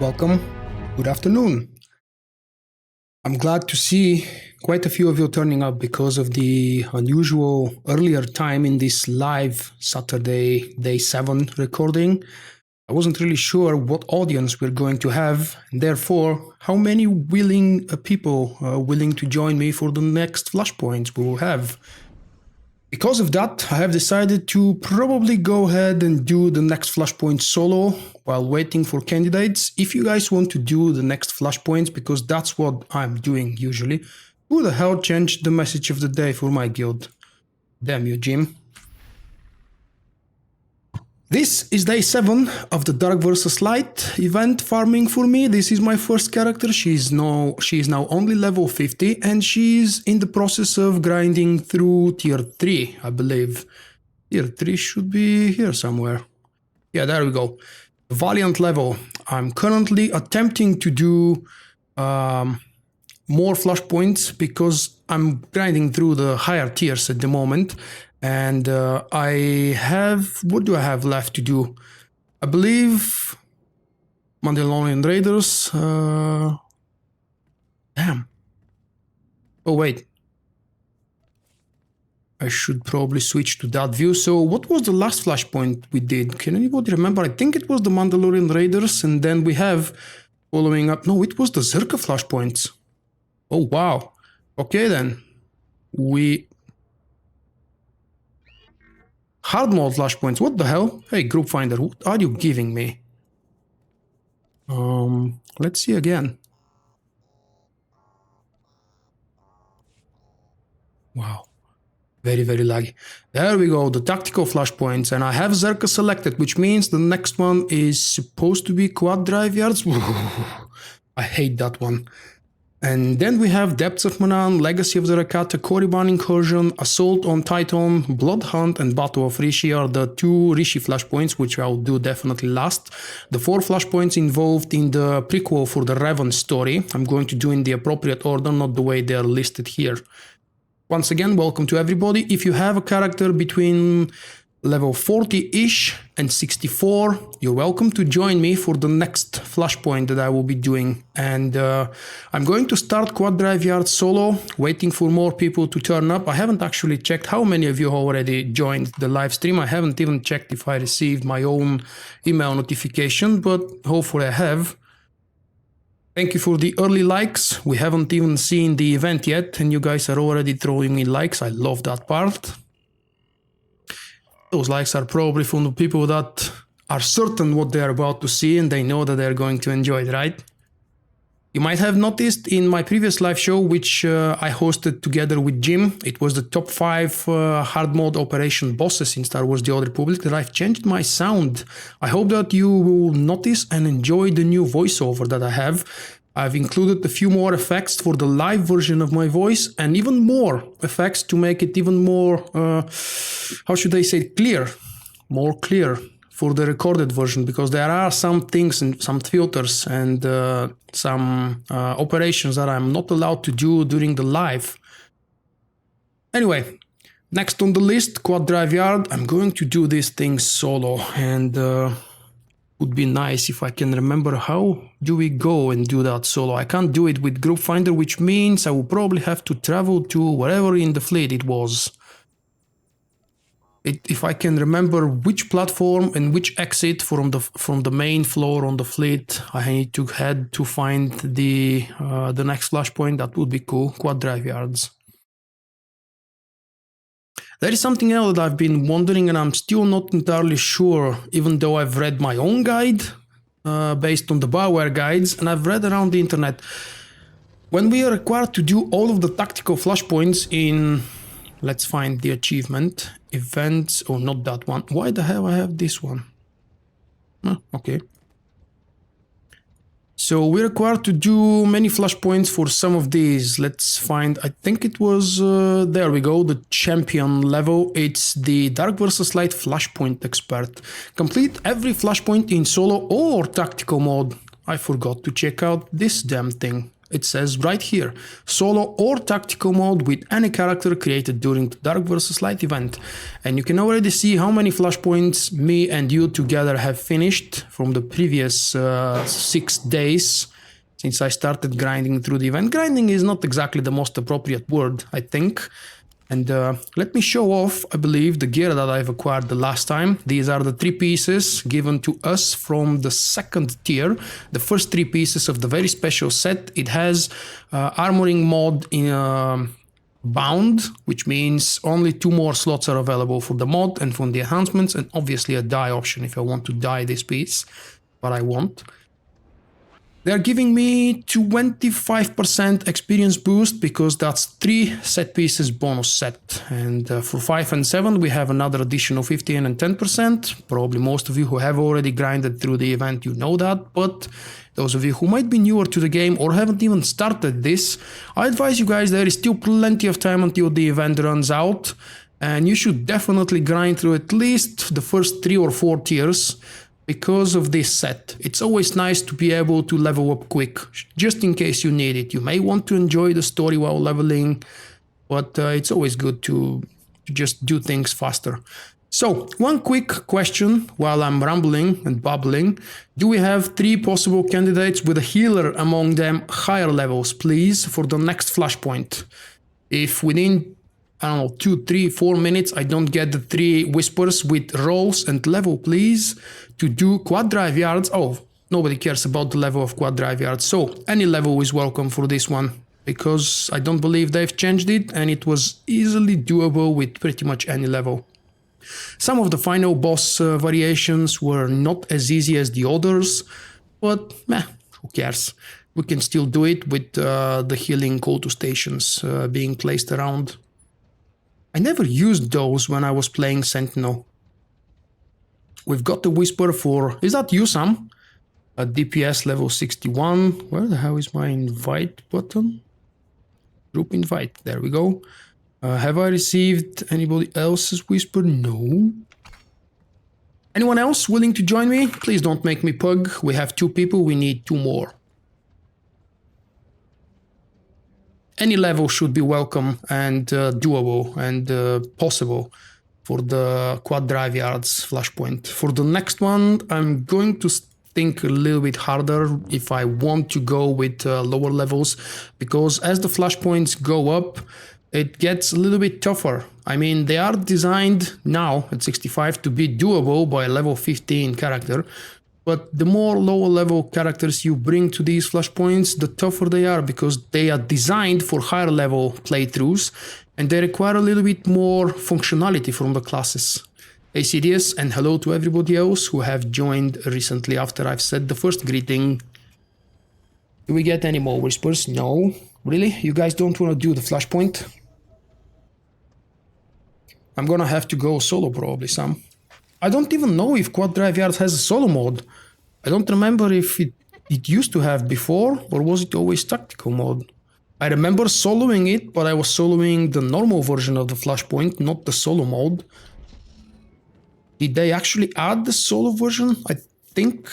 Welcome. Good afternoon. I'm glad to see quite a few of you turning up because of the unusual earlier time in this live Saturday Day 7 recording. I wasn't really sure what audience we're going to have, and therefore how many willing people willing to join me for the next Flashpoints we will have. Because of that, I have decided to probably go ahead and do the next Flashpoint solo while waiting for candidates. If you guys want to do the next Flashpoints, because that's what I'm doing usually, who the hell changed the message of the day for my guild? Damn you, Jim. This is day 7 of the Dark vs. Light event farming for me. This is my first character. She is now only level 50 and she's in the process of grinding through tier 3, I believe. Tier 3 should be here somewhere. Yeah, there we go. Valiant level. I'm currently attempting to do more flashpoints because I'm grinding through the higher tiers at the moment. And I have, what do I have left to do? I believe Mandalorian Raiders. Damn. Oh, wait. I should probably switch to that view. So what was the last Flashpoint we did? Can anybody remember? I think it was the Mandalorian Raiders. And then we have following up. No, it was the Zerka Flashpoints. Oh, wow. Okay, then. Hard mode flashpoints, what the hell? Hey, group finder, what are you giving me? Let's see again. Wow. Very, very laggy. There we go, the tactical flashpoints, and I have Zerka selected, which means the next one is supposed to be Kuad drive yards. I hate that one. And then we have Depths of Manan, Legacy of the Rakata, Korriban Incursion, Assault on Tython, Blood Hunt, and Battle of Rishi are the 2 Rishi flashpoints, which I'll do definitely last. The 4 flashpoints involved in the prequel for the Raven story. I'm going to do in the appropriate order, not the way they're listed here. Once again, welcome to everybody. If you have a character between level 40-ish and 64, you're welcome to join me for the next Flashpoint that I will be doing. And I'm going to start Quad Drive Yard solo, waiting for more people to turn up. I haven't actually checked how many of you already joined the live stream. I haven't even checked if I received my own email notification, but hopefully I have. Thank you for the early likes. We haven't even seen the event yet, and you guys are already throwing me likes. I love that part. Those likes are probably from the people that are certain what they're about to see and they know that they're going to enjoy it, right? You might have noticed in my previous live show, which I hosted together with Jim, it was the top 5 hard mode operation bosses in Star Wars The Old Republic, that I've changed my sound. I hope that you will notice and enjoy the new voiceover that I have. I've included a few more effects for the live version of my voice and even more effects to make it even more, how should I say, clear, more clear for the recorded version, because there are some things and some filters and some operations that I'm not allowed to do during the live. Anyway, next on the list, Quad Drive Yard. I'm going to do this thing solo, and would be nice if I can remember how do we go and do that solo. I can't do it with Group Finder, which means I will probably have to travel to wherever in the fleet it was. If I can remember which platform and which exit from the main floor on the fleet I need to head to find the next Flashpoint, that would be cool. Quad Drive Yards. There is something else that I've been wondering, and I'm still not entirely sure, even though I've read my own guide based on the BioWare guides, and I've read around the internet. When we are required to do all of the tactical flashpoints in, let's find the achievement, events, oh, not that one. Why the hell I have this one? Okay. So we're required to do many flashpoints for some of these. Let's find, I think it was, there we go, the champion level. It's the Dark vs. Light Flashpoint Expert. Complete every flashpoint in solo or tactical mode. I forgot to check out this damn thing. it says right here, solo or tactical mode with any character created during the Dark vs. Light event. And you can already see how many flashpoints me and you together have finished from the previous 6 days since I started grinding through the event. Grinding is not exactly the most appropriate word, I think. And let me show off, I believe, the gear that I've acquired the last time. These are the 3 pieces given to us from the 2nd tier. The first 3 pieces of the very special set. It has armoring mod in bound, which means only 2 more slots are available for the mod and for the enhancements, and obviously a dye option if I want to dye this piece, but I won't. They're giving me 25% experience boost because that's 3 set pieces bonus set. And for 5 and 7 we have another additional 15 and 10%. Probably most of you who have already grinded through the event, you know that. But those of you who might be newer to the game or haven't even started this, I advise you guys there is still plenty of time until the event runs out. And you should definitely grind through at least the first 3 or 4 tiers. Because of this set, it's always nice to be able to level up quick, just in case you need it. You may want to enjoy the story while leveling, but it's always good to just do things faster. So, one quick question while I'm rambling and babbling. Do we have 3 possible candidates with a healer among them higher levels, please, for the next Flashpoint? If within, I don't know, 2, 3, 4 minutes I don't get the 3 whispers with rolls and level, please, to do quad drive yards. Oh, nobody cares about the level of quad drive yards, so any level is welcome for this one, because I don't believe they've changed it and it was easily doable with pretty much any level. Some of the final boss variations were not as easy as the others, but who cares? We can still do it with the healing call to stations being placed around. I never used those when I was playing Sentinel. We've got the whisper for, is that you, Sam? A DPS level 61. Where the hell is my invite button? Group invite, there we go. Have I received anybody else's whisper? No. Anyone else willing to join me? Please don't make me pug. We have 2 people, we need 2 more. Any level should be welcome and doable and possible for the quad drive yards Flashpoint. For the next one, I'm going to think a little bit harder if I want to go with lower levels, because as the Flashpoints go up, it gets a little bit tougher. I mean, they are designed now at 65 to be doable by a level 15 character, but the more lower level characters you bring to these Flashpoints, the tougher they are, because they are designed for higher level playthroughs and they require a little bit more functionality from the classes. Hey CDS, and hello to everybody else who have joined recently after I've said the first greeting. Do we get any more whispers? No. Really? You guys don't want to do the Flashpoint? I'm gonna have to go solo probably, Sam. I don't even know if Quad Drive Yards has a solo mode. I don't remember if it used to have before, or was it always tactical mode? I remember soloing it, but I was soloing the normal version of the Flashpoint, not the solo mode. Did they actually add the solo version? I think...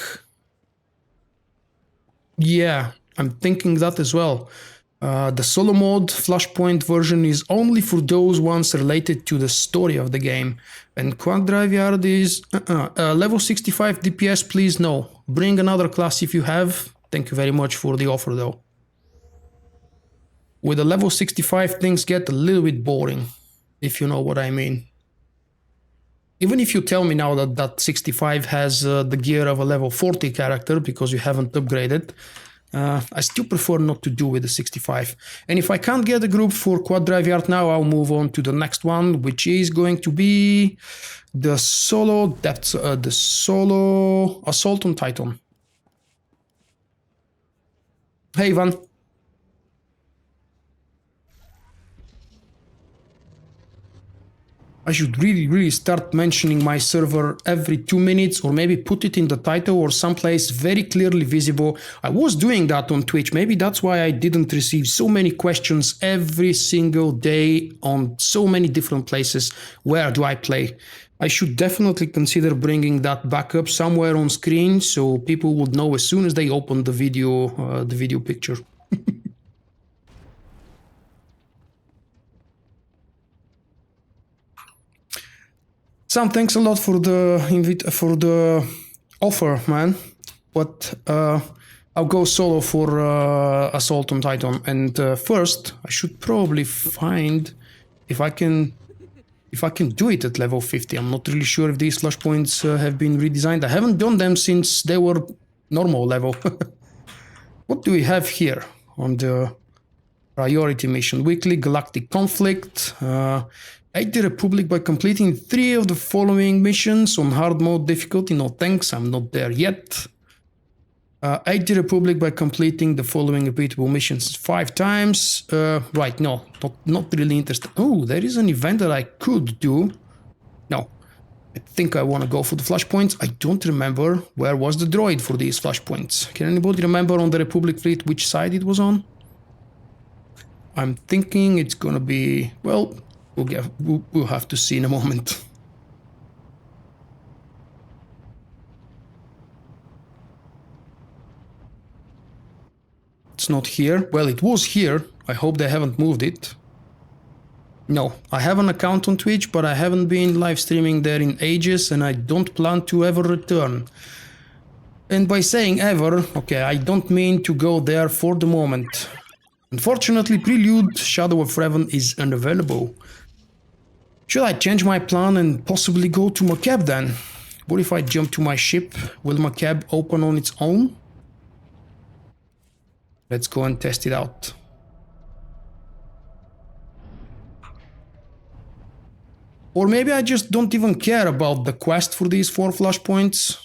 yeah, I'm thinking that as well. The solo mode Flashpoint version is only for those ones related to the story of the game. And Quad Drive Yard is level 65 DPS, please no. Bring another class if you have. Thank you very much for the offer though. With a level 65 things get a little bit boring, if you know what I mean. Even if you tell me now that that 65 has the gear of a level 40 character because you haven't upgraded, I still prefer not to do with the 65. And if I can't get a group for Quad Drive Yard now, I'll move on to the next one, which is going to be the solo depths, the solo assault on Tython. Hey Ivan. I should really start mentioning my server every 2 minutes, or maybe put it in the title or someplace very clearly visible. I was doing that on Twitch. Maybe that's why I didn't receive so many questions every single day on so many different places. Where do I play? I should definitely consider bringing that back up somewhere on screen so people would know as soon as they open the video picture. Sam, thanks a lot for the offer, man. But I'll go solo for Assault on Tython. And first, I should probably find if I can do it at level 50. I'm not really sure if these flashpoints have been redesigned. I haven't done them since they were normal level. What do we have here on the priority mission? Weekly Galactic Conflict. Aid the Republic by completing 3 of the following missions on hard mode difficulty. No thanks, I'm not there yet. Aid the Republic by completing the following repeatable missions 5 times. Right, no, not really interested. Oh, there is an event that I could do. No, I think I want to go for the flashpoints. I don't remember where was the droid for these flashpoints. Can anybody remember on the Republic fleet which side it was on? I'm thinking it's gonna be, well, we'll have to see in a moment. It's not here. Well, it was here. I hope they haven't moved it. No, I have an account on Twitch, but I haven't been live streaming there in ages, and I don't plan to ever return. And by saying ever, okay, I don't mean to go there for the moment. Unfortunately, Prelude Shadow of Revan is unavailable. Should I change my plan and possibly go to Makeb then? What if I jump to my ship? Will Makeb open on its own? Let's go and test it out. Or maybe I just don't even care about the quest for these 4 flashpoints.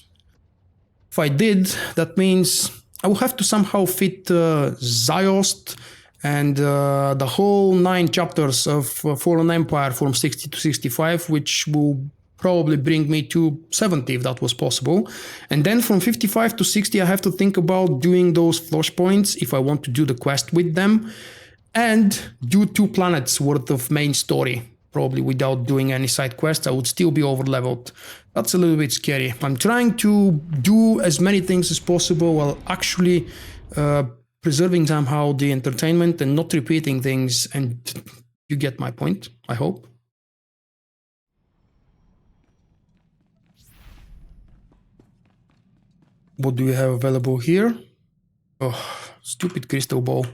If I did, that means I will have to somehow fit Ziost and the whole 9 chapters of Fallen Empire from 60 to 65, which will probably bring me to 70 if that was possible. And then from 55 to 60 I have to think about doing those flashpoints if I want to do the quest with them, and do 2 planets worth of main story. Probably without doing any side quests, I would still be over leveled. That's a little bit scary. I'm trying to do as many things as possible while actually preserving somehow the entertainment and not repeating things, and you get my point, I hope. What do we have available here? Oh, stupid crystal ball.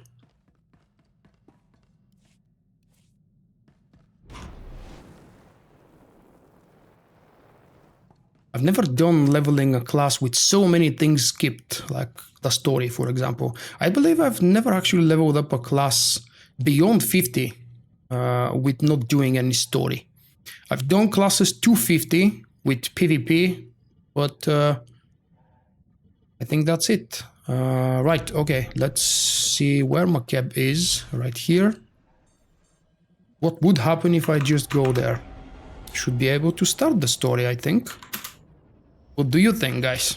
I've never done leveling a class with so many things skipped, like the story, for example. I believe I've never actually leveled up a class beyond 50 with not doing any story. I've done classes to 50 with PvP, but I think that's it. Right, okay, let's see where Makeb is, right here. What would happen if I just go there? Should be able to start the story, I think. What do you think, guys?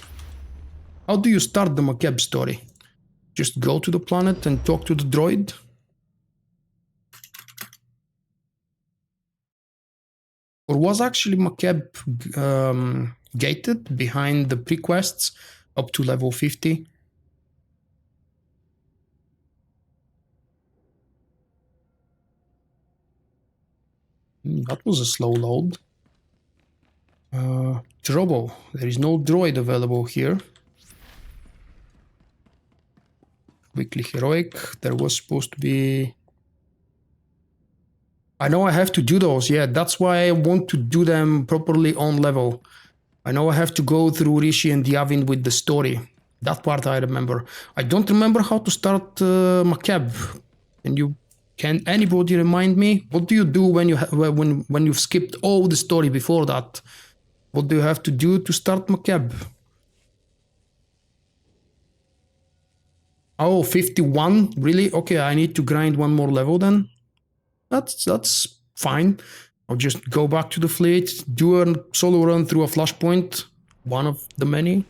How do you start the Makeb story? Just go to the planet and talk to the droid? Or was actually Makeb gated behind the pre-quests up to level 50? That was a slow load. Trouble. There is no droid available here. Weekly Heroic. There was supposed to be... I know I have to do those. Yeah, that's why I want to do them properly on level. I know I have to go through Rishi and Yavin with the story. That part I remember. I don't remember how to start Makeb. Can anybody remind me? What do you do when you've skipped all the story before that? What do you have to do to start Makeb? Oh, 51? Really? Okay, I need to grind 1 more level then. That's fine. I'll just go back to the fleet, do a solo run through a flashpoint, one of the many.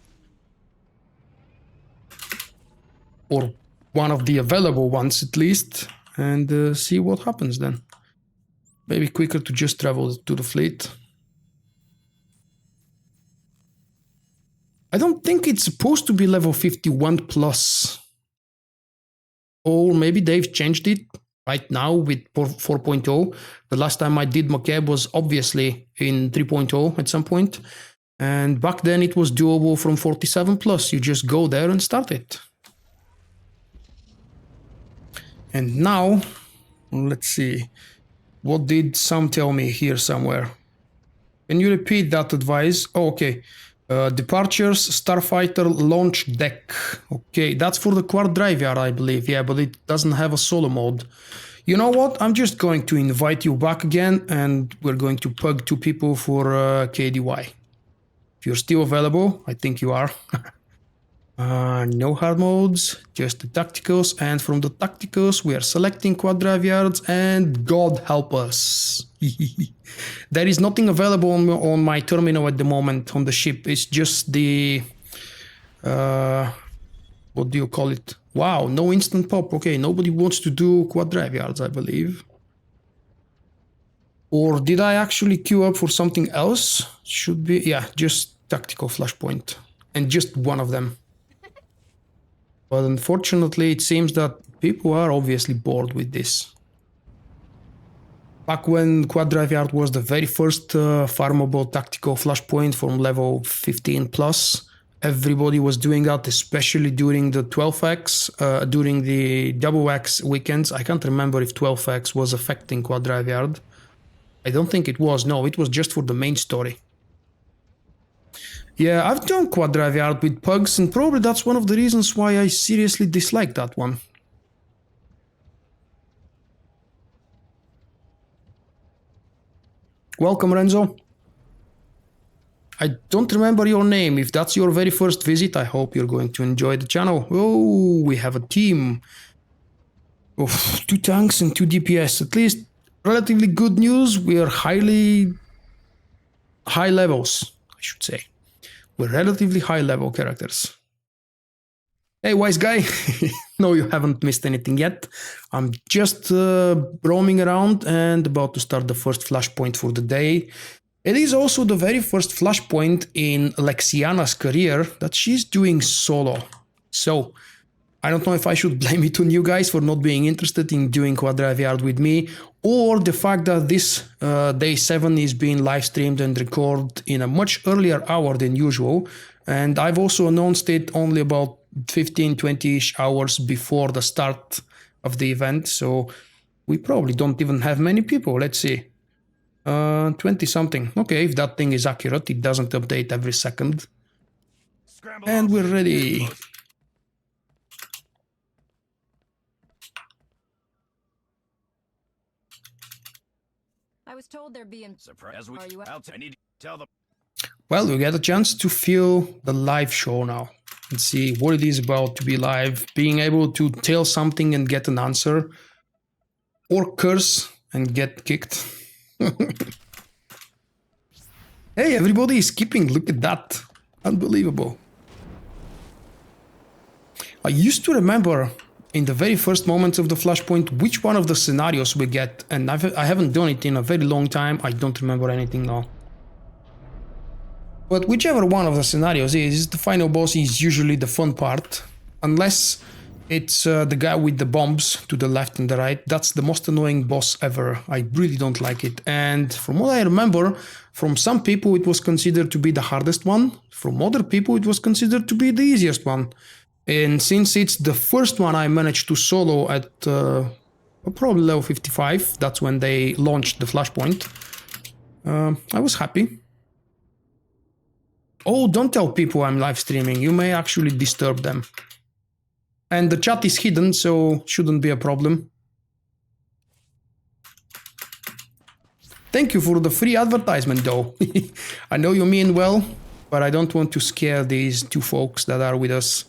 Or one of the available ones at least, and see what happens then. Maybe quicker to just travel to the fleet. I don't think it's supposed to be level 51 plus. Or maybe they've changed it. right now with 4.0. The last time I did Makeb was obviously in 3.0 at some point. And back then it was doable from 47 plus. You just go there and start it. And now, let's see. What did Sam tell me here somewhere? Can you repeat that advice? Oh, okay. Departures, Starfighter, launch deck. Okay, that's for the Quad Drive yard, I believe. Yeah, but it doesn't have a solo mode. You know what? I'm just going to invite you back again, and we're going to pug 2 people for KDY. If you're still available, I think you are. No hard modes, just the tacticals, and from the tacticals we are selecting Quad Drive yards, and God help us. There is nothing available on my terminal at the moment on the ship. It's just the... what do you call it? Wow, no instant pop. Okay, nobody wants to do Quad Drive yards, I believe. Or did I actually queue up for something else? Should be, yeah, just tactical Flashpoint. And just one of them. But unfortunately, it seems that people are obviously bored with this. Back when Quad Drive Yard was the very first farmable tactical Flashpoint from level 15 plus, everybody was doing that, especially during the 12x, during the double X weekends. I can't remember if 12x was affecting Quad Drive Yard. I don't think it was. No, it was just for the main story. Yeah, I've done Quad Drive Yard with pugs, and probably that's one of the reasons why I seriously dislike that one. Welcome, Renzo. I don't remember your name. If that's your very first visit, I hope you're going to enjoy the channel. Oh, we have a team of 2 tanks and 2 DPS. At least relatively good news. We are high levels, I should say. We're relatively high level characters. Hey, wise guy. No, you haven't missed anything yet. I'm just roaming around and about to start the first flashpoint for the day. It is also the very first flashpoint in Lexiana's career that she's doing solo. So, I don't know if I should blame it on you guys for not being interested in doing Quad Drive Yard with me, or the fact that this day 7 is being live streamed and recorded in a much earlier hour than usual. And I've also announced it only about 15-20-ish hours before the start of the event, so we probably don't even have many people. Let's see. 20 something. Okay, if that thing is accurate, it doesn't update every second. And we're ready. I was told there'd be surprise. I need to tell them. Well, we get a chance to feel the live show now and see what it is about to be live, being able to tell something and get an answer, or curse and get kicked. Hey, everybody is skipping. Look at that. Unbelievable. I used to remember in the very first moments of the Flashpoint which one of the scenarios we get, and I haven't done it in a very long time. I don't remember anything now. But whichever one of the scenarios is, the final boss is usually the fun part, unless it's the guy with the bombs to the left and the right. That's the most annoying boss ever. I really don't like it. And from what I remember, from some people it was considered to be the hardest one. From other people it was considered to be the easiest one. And since it's the first one I managed to solo at probably level 55, that's when they launched the Flashpoint, I was happy. Oh, don't tell people I'm live streaming. You may actually disturb them. And the chat is hidden, so shouldn't be a problem. Thank you for the free advertisement, though. I know you mean well, but I don't want to scare these 2 folks that are with us.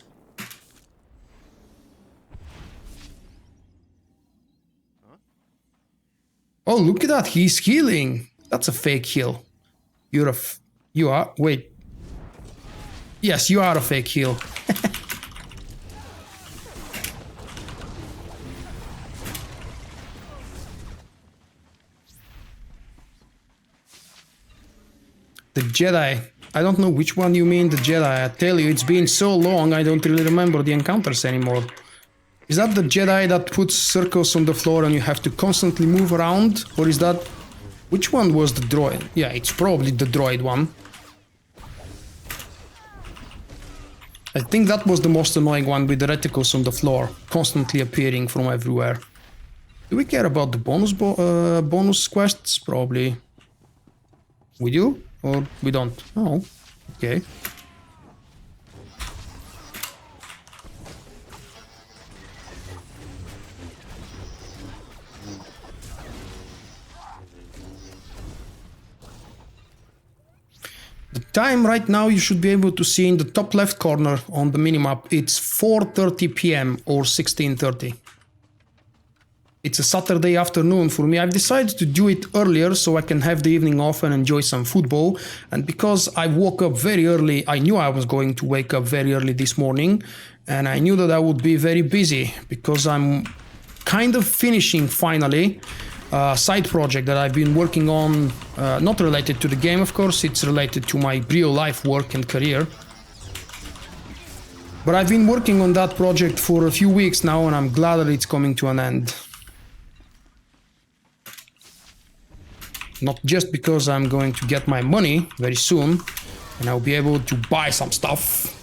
Oh, look at that. He's healing. That's a fake heal. You are? Wait. Yes, you are a fake heal. The Jedi. I don't know which one you mean, the Jedi. I tell you, it's been so long, I don't really remember the encounters anymore. Is that the Jedi that puts circles on the floor and you have to constantly move around? Or is that... Which one was the droid? Yeah, it's probably the droid one. I think that was the most annoying one with the reticles on the floor, constantly appearing from everywhere. Do we care about the bonus quests? Probably. We do? Or we don't? Oh, okay. The time right now you should be able to see in the top left corner on the minimap. It's 4:30 p.m. or 16:30. It's a Saturday afternoon for me. I've decided to do it earlier so I can have the evening off and enjoy some football. And because I woke up very early, I knew I was going to wake up very early this morning. And I knew that I would be very busy because I'm kind of finishing finally a side project that I've been working on, not related to the game, of course, it's related to my real life work and career. But I've been working on that project for a few weeks now and I'm glad that it's coming to an end. Not just because I'm going to get my money very soon and I'll be able to buy some stuff,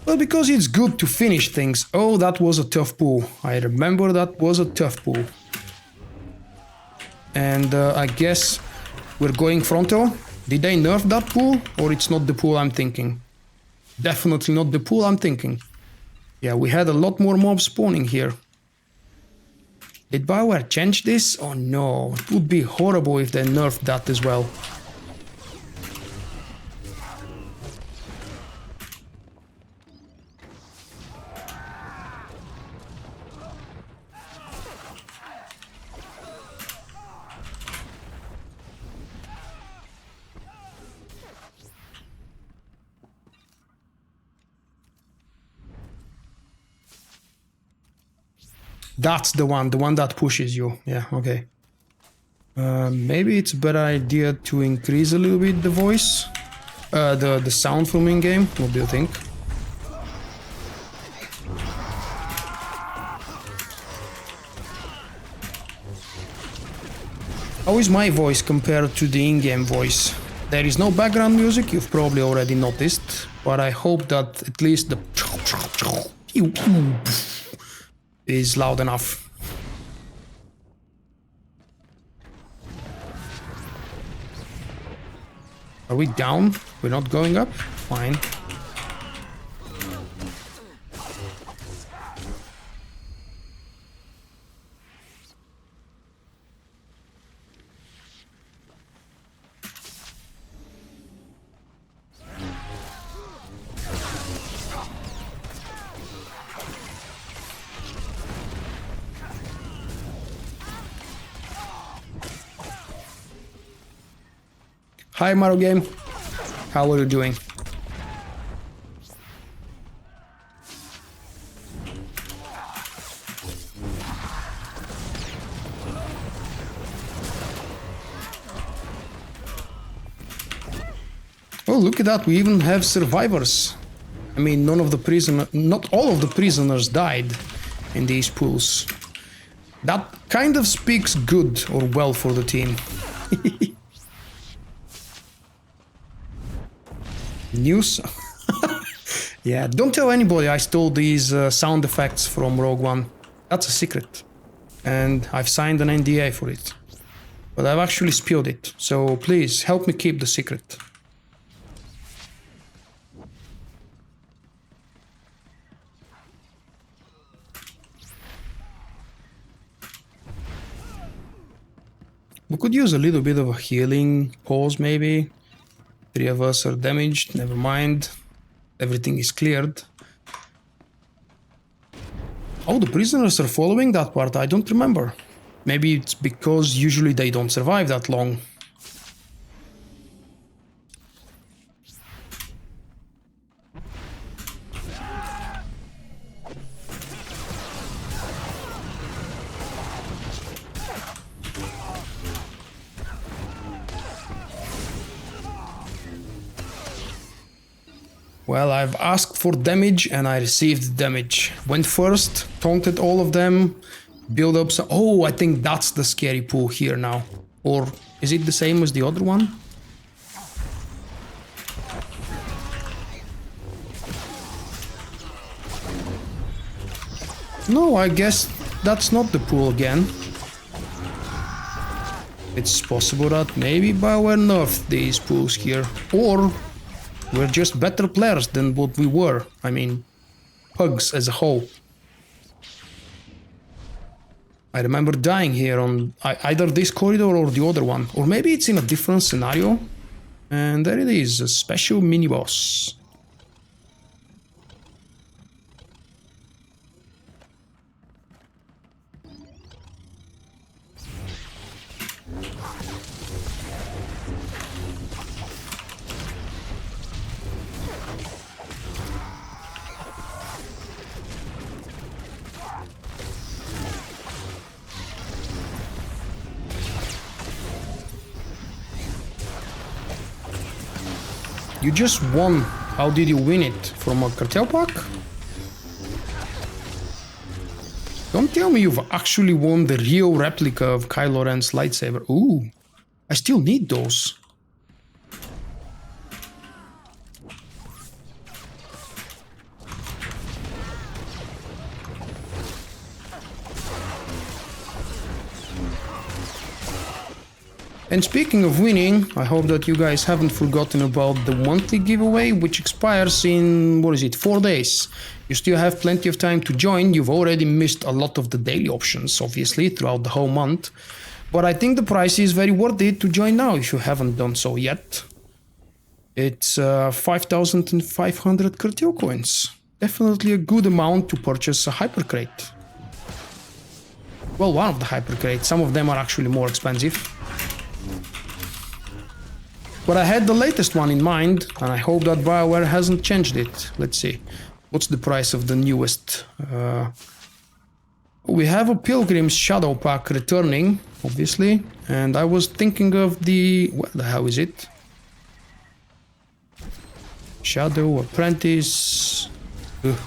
but because it's good to finish things. Oh, that was a tough pull. I remember that was a tough pull. And I guess we're going frontal. Did they nerf that pool or it's not the pool I'm thinking? Definitely not the pool I'm thinking. Yeah, we had a lot more mobs spawning here. Did BioWare change this? Oh no, it would be horrible if they nerfed that as well. That's the one that pushes you. Yeah, okay. Maybe it's a better idea to increase a little bit the voice, the sound from in-game. What do you think? How is my voice compared to the in-game voice? There is no background music, you've probably already noticed, but I hope that at least the is loud enough. Are we down? We're not going up? Fine. Hi Mario Game, how are you doing? Oh, look at that, we even have survivors. I mean, not all of the prisoners died in these pools. That kind of speaks good or well for the team. News? Yeah, don't tell anybody I stole these sound effects from Rogue One. That's a secret. And I've signed an NDA for it. But I've actually spilled it, so please help me keep the secret. We could use a little bit of a healing pause maybe. 3 of us are damaged, never mind. Everything is cleared. Oh, the prisoners are following that part, I don't remember. Maybe it's because usually they don't survive that long. Well, I've asked for damage and I received damage. Went first, taunted all of them, build up some... Oh, I think that's the scary pool here now. Or is it the same as the other one? No, I guess that's not the pool again. It's possible that maybe BioWare nerfed these pools here. Or we're just better players than what we were. I mean, pugs as a whole. I remember dying here on either this corridor or the other one. Or maybe it's in a different scenario. And there it is, a special mini-boss. You just won. How did you win it? From a cartel pack? Don't tell me you've actually won the real replica of Kylo Ren's lightsaber. Ooh, I still need those. And speaking of winning, I hope that you guys haven't forgotten about the monthly giveaway, which expires in, 4 days. You still have plenty of time to join. You've already missed a lot of the daily options, obviously, throughout the whole month. But I think the price is very worth it to join now if you haven't done so yet. It's 5,500 cartel coins. Definitely a good amount to purchase a hyper crate. Well, one of the hyper crates. Some of them are actually more expensive. But I had the latest one in mind, and I hope that BioWare hasn't changed it. Let's see. What's the price of the newest? We have a Pilgrim's Shadow Pack returning, obviously. And I was thinking of the... What the hell is it? Shadow Apprentice... Ugh.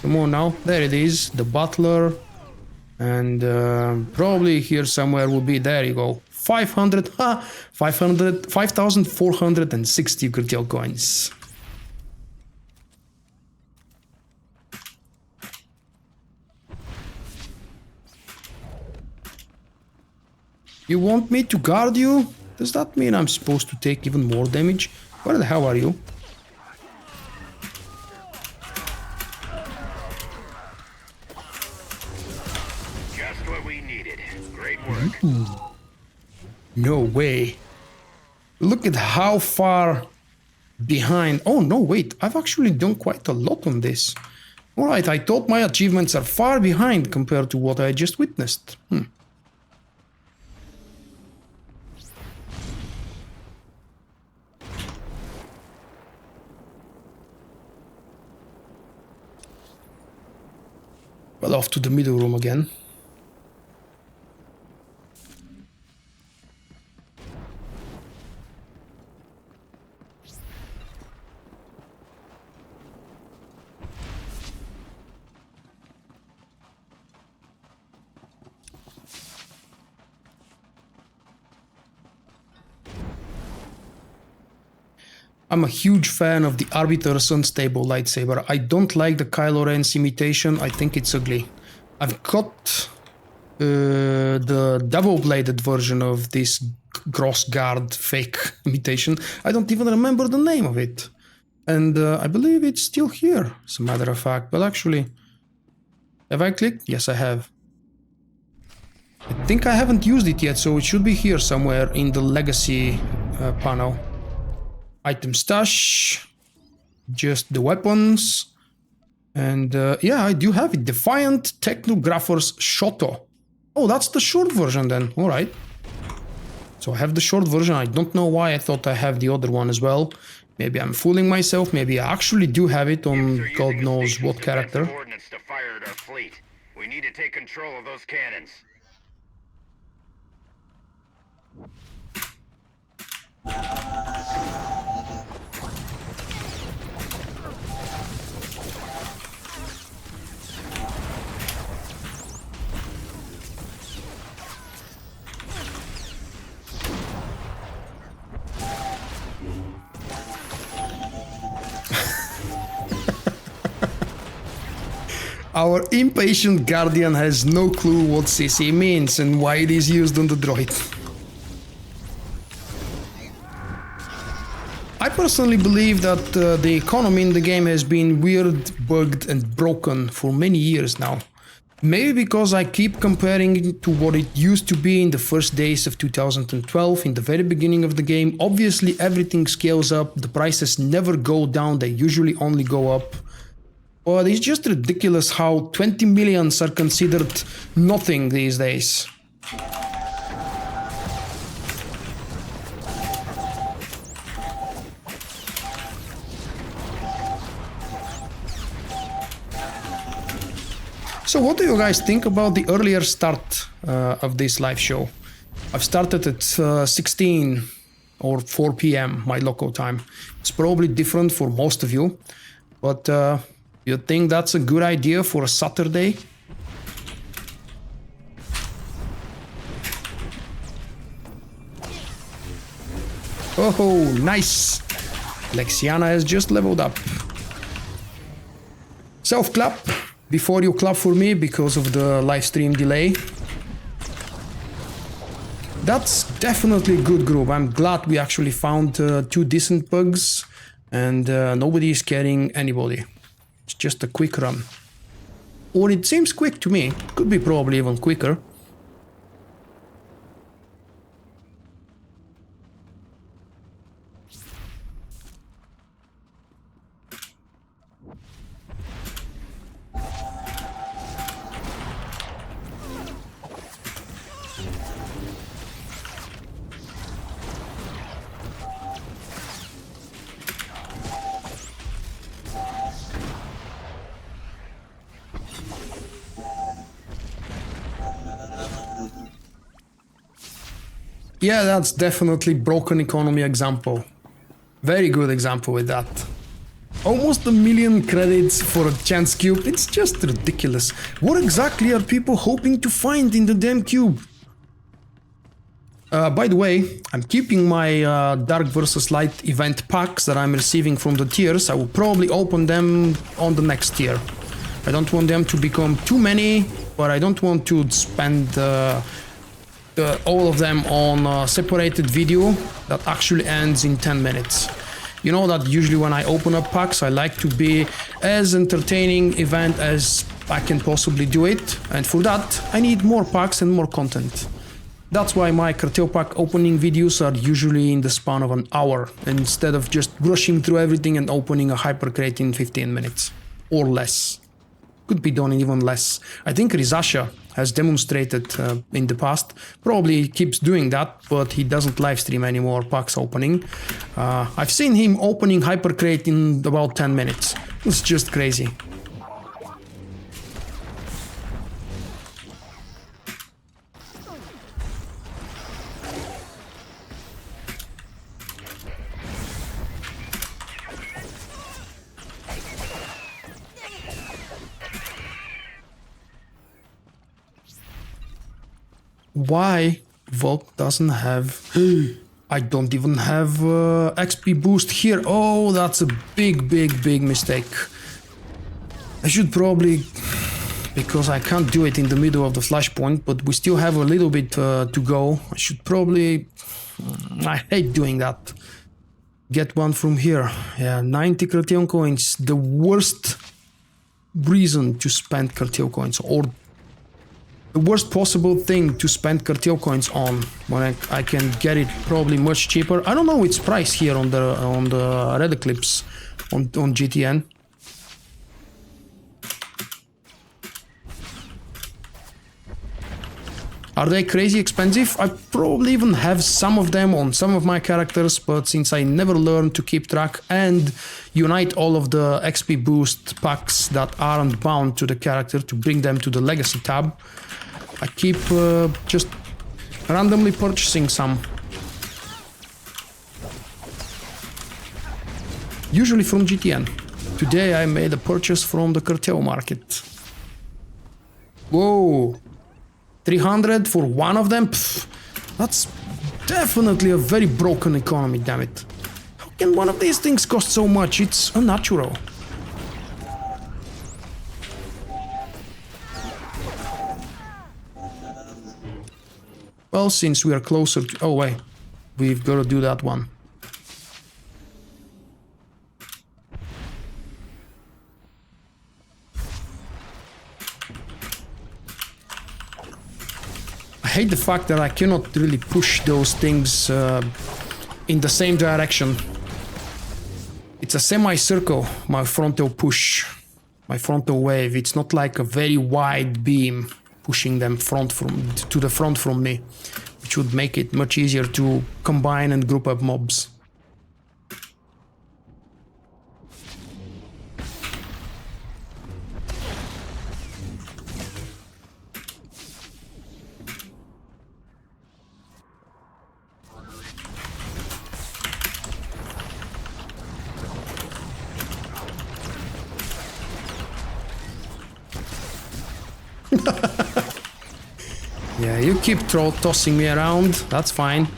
Come on now. There it is. The Butler. And probably here somewhere will be... There you go. 5,460 cartel coins. You want me to guard you? Does that mean I'm supposed to take even more damage? Where the hell are you? Just what we needed. Great work. No way. Look at how far behind... Oh, no, wait. I've actually done quite a lot on this. Alright, I thought my achievements are far behind compared to what I just witnessed. Well, off to the middle room again. I'm a huge fan of the Arbiter's Unstable lightsaber. I don't like the Kylo Ren's imitation. I think it's ugly. I've got the double-bladed version of this Gross Guard fake imitation. I don't even remember the name of it. And I believe it's still here, as a matter of fact. Well, actually, have I clicked? Yes, I have. I think I haven't used it yet, so it should be here somewhere in the Legacy panel. Item stash, just the weapons, and yeah, I do have it. Defiant Technographer's SWTOR. Oh, that's the short version then, alright. So I have the short version. I don't know why I thought I have the other one as well. Maybe I'm fooling myself, maybe I actually do have it on God knows what character. To fire at our fleet. We need to take control of those cannons. Our impatient guardian has no clue what CC means and why it is used on the droid. I personally believe that the economy in the game has been weird, bugged and broken for many years now. Maybe because I keep comparing it to what it used to be in the first days of 2012, in the very beginning of the game. Obviously everything scales up, the prices never go down, they usually only go up. But it's just ridiculous how 20 millions are considered nothing these days. So what do you guys think about the earlier start of this live show? I've started at 16 or 4 p.m. my local time. It's probably different for most of you, but you think that's a good idea for a Saturday? Oh, nice! Lexiana has just leveled up. Self-clap before you clap for me because of the live stream delay. That's definitely a good group. I'm glad we actually found 2 decent bugs and nobody is carrying anybody. It's just a quick run. Or it seems quick to me. Could be probably even quicker. Yeah, that's definitely broken economy example. Very good example with that. Almost 1 million credits for a chance cube. It's just ridiculous. What exactly are people hoping to find in the damn cube? By the way, I'm keeping my Dark vs. Light event packs that I'm receiving from the tiers. I will probably open them on the next tier. I don't want them to become too many, but I don't want to spend all of them on a separated video that actually ends in 10 minutes. You know that usually when I open up packs, I like to be as entertaining event as I can possibly do it, and for that I need more packs and more content. That's why my cartel pack opening videos are usually in the span of an hour, instead of just rushing through everything and opening a hyper crate in 15 minutes or less. Could be done in even less. I think Rizasha has demonstrated in the past, probably keeps doing that, but he doesn't live stream anymore packs opening. I've seen him opening Hypercrate in about 10 minutes. It's just crazy. Why Vulkk doesn't have... I don't even have XP boost here. Oh, that's a big mistake. I should probably... because I can't do it in the middle of the Flashpoint, but we still have a little bit to go. I should probably... I hate doing that. Get one from here. Yeah, 90 cartel coins. The worst reason to spend cartel coins, or the worst possible thing to spend cartel coins on, when I can get it probably much cheaper. I don't know its price here on the Red Eclipse on GTN. Are they crazy expensive? I probably even have some of them on some of my characters, but since I never learned to keep track and unite all of the XP boost packs that aren't bound to the character to bring them to the Legacy tab, I keep just randomly purchasing some. Usually from GTN. Today I made a purchase from the cartel market. Whoa! 300 for one of them? Pfft, that's definitely a very broken economy, damn it. How can one of these things cost so much? It's unnatural. Well, since we are closer to... Oh, wait. We've got to do that one. I hate the fact that I cannot really push those things in the same direction. It's a semicircle, my frontal push, my frontal wave. It's not like a very wide beam pushing them to the front from me, which would make it much easier to combine and group up mobs. Yeah, you keep tossing me around, that's fine.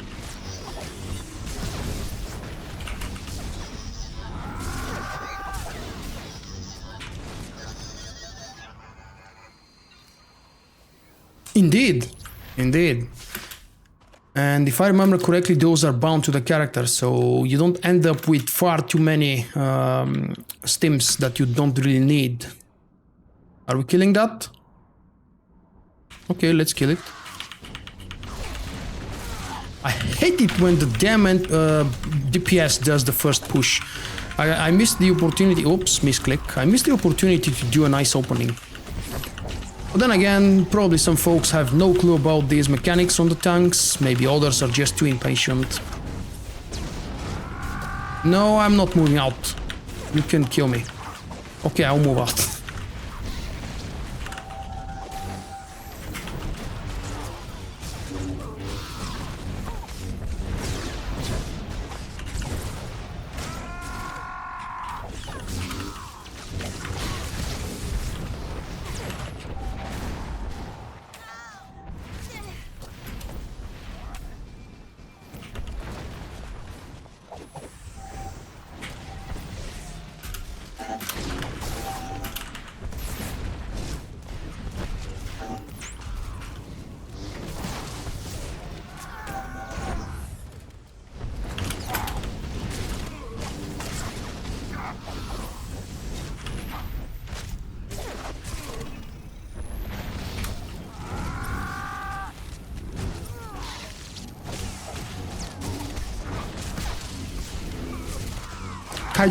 Indeed, indeed. And if I remember correctly, those are bound to the character, so you don't end up with far too many stims that you don't really need. Are we killing that? Okay, let's kill it. I hate it when the damn DPS does the first push. I missed the opportunity. Oops, misclick. I missed the opportunity to do a nice opening. But then again, probably some folks have no clue about these mechanics on the tanks. Maybe others are just too impatient. No, I'm not moving out. You can kill me. Okay, I'll move out.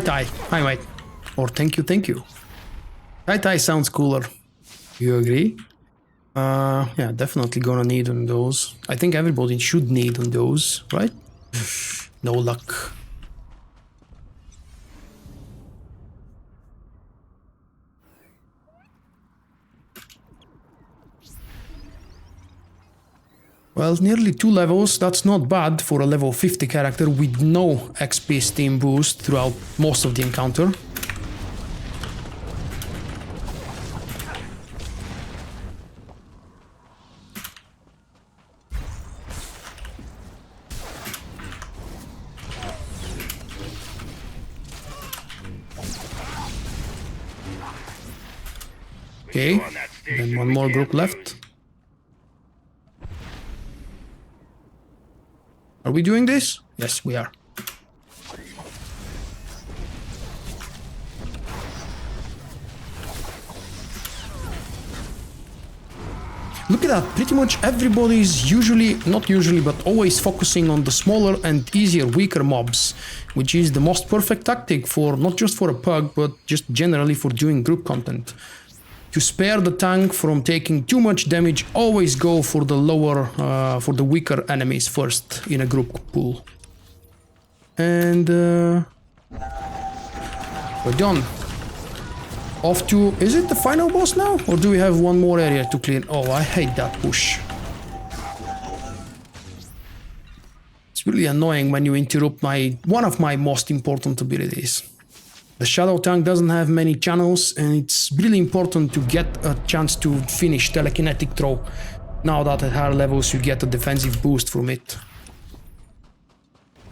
Tai. Hi, mate. Or thank you. Tai sounds cooler. You agree? Yeah, definitely gonna need on those. I think everybody should need on those, right? No luck. Well, nearly 2 levels, that's not bad for a level 50 character with no XP steam boost throughout most of the encounter. Okay, then one more group left. Are we doing this? Yes, we are. Look at that, pretty much everybody is not usually, but always focusing on the smaller and easier, weaker mobs, which is the most perfect tactic for, not just for a pug, but just generally for doing group content. To spare the tank from taking too much damage, always go for the for the weaker enemies first in a group pool. And we're done. Off to, is it the final boss now? Or do we have one more area to clean? Oh, I hate that push. It's really annoying when you interrupt one of my most important abilities. The Shadow Tank doesn't have many channels, and it's really important to get a chance to finish telekinetic throw. Now that at higher levels you get a defensive boost from it.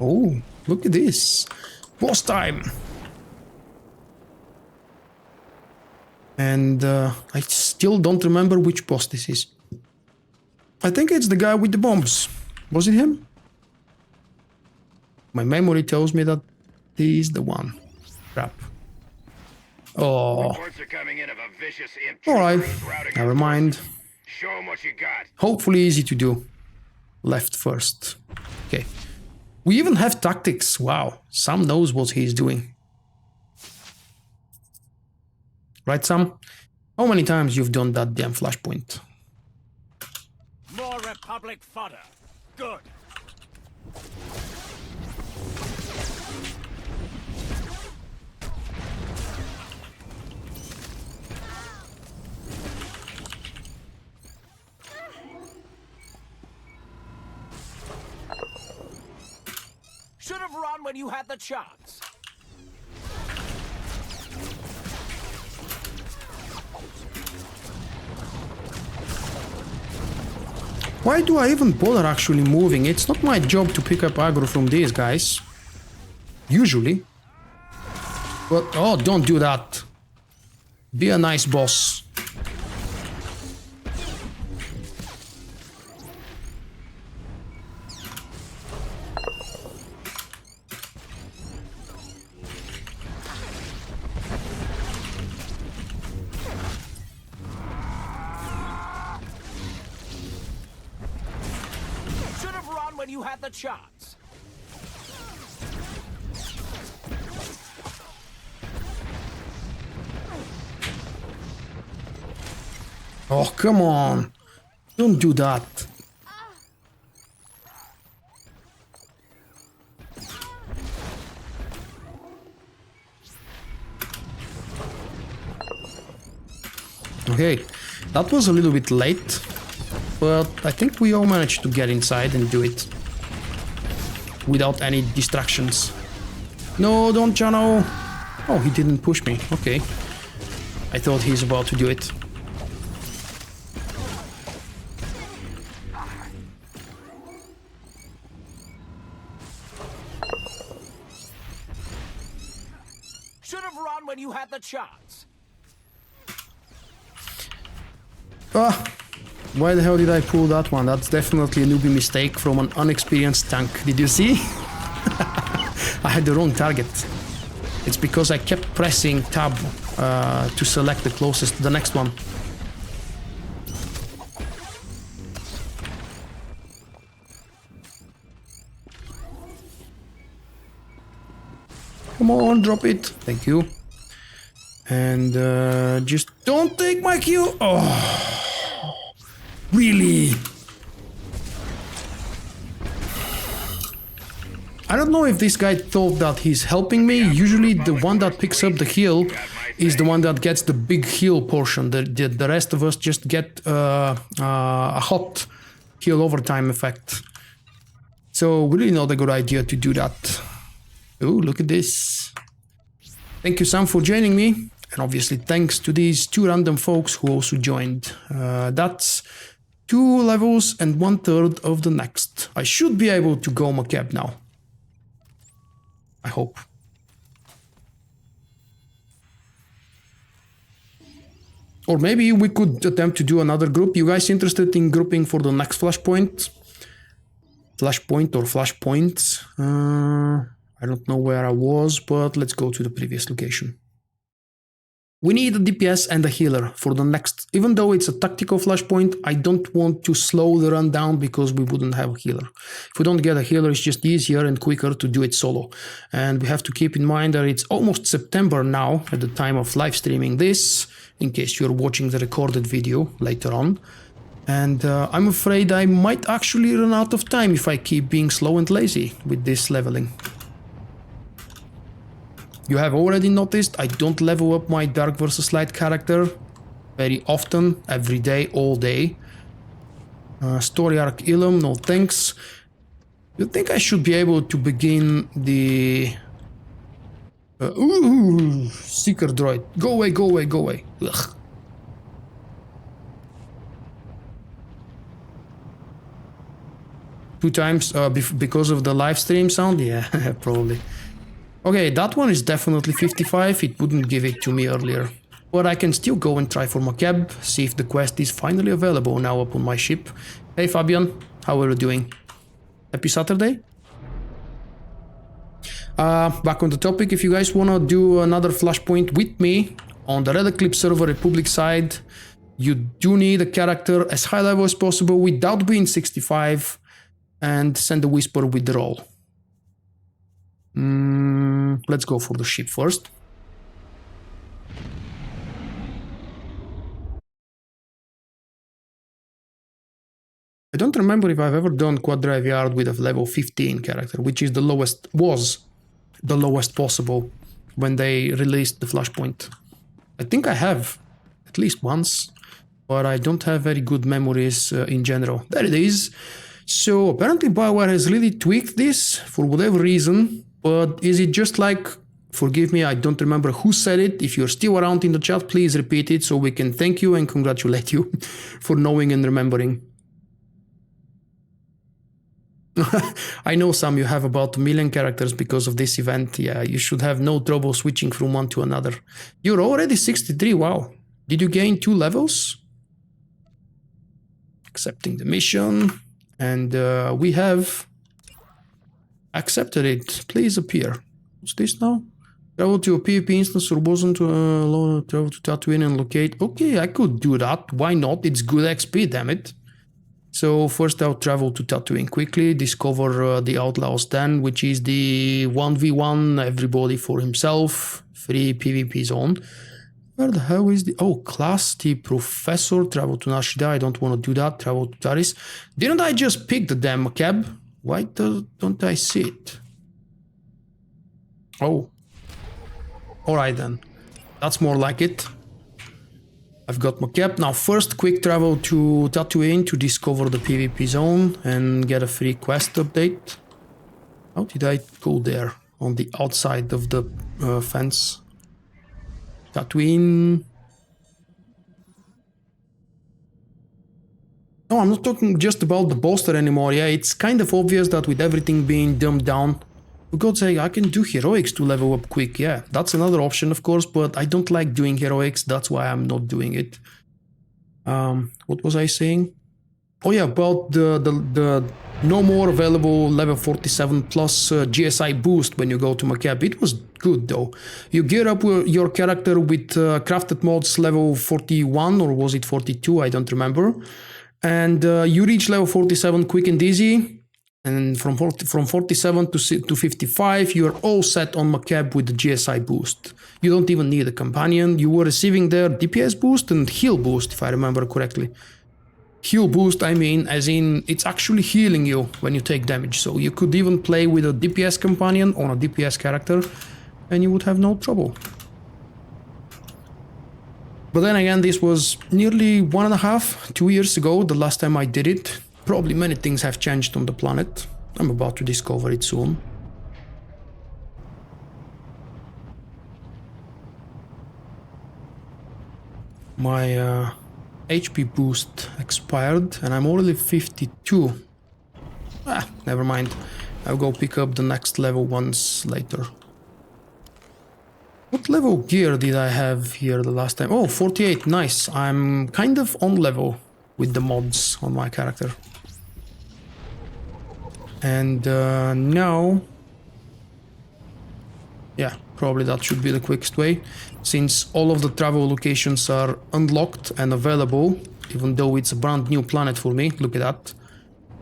Oh, look at this. Boss time! And I still don't remember which boss this is. I think it's the guy with the bombs. Was it him? My memory tells me that he's the one. Crap. Oh. Reports are coming in of a vicious imp. Alright. routing Never our mind. forces. Show 'em what you got. Hopefully easy to do. Left first. Okay. We even have tactics. Wow. Sam knows what he's doing. Right, Sam? How many times you've done that damn flashpoint? More Republic fodder. Good. Should have run when you had the chance. Why do I even bother actually moving? It's not my job to pick up aggro from these guys. Usually. But, oh, don't do that. Be a nice boss. When you had the chance. Oh, come on. Don't do that. Okay, that was a little bit late. But I think we all managed to get inside and do it. Without any distractions. No, don't, Jano. Oh, he didn't push me. Okay. I thought he's about to do it. Should have run when you had the chance. Ah. Why the hell did I pull that one? That's definitely a newbie mistake from an unexperienced tank. Did you see? I had the wrong target. It's because I kept pressing tab to select the closest, the next one. Come on, drop it. Thank you. And just don't take my Q. Oh. Really? I don't know if this guy thought that he's helping me. Usually the one that picks up the heal is the one that gets the big heal portion. The rest of us just get a hot heal overtime effect. So really not a good idea to do that. Oh, look at this. Thank you, Sam, for joining me. And obviously thanks to these two random folks who also joined. That's 2 levels and 1/3 of the next. I should be able to go Makeb now. I hope. Or maybe we could attempt to do another group. You guys interested in grouping for the next Flashpoint? Flashpoint or Flashpoints? I don't know where I was, but let's go to the previous location. We need a DPS and a healer for the next. Even though it's a tactical flashpoint, I don't want to slow the run down because we wouldn't have a healer. If we don't get a healer, it's just easier and quicker to do it solo. And we have to keep in mind that it's almost September now at the time of live streaming this, in case you're watching the recorded video later on. And I'm afraid I might actually run out of time if I keep being slow and lazy with this leveling. You have already noticed I don't level up my Dark vs. Light character very often, every day, all day. Story arc Ilum, no thanks. You think I should be able to begin the... Seeker droid. Go away, go away, go away. Ugh. Two times because of the live stream sound? Yeah, probably. Okay, that one is definitely 55. It wouldn't give it to me earlier. But I can still go and try for Makeb, see if the quest is finally available now upon my ship. Hey Fabian, how are you doing? Happy Saturday? Back on the topic, if you guys wanna do another Flashpoint with me on the Red Eclipse server Republic side, you do need a character as high level as possible without being 65 and send a whisper with the roll. Let's go for the ship first. I don't remember if I've ever done Quad Drive Yard with a level 15 character, which is the lowest, was the lowest possible when they released the Flashpoint. I think I have at least once, but I don't have very good memories in general. There it is. So apparently BioWare has really tweaked this for whatever reason, but is it just like, forgive me, I don't remember who said it. If you're still around in the chat, please repeat it so we can thank you and congratulate you for knowing and remembering. I know some you have about 1 million characters because of this event. Yeah, you should have no trouble switching from one to another. You're already 63, wow. Did you gain 2 levels? Accepting the mission. And we have accepted it. Please appear. What's this now? Travel to a PvP instance or wasn't travel to Tatooine and locate. Okay, I could do that. Why not? It's good XP, damn it. So first I'll travel to Tatooine quickly, discover the Outlaws Den, which is the 1v1, everybody for himself, free PvP zone. Where the hell is the... Oh, Class T Professor, travel to Nashida, I don't want to do that, travel to Taris. Didn't I just pick the damn Makeb? Why don't I see it? Oh. Alright then, that's more like it. I've got Makeb. Now first quick travel to Tatooine to discover the PvP zone and get a free quest update. How did I go there? On the outside of the fence. Tatooine. No, I'm not talking just about the bolster anymore. Yeah, it's kind of obvious that with everything being dumbed down, for God's sake, I can do heroics to level up quick. Yeah, that's another option, of course, but I don't like doing heroics. That's why I'm not doing it. What was I saying? Oh yeah, about the no more available level 47 plus GSI boost when you go to Makeb. It was good though. You gear up your character with crafted mods level 41, or was it 42? I don't remember. And you reach level 47 quick and easy. And from 47 to 55, you're all set on Makeb with the GSI boost. You don't even need a companion. You were receiving their DPS boost and heal boost, if I remember correctly. Heal boost, I mean, as in, it's actually healing you when you take damage. So you could even play with a DPS companion on a DPS character, and you would have no trouble. But then again, this was nearly 1.5, 2 years ago, the last time I did it. Probably many things have changed on the planet. I'm about to discover it soon. My HP boost expired and I'm already 52. Never mind. I'll go pick up the next level once later. What level gear did I have here the last time? Oh, 48, nice. I'm kind of on level with the mods on my character. And now, yeah, probably that should be the quickest way, since all of the travel locations are unlocked and available, even though it's a brand new planet for me. Look at that.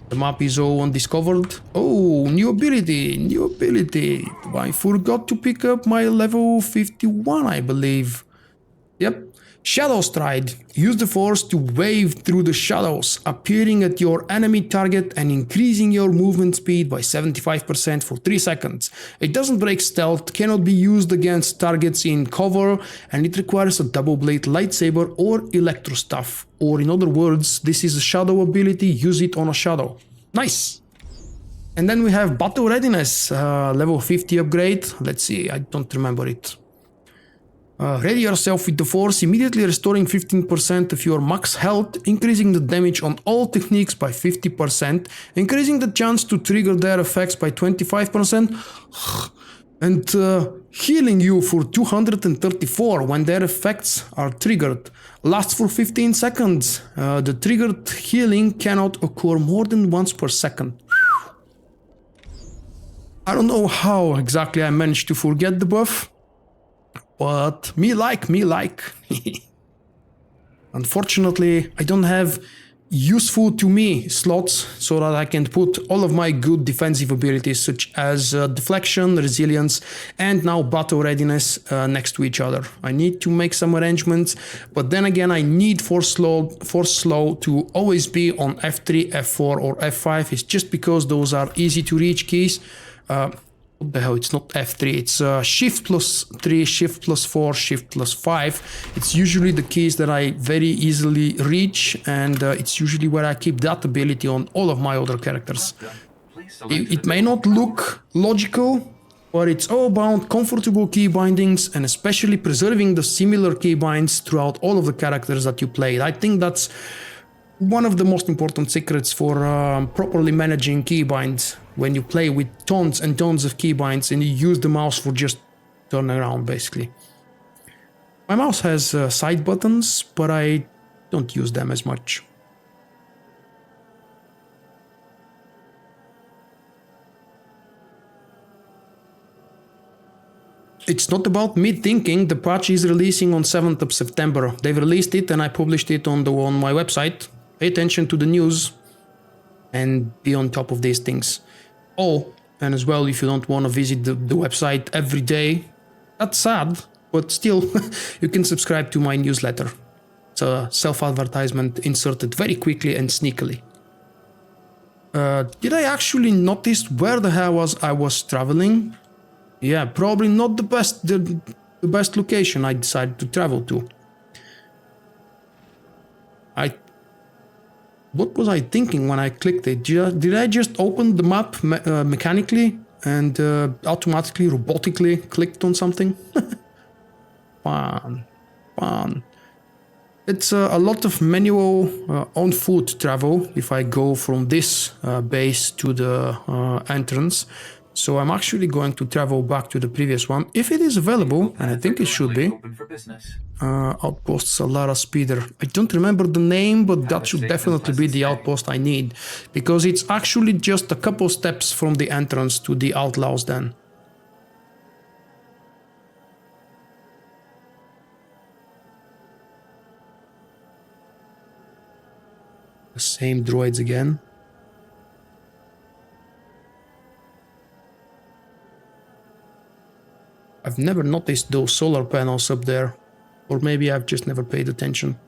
The map is all undiscovered. Oh, new ability, new ability. I forgot to pick up my level 51, I believe. Yep. Shadow Stride. Use the force to wave through the shadows, appearing at your enemy target and increasing your movement speed by 75% for 3 seconds. It doesn't break stealth, cannot be used against targets in cover, and it requires a double blade lightsaber or electro staff. Or in other words, this is a shadow ability, use it on a shadow. Nice! And then we have Battle Readiness, level 50 upgrade. Let's see, I don't remember it. Ready yourself with the force, immediately restoring 15% of your max health, increasing the damage on all techniques by 50%, increasing the chance to trigger their effects by 25%. and healing you for 234 when their effects are triggered. Lasts for 15 seconds. The triggered healing cannot occur more than once per second. I don't know how exactly I managed to forget the buff, but me like. Unfortunately, I don't have useful to me slots so that I can put all of my good defensive abilities such as deflection, resilience, and now battle readiness next to each other. I need to make some arrangements, but then again I need force slow to always be on F3, F4 or F5. It's just because those are easy to reach keys. What the hell, it's not F3, it's Shift plus 3, Shift plus 4, Shift plus 5. It's usually the keys that I very easily reach, and it's usually where I keep that ability on all of my other characters. It may not look logical, but it's all about comfortable key bindings and especially preserving the similar key binds throughout all of the characters that you play. I think that's one of the most important secrets for properly managing keybinds when you play with tons and tons of keybinds and you use the mouse for just turn around basically. My mouse has side buttons, but I don't use them as much. It's not about me thinking the patch is releasing on 7th of September. They've released it and I published it on my website. Pay attention to the news and be on top of these things. Oh, and as well, if you don't want to visit the website every day, that's sad, but still, you can subscribe to my newsletter. It's a self-advertisement inserted very quickly and sneakily. Did I actually notice where the hell I was traveling? Yeah, probably not the best location I decided to travel to. What was I thinking when I clicked it? Did I just open the map mechanically and automatically, robotically clicked on something? Fun. It's a lot of manual on-foot travel if I go from this base to the entrance. So I'm actually going to travel back to the previous one, if it is available, and I think it should be. Outpost Solara Speeder. I don't remember the name, but that should definitely be the outpost I need, because it's actually just a couple steps from the entrance to the Outlaws Den. The same droids again. I've never noticed those solar panels up there, or maybe I've just never paid attention.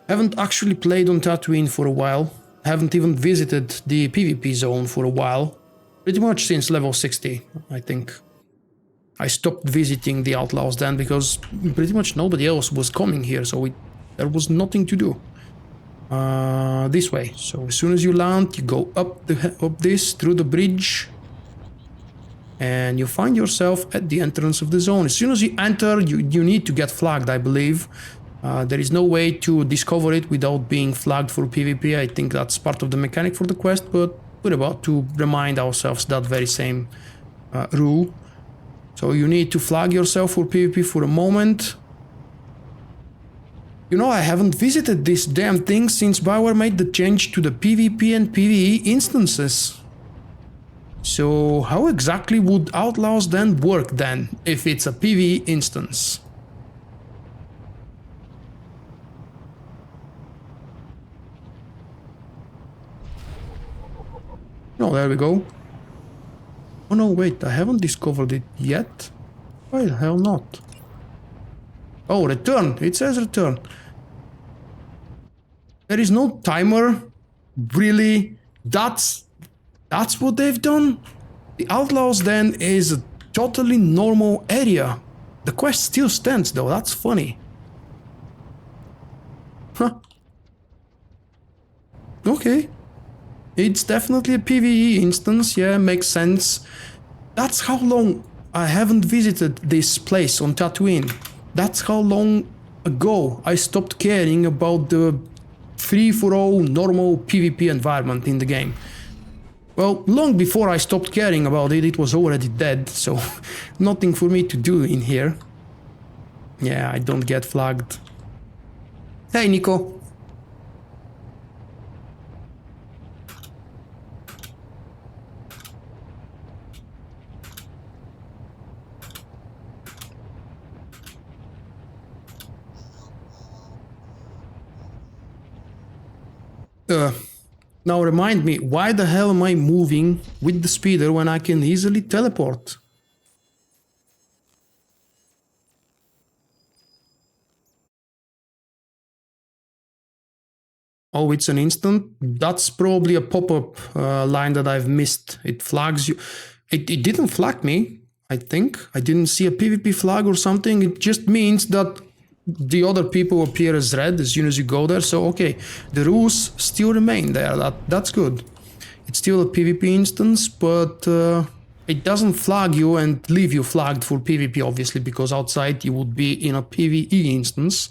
Haven't actually played on Tatooine for a while, haven't even visited the PvP zone for a while, pretty much since level 60, I think. I stopped visiting the Outlaws then because pretty much nobody else was coming here, so there was nothing to do. This way, so as soon as you land, you go up this, through the bridge, and you find yourself at the entrance of the zone. As soon as you enter, you need to get flagged, I believe. There is no way to discover it without being flagged for PvP. I think that's part of the mechanic for the quest, but we're about to remind ourselves that very same rule. So you need to flag yourself for PvP for a moment. You know, I haven't visited this damn thing since BioWare made the change to the PvP and PvE instances. So how exactly would Outlaws then work then, if it's a PvE instance? No, there we go. Oh no, wait, I haven't discovered it yet? Why the hell not? Oh, return, it says return. There is no timer, really? That's what they've done? The Outlaws Den is a totally normal area. The quest still stands though, that's funny. Huh. Okay. It's definitely a PvE instance, yeah, makes sense. That's how long I haven't visited this place on Tatooine. That's how long ago I stopped caring about the free-for-all normal PvP environment in the game. Well, long before I stopped caring about it, it was already dead, so nothing for me to do in here. Yeah, I don't get flagged. Hey, Nico. Now remind me, why the hell am I moving with the speeder when I can easily teleport? Oh, it's an instant? That's probably a pop-up line that I've missed. It flags you. It didn't flag me, I think. I didn't see a PvP flag or something. It just means that the other people appear as red as soon as you go there. So, okay, the rules still remain there. That's good. It's still a PvP instance, but it doesn't flag you and leave you flagged for PvP, obviously, because outside you would be in a PvE instance.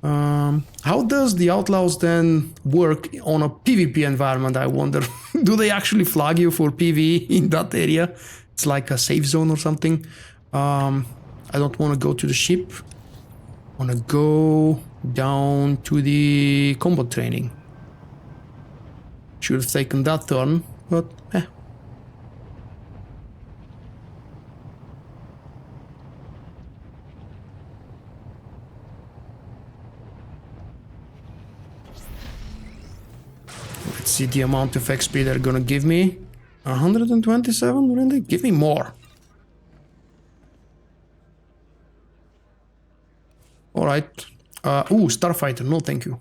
How does the Outlaws then work on a PvP environment, I wonder? Do they actually flag you for PvE in that area? It's like a safe zone or something. I don't want to go to the ship. I want to go down to the combat training. Should have taken that turn, but eh. Let's see the amount of XP they're gonna give me. 127? Really? Give me more. Alright. Ooh, Starfighter. No, thank you.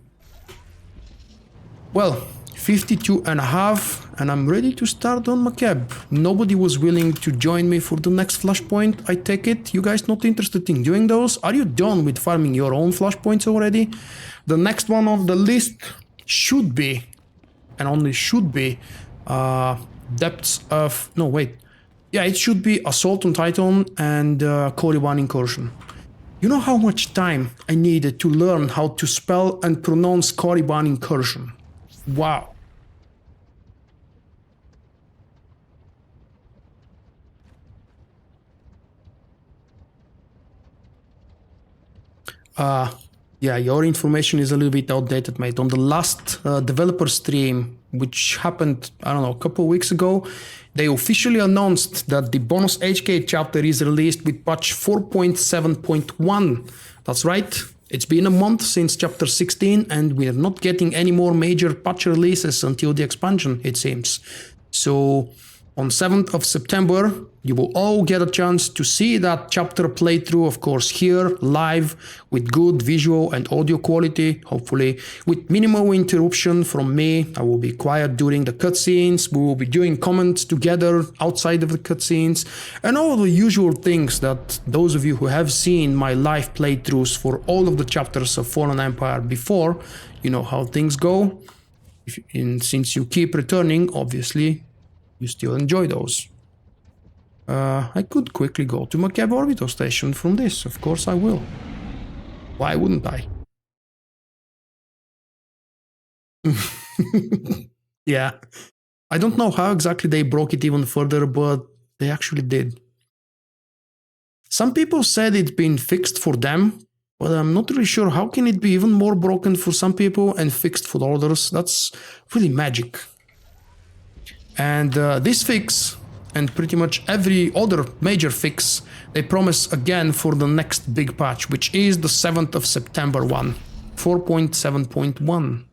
Well, 52 and a half, and I'm ready to start on Makeb. Nobody was willing to join me for the next Flashpoint, I take it. You guys not interested in doing those? Are you done with farming your own Flashpoints already? The next one on the list should be, and only should be, Depths of... No, wait. Yeah, it should be Assault on Tython and Korriban Incursion. You know how much time I needed to learn how to spell and pronounce Korriban Incursion? Wow. Yeah, your information is a little bit outdated, mate. On the last developer stream, which happened, I don't know, a couple of weeks ago, they officially announced that the bonus HK chapter is released with patch 4.7.1. That's right. It's been a month since chapter 16, and we're not getting any more major patch releases until the expansion, it seems. So on 7th of September, you will all get a chance to see that chapter playthrough, of course, here, live, with good visual and audio quality, hopefully, with minimal interruption from me. I will be quiet during the cutscenes, we will be doing comments together outside of the cutscenes, and all the usual things that those of you who have seen my live playthroughs for all of the chapters of Fallen Empire before, you know how things go. And since you keep returning, obviously, you still enjoy those. I could quickly go to Makeb Orbital Station from this, of course I will. Why wouldn't I? Yeah. I don't know how exactly they broke it even further, but they actually did. Some people said it's been fixed for them, but I'm not really sure how can it be even more broken for some people and fixed for others. That's really magic. And this fix, and pretty much every other major fix, they promise again for the next big patch, which is the 7th of September one, 4.7.1.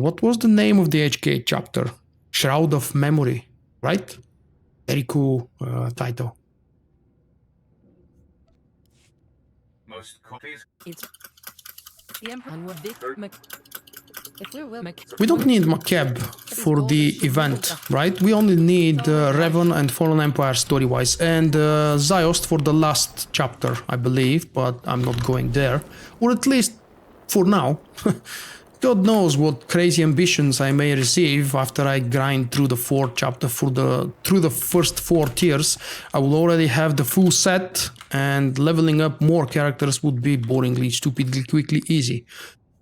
What was the name of the HK chapter? Shroud of Memory, right? Very cool title. Most copies. We don't need Makeb for the event, right? We only need Revan and Fallen Empire story-wise, and Ziost for the last chapter, I believe, but I'm not going there. Or at least for now. God knows what crazy ambitions I may receive after I grind through the 4th chapter through the first 4 tiers. I will already have the full set, and leveling up more characters would be boringly, stupidly, quickly easy.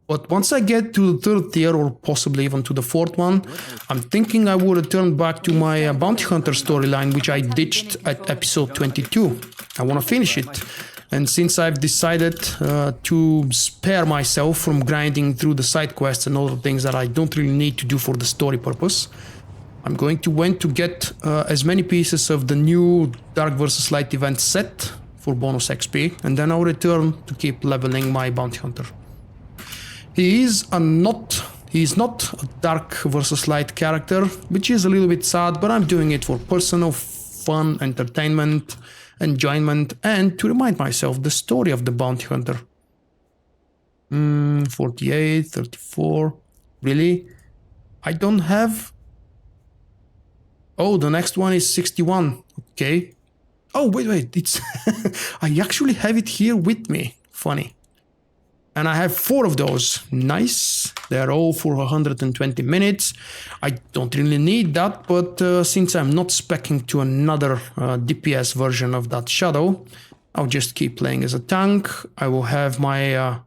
But once I get to the third tier, or possibly even to the fourth one, I'm thinking I would return back to my Bounty Hunter storyline, which I ditched at episode 22. I want to finish it. And since I've decided to spare myself from grinding through the side quests and all the things that I don't really need to do for the story purpose, I'm going to want to get as many pieces of the new Dark vs. Light event set for bonus XP, and then I'll return to keep leveling my Bounty Hunter. He's not a Dark vs. Light character, which is a little bit sad, but I'm doing it for personal fun, entertainment, enjoyment, and to remind myself the story of the Bounty Hunter. 48, 34, really? I don't have... Oh, the next one is 61, okay. Oh, wait, it's... I actually have it here with me, funny. And I have 4 of those. Nice. They're all for 120 minutes. I don't really need that, but since I'm not speccing to another DPS version of that Shadow, I'll just keep playing as a tank. I will have my... I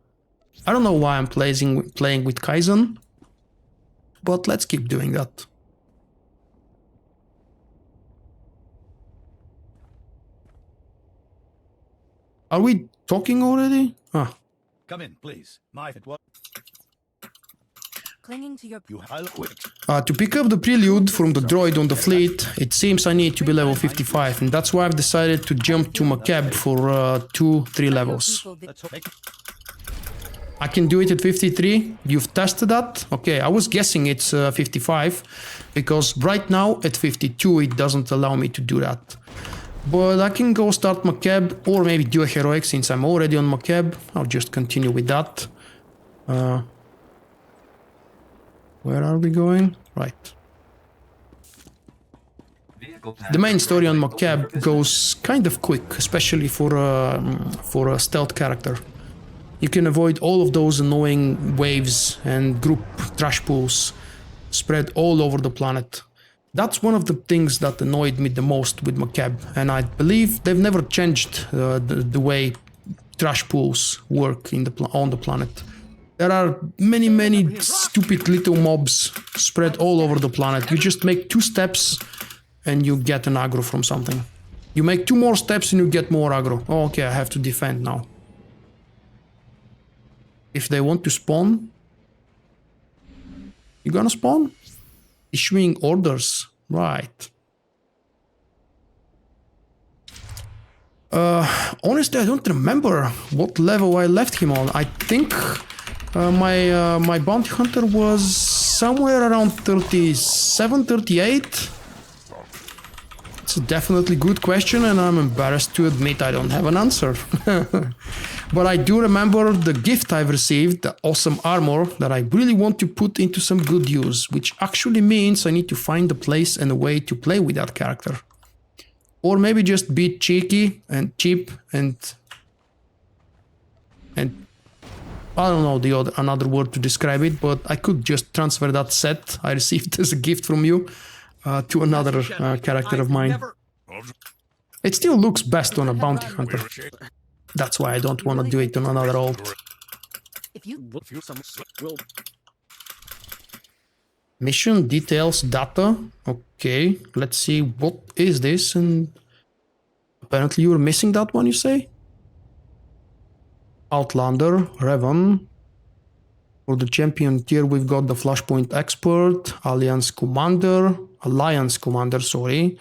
don't know why I'm playing with Kaizen, but let's keep doing that. Are we talking already? Ah. Come in, please. Clinging to your... To pick up the prelude from the droid on the fleet, it seems I need to be level 55, and that's why I've decided to jump to Makeb for 2-3 levels. I can do it at 53. You've tested that? Okay, I was guessing it's 55, because right now at 52 it doesn't allow me to do that. But I can go start Makeb, or maybe do a heroic since I'm already on Makeb. I'll just continue with that. Where are we going? Right. The main story on Makeb goes kind of quick, especially for a stealth character. You can avoid all of those annoying waves and group trash pools spread all over the planet. That's one of the things that annoyed me the most with Makeb, and I believe they've never changed the way trash pools work on the planet. There are many stupid little mobs spread all over the planet. You just make 2 steps and you get an aggro from something. You make 2 more steps and you get more aggro. Oh, okay, I have to defend now. If they want to spawn, you gonna spawn? Issuing orders, right. Honestly, I don't remember what level I left him on. I think my Bounty Hunter was somewhere around 37, 38. It's a definitely good question, and I'm embarrassed to admit I don't have an answer. But I do remember the gift I've received, the awesome armor that I really want to put into some good use, which actually means I need to find a place and a way to play with that character. Or maybe just be cheeky and cheap and I don't know another word to describe it, but I could just transfer that set I received as a gift from you to another character of mine. It still looks best on a Bounty Hunter. That's why I don't want to do it on another alt. Mission details data. Okay, let's see, what is this? And apparently you're missing that one, you say? Outlander, Revan. For the champion tier, we've got the Flashpoint Expert, Alliance Commander, sorry.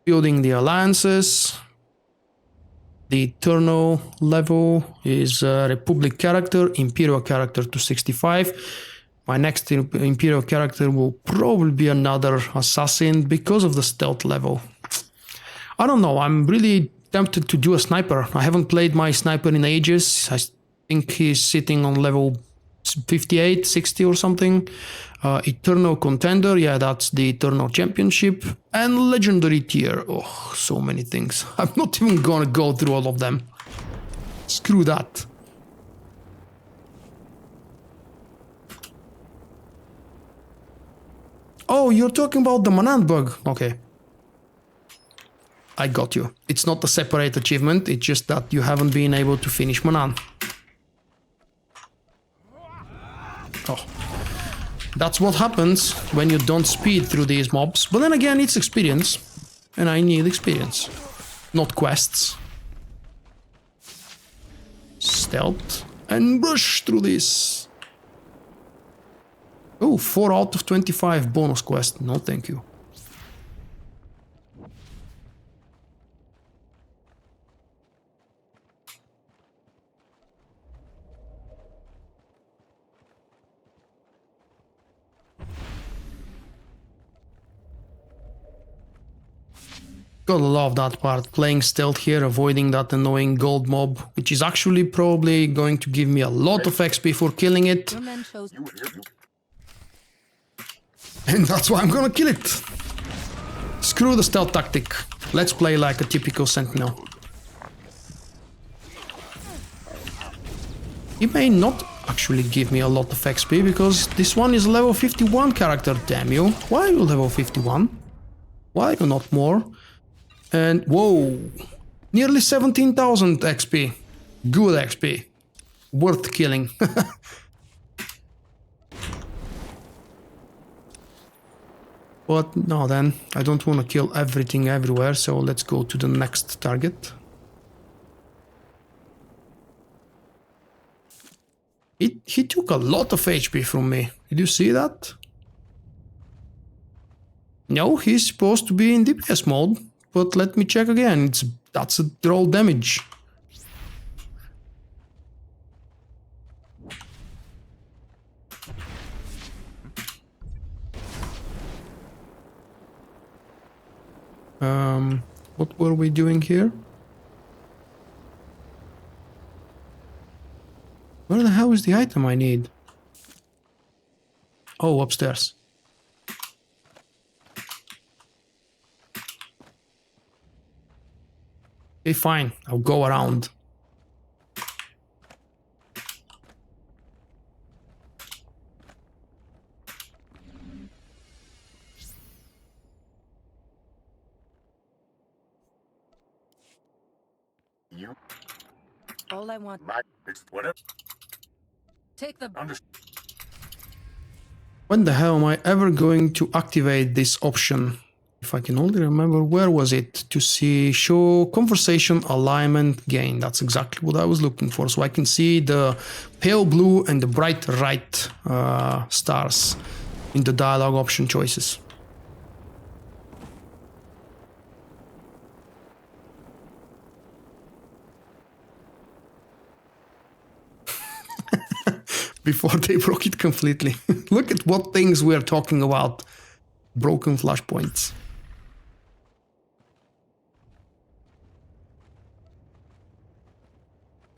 Building the alliances. The Eternal level is Republic character, Imperial character to 65. My next Imperial character will probably be another assassin because of the stealth level. I don't know, I'm really tempted to do a sniper. I haven't played my sniper in ages. I think he's sitting on level 58, 60 or something. Eternal contender, yeah, that's the Eternal championship. And legendary tier, oh, so many things. I'm not even gonna go through all of them. Screw that. Oh, you're talking about the Manan bug. Okay. I got you. It's not a separate achievement, it's just that you haven't been able to finish Manan. Oh. That's what happens when you don't speed through these mobs. But then again, it's experience. And I need experience. Not quests. Stealth. And rush through this. Oh, 4 out of 25 bonus quest. No, thank you. Gotta love that part, playing stealth here, avoiding that annoying gold mob, which is actually probably going to give me a lot of XP for killing it. Your men chose And that's why I'm gonna kill it. Screw the stealth tactic. Let's play like a typical sentinel. He may not actually give me a lot of XP because this one is level 51 character, damn you. Why are you level 51? Why not more? And whoa, nearly 17,000 XP. Good XP. Worth killing. But no, then I don't want to kill everything everywhere, so let's go to the next target. He took a lot of HP from me. Did you see that? No, he's supposed to be in DPS mode. But let me check again. That's a roll damage. What were we doing here? Where the hell is the item I need? Oh, upstairs. Okay, fine. I'll go around. You. all I want. It's whatever. Take the. When the hell am I ever going to activate this option? If I can only remember, where was it? To see, show conversation alignment gain. That's exactly what I was looking for. So I can see the pale blue and the bright right stars in the dialogue option choices. Before they broke it completely. Look at what things we're talking about. Broken flashpoints.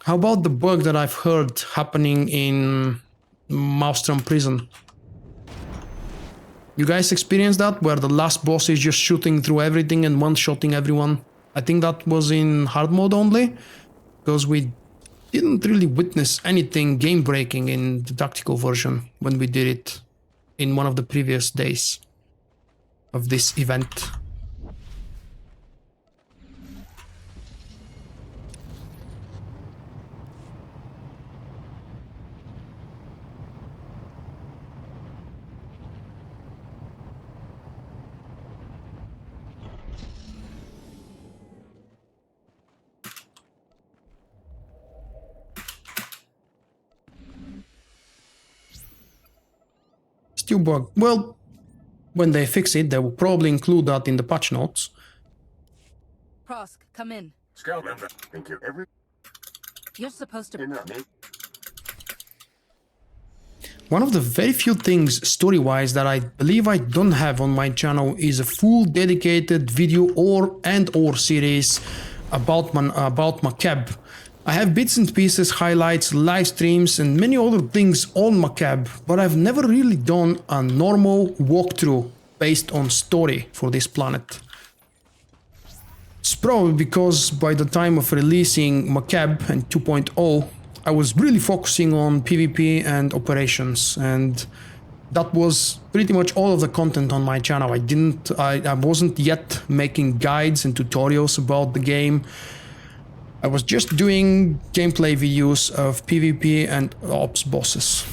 How about the bug that I've heard happening in Maelstrom Prison? You guys experienced that? Where the last boss is just shooting through everything and one-shotting everyone? I think that was in hard mode only. Because we didn't really witness anything game-breaking in the tactical version when we did it in one of the previous days of this event. Still bug. Well, when they fix it, they will probably include that in the patch notes. Prosk, come in. Scout member. Thank you. You're supposed to. One of the very few things story-wise that I believe I don't have on my channel is a full dedicated video or series about Makeb. I have bits and pieces, highlights, live streams and many other things on Makeb, but I've never really done a normal walkthrough based on story for this planet. It's probably because by the time of releasing Makeb and 2.0, I was really focusing on PvP and operations, and that was pretty much all of the content on my channel. I wasn't yet making guides and tutorials about the game. I was just doing gameplay videos of PvP and ops bosses.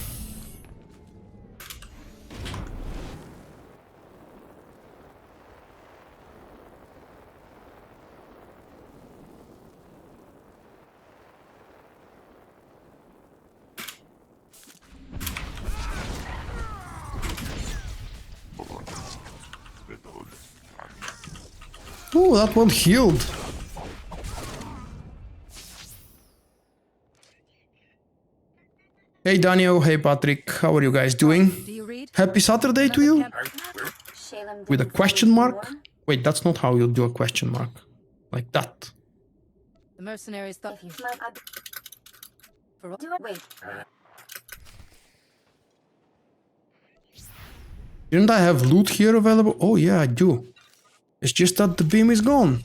Oh, that one healed. Hey Daniel, hey Patrick, how are you guys doing? Do you read? Happy Saturday to you? Shalem With a didn't question think mark? war. Wait, that's not how you do a question mark. Like that. The mercenaries thought If you smell, for do it. Wait. Didn't I have loot here available? Oh yeah, I do. It's just that the beam is gone.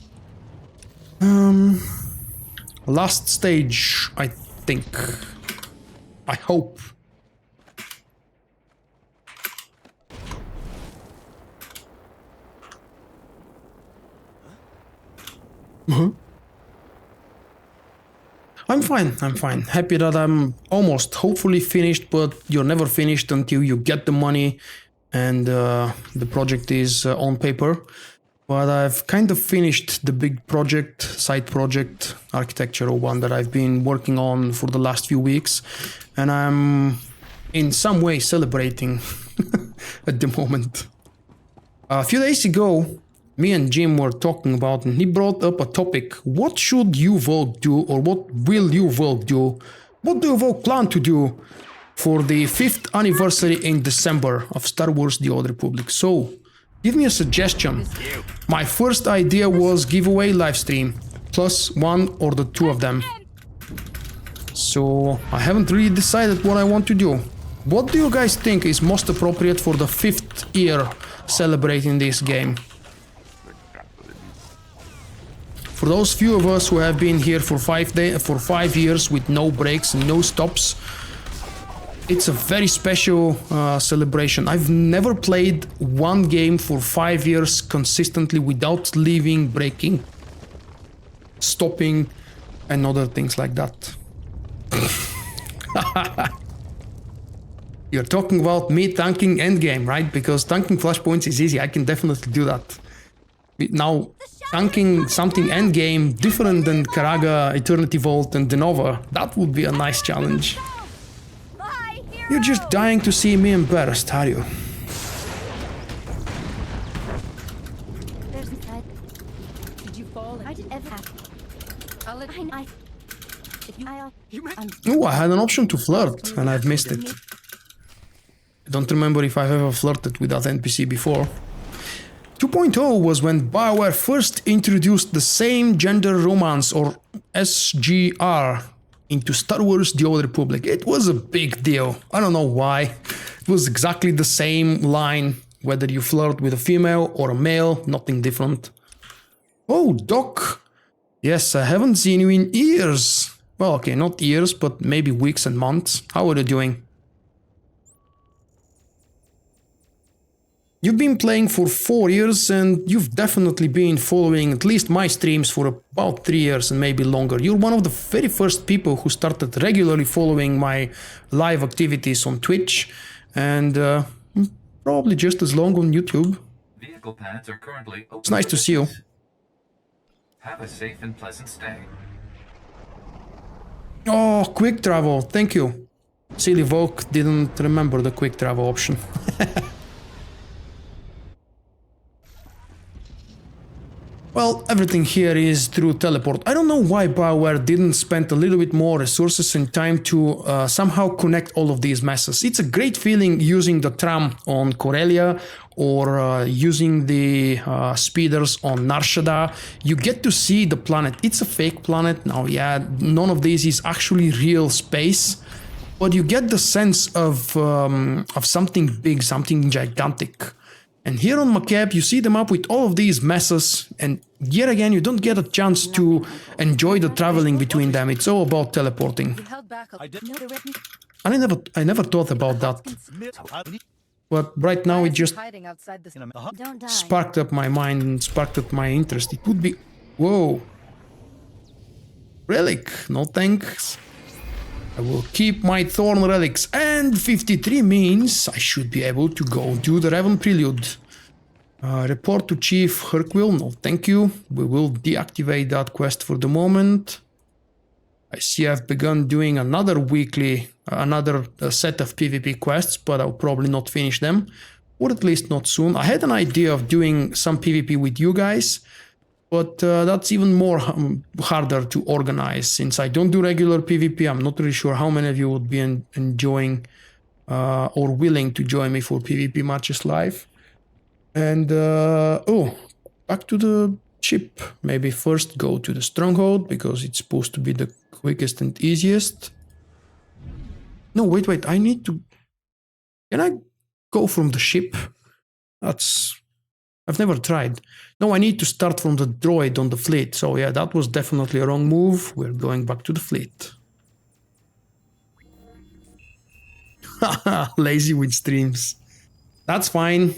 Last stage, I think. I hope. I'm fine. Happy that I'm almost hopefully finished, but you're never finished until you get the money and the project is on paper. But I've kind of finished the big project, side project, architectural one that I've been working on for the last few weeks. And I'm in some way celebrating at the moment. A few days ago, me and Jim were talking about, and he brought up a topic. What should you Vulkk do, or what will you Vulkk do? What do you Vulkk plan to do for the 5th anniversary in December of Star Wars The Old Republic? So, give me a suggestion. My first idea was giveaway livestream, plus one or the two of them. So, I haven't really decided what I want to do. What do you guys think is most appropriate for the 5th year celebrating this game? For those few of us who have been here for 5 years with no breaks and no stops, it's a very special celebration. I've never played one game for 5 years consistently without leaving, breaking, stopping, and other things like that. You're talking about me tanking endgame, right? Because tanking flashpoints is easy. I can definitely do that. Now, tanking something endgame different than Karaga, Eternity Vault, and Denova, that would be a nice challenge. You're just dying to see me embarrassed, are you? There's a Did you fall? I did ever have. I'll let I. If you. I'll. Oh, I had an option to flirt, and I've missed it. I don't remember if I've ever flirted with that NPC before. 2.0 was when BioWare first introduced the same gender romance, or SGR, into Star Wars The Old Republic. It was a big deal. I don't know why. It was exactly the same line, whether you flirt with a female or a male, nothing different. Oh, Doc. Yes, I haven't seen you in years. Well, okay, not years, but maybe weeks and months. How are you doing? You've been playing for 4 years and you've definitely been following at least my streams for about 3 years and maybe longer. You're one of the very first people who started regularly following my live activities on Twitch and probably just as long on YouTube. Vehicle pads are currently open. It's nice to see you. Have a safe and pleasant stay. Oh, quick travel, thank you. Silly Vulkk didn't remember the quick travel option. Well, everything here is through teleport. I don't know why BioWare didn't spend a little bit more resources and time to somehow connect all of these messes. It's a great feeling using the tram on Corellia or using the speeders on Nar Shaddaa. You get to see the planet. It's a fake planet. Now, yeah, none of this is actually real space, but you get the sense of something big, something gigantic. And here on Makeb, you see them up with all of these messes, and yet again, you don't get a chance to enjoy the traveling between them. It's all about teleporting. We held back a I never thought about that, but right now it just hiding outside the Don't die. sparked up my mind and sparked up my interest. It would be... Whoa. Relic, no thanks. I will keep my Thorn relics, and 53 means I should be able to go do the Raven Prelude. Report to Chief Herquill, no thank you. We will deactivate that quest for the moment. I see I've begun doing another set of PvP quests, but I'll probably not finish them. Or at least not soon. I had an idea of doing some PvP with you guys, But that's even more harder to organize since I don't do regular PvP. I'm not really sure how many of you would be enjoying or willing to join me for PvP matches live. And oh, back to the ship. Maybe first go to the stronghold because it's supposed to be the quickest and easiest. No, wait. I need to... Can I go from the ship? I've never tried. No, I need to start from the droid on the fleet. So yeah, that was definitely a wrong move. We're going back to the fleet. Haha, lazy with streams. That's fine.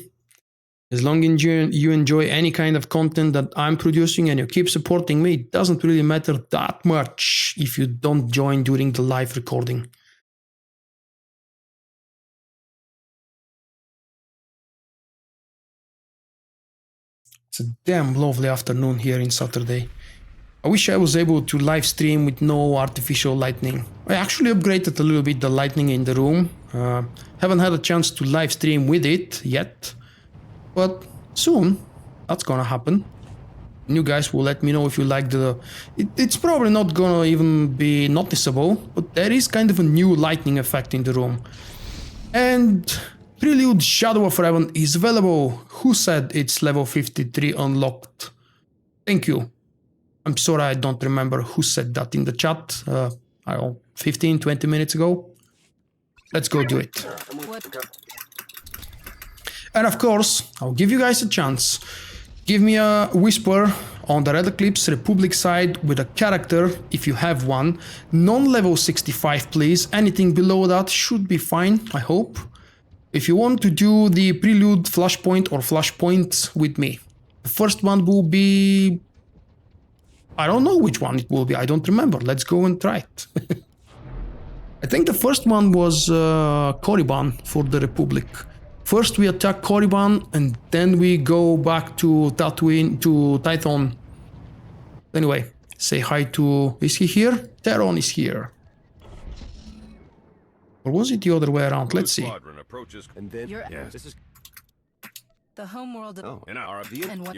As long as you enjoy any kind of content that I'm producing and you keep supporting me, it doesn't really matter that much if you don't join during the live recording. It's a damn lovely afternoon here in Saturday. I wish I was able to live stream with no artificial lighting. I actually upgraded a little bit the lighting in the room. Haven't had a chance to live stream with it yet, but soon that's gonna happen. And you guys will let me know if you like the... It's probably not gonna even be noticeable, but there is kind of a new lighting effect in the room. And Prelude Shadow of Raven is available. Who said it's level 53 unlocked? Thank you. I'm sorry I don't remember who said that in the chat. I don't know, 15, 20 minutes ago. Let's go do it. And of course, I'll give you guys a chance. Give me a whisper on the Red Eclipse Republic side with a character, if you have one. Non-level 65, please. Anything below that should be fine, I hope. If you want to do the Prelude Flashpoint or Flashpoints with me. The first one will be... I don't know which one it will be, I don't remember. Let's go and try it. I think the first one was Korriban for the Republic. First we attack Korriban and then we go back to Tatooine, to Tython. Anyway, say hi to... Is he here? Theron is here. Or was it the other way around? Let's see. And then, You're- yeah, this is The homeworld. And what?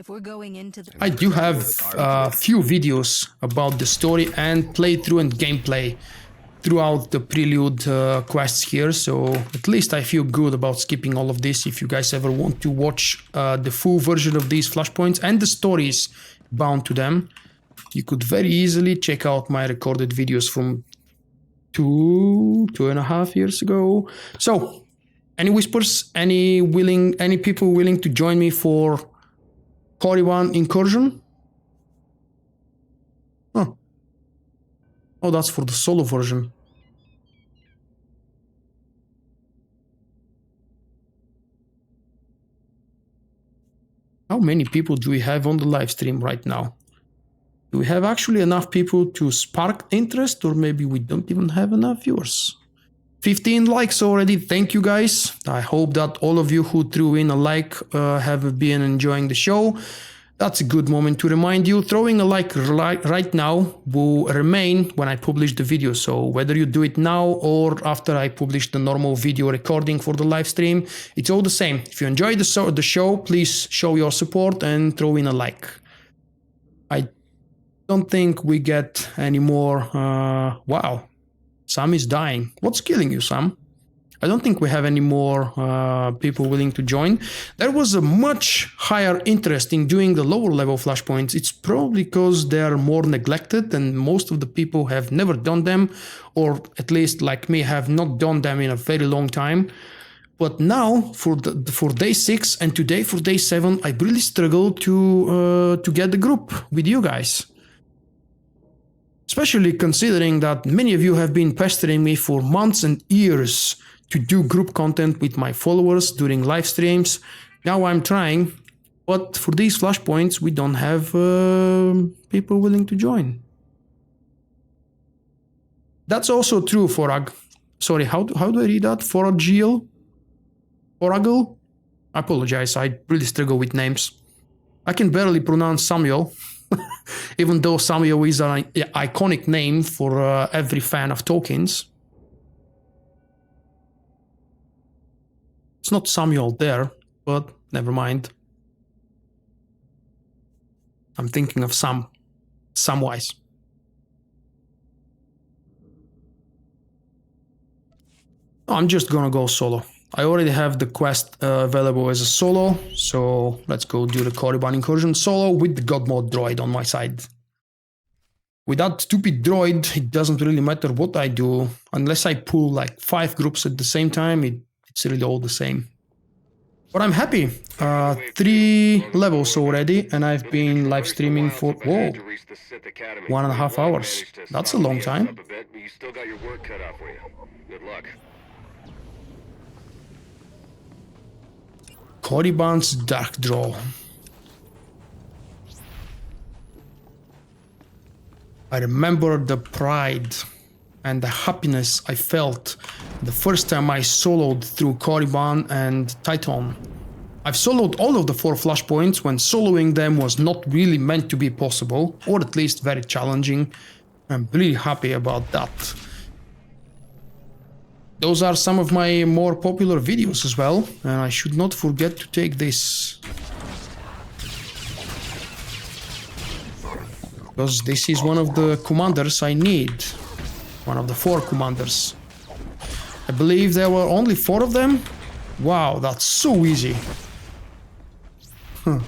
If we're going into the... I do have a few videos about the story and playthrough and gameplay throughout the Prelude quests here, so at least I feel good about skipping all of this. If you guys ever want to watch the full version of these Flashpoints and the stories bound to them, you could very easily check out my recorded videos from 2.5 years ago. So, any whispers? Any people willing to join me for Korriban Incursion? Oh. Oh, that's for the solo version. How many people do we have on the live stream right now? Do we have actually enough people to spark interest, or maybe we don't even have enough viewers? 15 likes already, thank you guys. I hope that all of you who threw in a like have been enjoying the show. That's a good moment to remind you, throwing a like right now will remain when I publish the video. So whether you do it now or after I publish the normal video recording for the live stream, it's all the same. If you enjoyed the show, please show your support and throw in a like. I don't think we get any more... wow, Sam is dying. What's killing you, Sam? I don't think we have any more people willing to join. There was a much higher interest in doing the lower level flashpoints. It's probably because they are more neglected and most of the people have never done them, or at least like me have not done them in a very long time. But now for day 6 and today for day 7, I really struggled to get the group with you guys. Especially considering that many of you have been pestering me for months and years to do group content with my followers during live streams. Now I'm trying, but for these flashpoints we don't have people willing to join. That's also true for sorry, how do I read that? Foragiel? Foragle? I apologize, I really struggle with names. I can barely pronounce Samuel, even though Samuel is an iconic name for every fan of Tolkien's. It's not Samuel there, but never mind. I'm thinking of some-wise. I'm just gonna go solo. I already have the quest available as a solo, so let's go do the Korriban Incursion solo with the God Mode droid on my side. With that stupid droid, it doesn't really matter what I do, unless I pull like 5 groups at the same time, it's really all the same. But I'm happy. 3 levels already, and I've been live streaming for, whoa, 1.5 hours. That's a long time. You still got your work cut out for you. Good luck. Korriban's Dark Draw. I remember the pride and the happiness I felt the first time I soloed through Korriban and Tython. I've soloed all of the 4 Flashpoints when soloing them was not really meant to be possible, or at least very challenging. I'm really happy about that. Those are some of my more popular videos as well, and I should not forget to take this. Because this is one of the commanders I need. One of the 4 commanders. I believe there were only 4 of them. Wow, that's so easy. Huh.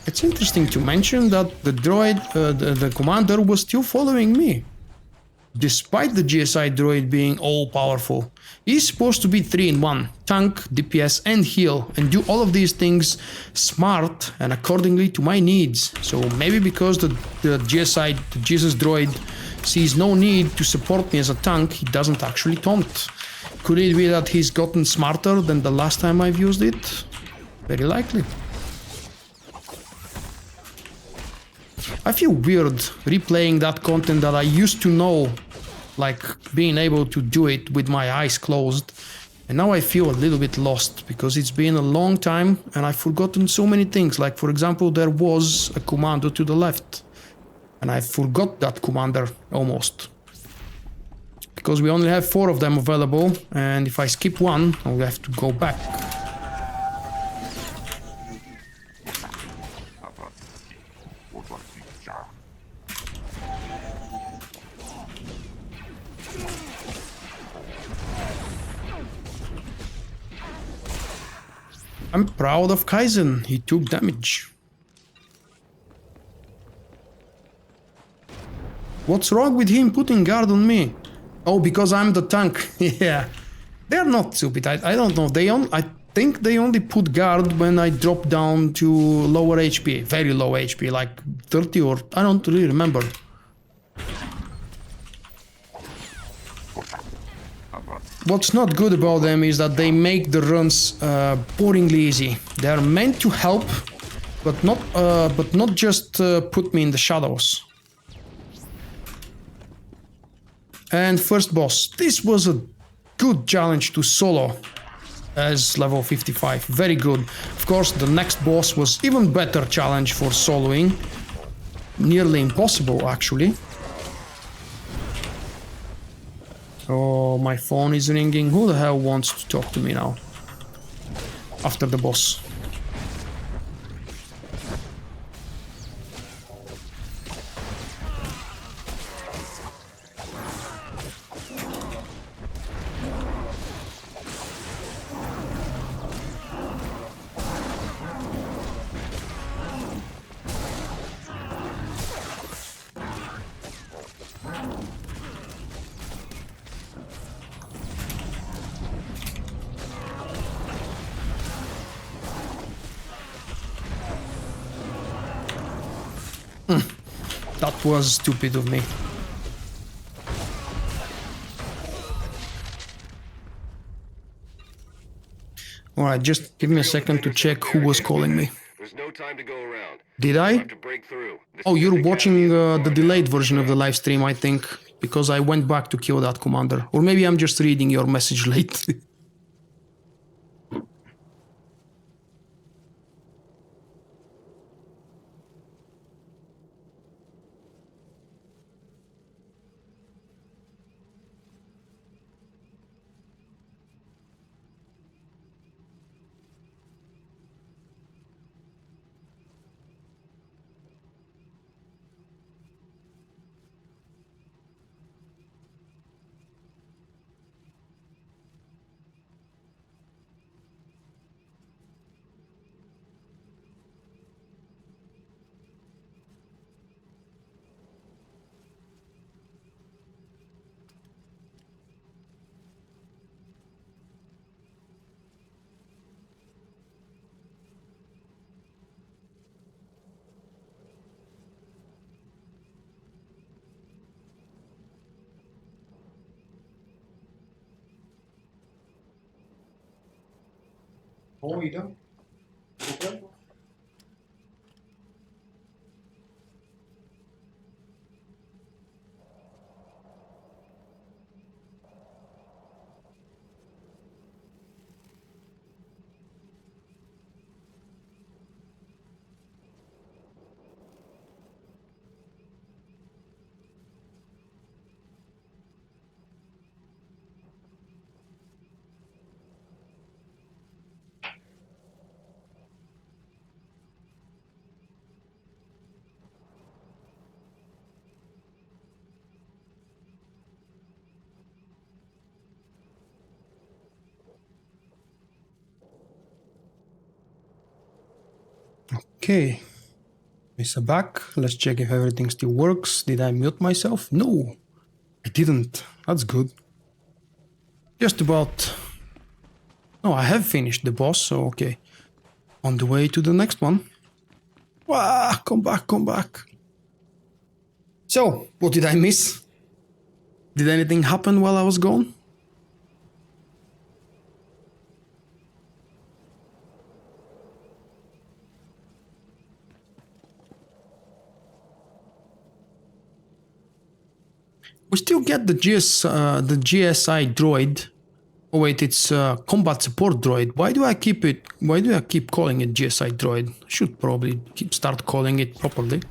It's interesting to mention that the droid, the commander, was still following me. Despite the GSI droid being all powerful. He's supposed to be 3-in-1, tank, DPS and heal, and do all of these things smart and accordingly to my needs. So maybe because the GSI, the Jesus droid, sees no need to support me as a tank, he doesn't actually taunt. Could it be that he's gotten smarter than the last time I've used it? Very likely. I feel weird replaying that content that I used to know, like being able to do it with my eyes closed, and now I feel a little bit lost because it's been a long time and I've forgotten so many things. Like, for example, there was a commander to the left and I forgot that commander almost because we only have 4 of them available, and if I skip one I'll have to go back. I'm proud of Kaizen, he took damage. What's wrong with him putting guard on me? Oh, because I'm the tank. Yeah, they're not stupid. I don't know. I think they only put guard when I drop down to lower HP, very low HP, like 30 or I don't really remember. What's not good about them is that they make the runs boringly easy. They are meant to help, but not just put me in the shadows. And first boss. This was a good challenge to solo as level 55. Very good. Of course, the next boss was even better challenge for soloing. Nearly impossible, actually. Oh, my phone is ringing. Who the hell wants to talk to me now? After the boss. That was stupid of me. Alright, just give me a second to check who was calling me. There's no time to go around. Did I? Have to break through. Oh, you're watching the delayed version of the live stream, I think, because I went back to kill that commander. Or maybe I'm just reading your message late. Okay. Mesa back. Let's check if everything still works. Did I mute myself? No, I didn't. That's good. Just about... No, I have finished the boss, so okay. On the way to the next one. Wah, come back, come back. So, what did I miss? Did anything happen while I was gone? We still get the GSI droid. Oh wait, it's combat support droid. Why do I keep calling it GSI droid? I should probably start calling it properly.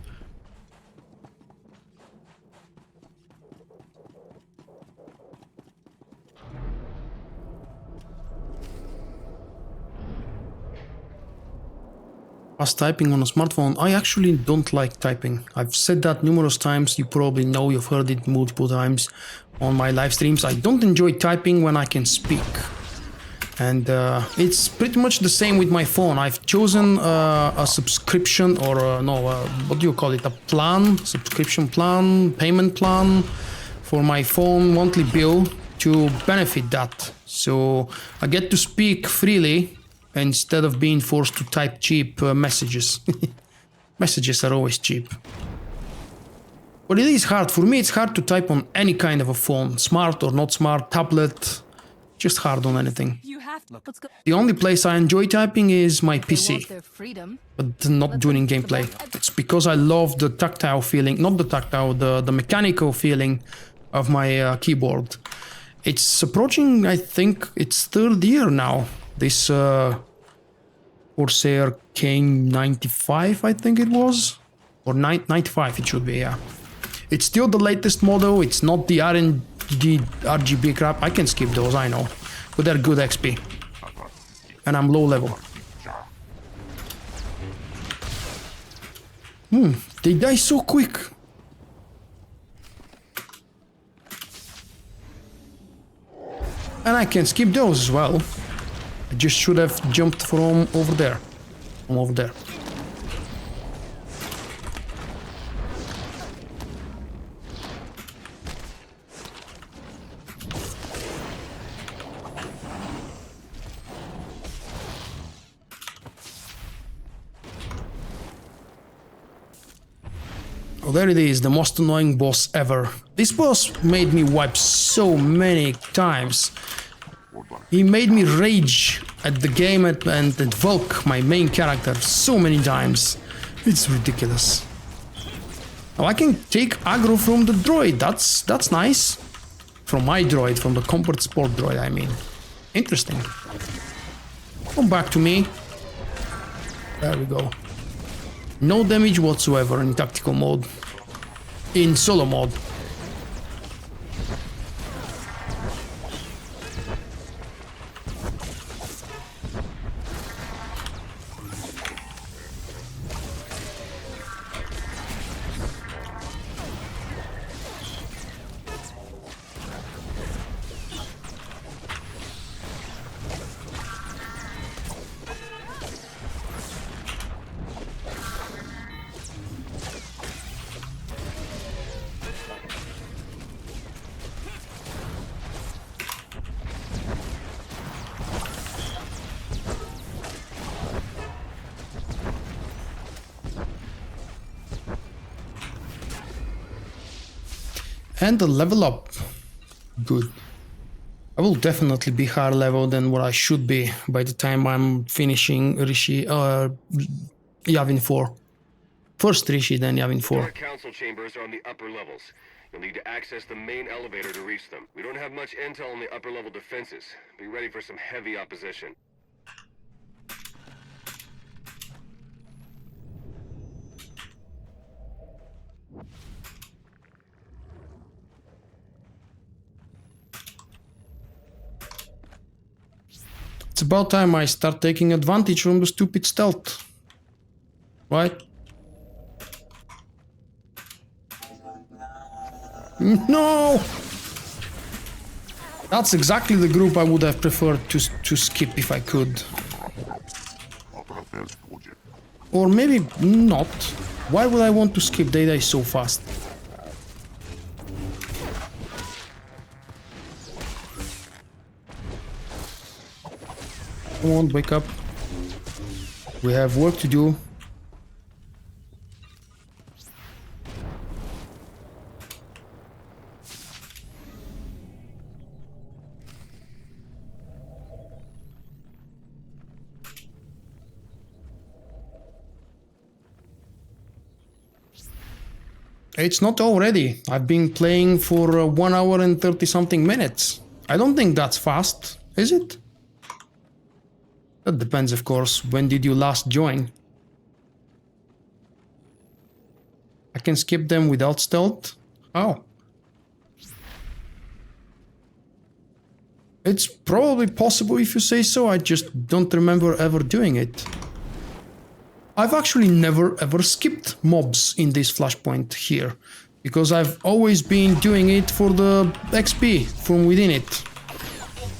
Fast typing on a smartphone. I actually don't like typing. I've said that numerous times. You probably know, you've heard it multiple times on my live streams. I don't enjoy typing when I can speak. And it's pretty much the same with my phone. I've chosen a subscription or what do you call it? A plan, subscription plan, payment plan for my phone monthly bill to benefit that. So I get to speak freely instead of being forced to type cheap messages. Messages are always cheap. But it is hard. For me, it's hard to type on any kind of a phone. Smart or not smart, tablet. Just hard on anything. You have to. Let's go. The only place I enjoy typing is my They PC. want their freedom. But not during gameplay. It's because I love the tactile feeling, not the tactile, the mechanical feeling of my keyboard. It's approaching, I think, its third year now. This Corsair K95, I think it was. Or 95 it should be, yeah. It's still the latest model, it's not the RGB crap. I can skip those, I know. But they're good XP. And I'm low level. They die so quick. And I can skip those as well. I just should have jumped from over there. From over there. Oh, there it is, the most annoying boss ever. This boss made me wipe so many times. He made me rage at the game and at Vulkk, my main character, so many times. It's ridiculous. Now I can take aggro from the droid, that's nice. From my droid, from the combat support droid, I mean. Interesting. Come back to me. There we go. No damage whatsoever in tactical mode. In solo mode. And a level up. Good. I will definitely be higher level than what I should be by the time I'm finishing Yavin 4. First Rishi, then Yavin 4. Dark Council chambers are on the upper levels. You'll need to access the main elevator to reach them. We don't have much intel on the upper level defenses. Be ready for some heavy opposition. It's about time I start taking advantage from the stupid stealth. Right? No! That's exactly the group I would have preferred to skip if I could. Or maybe not. Why would I want to skip? They die so fast. Come on, wake up. We have work to do. It's not already. I've been playing for 1 hour and 30 something minutes. I don't think that's fast, is it? That depends, of course. When did you last join? I can skip them without stealth? Oh. It's probably possible if you say so, I just don't remember ever doing it. I've actually never ever skipped mobs in this Flashpoint here, because I've always been doing it for the XP from within it.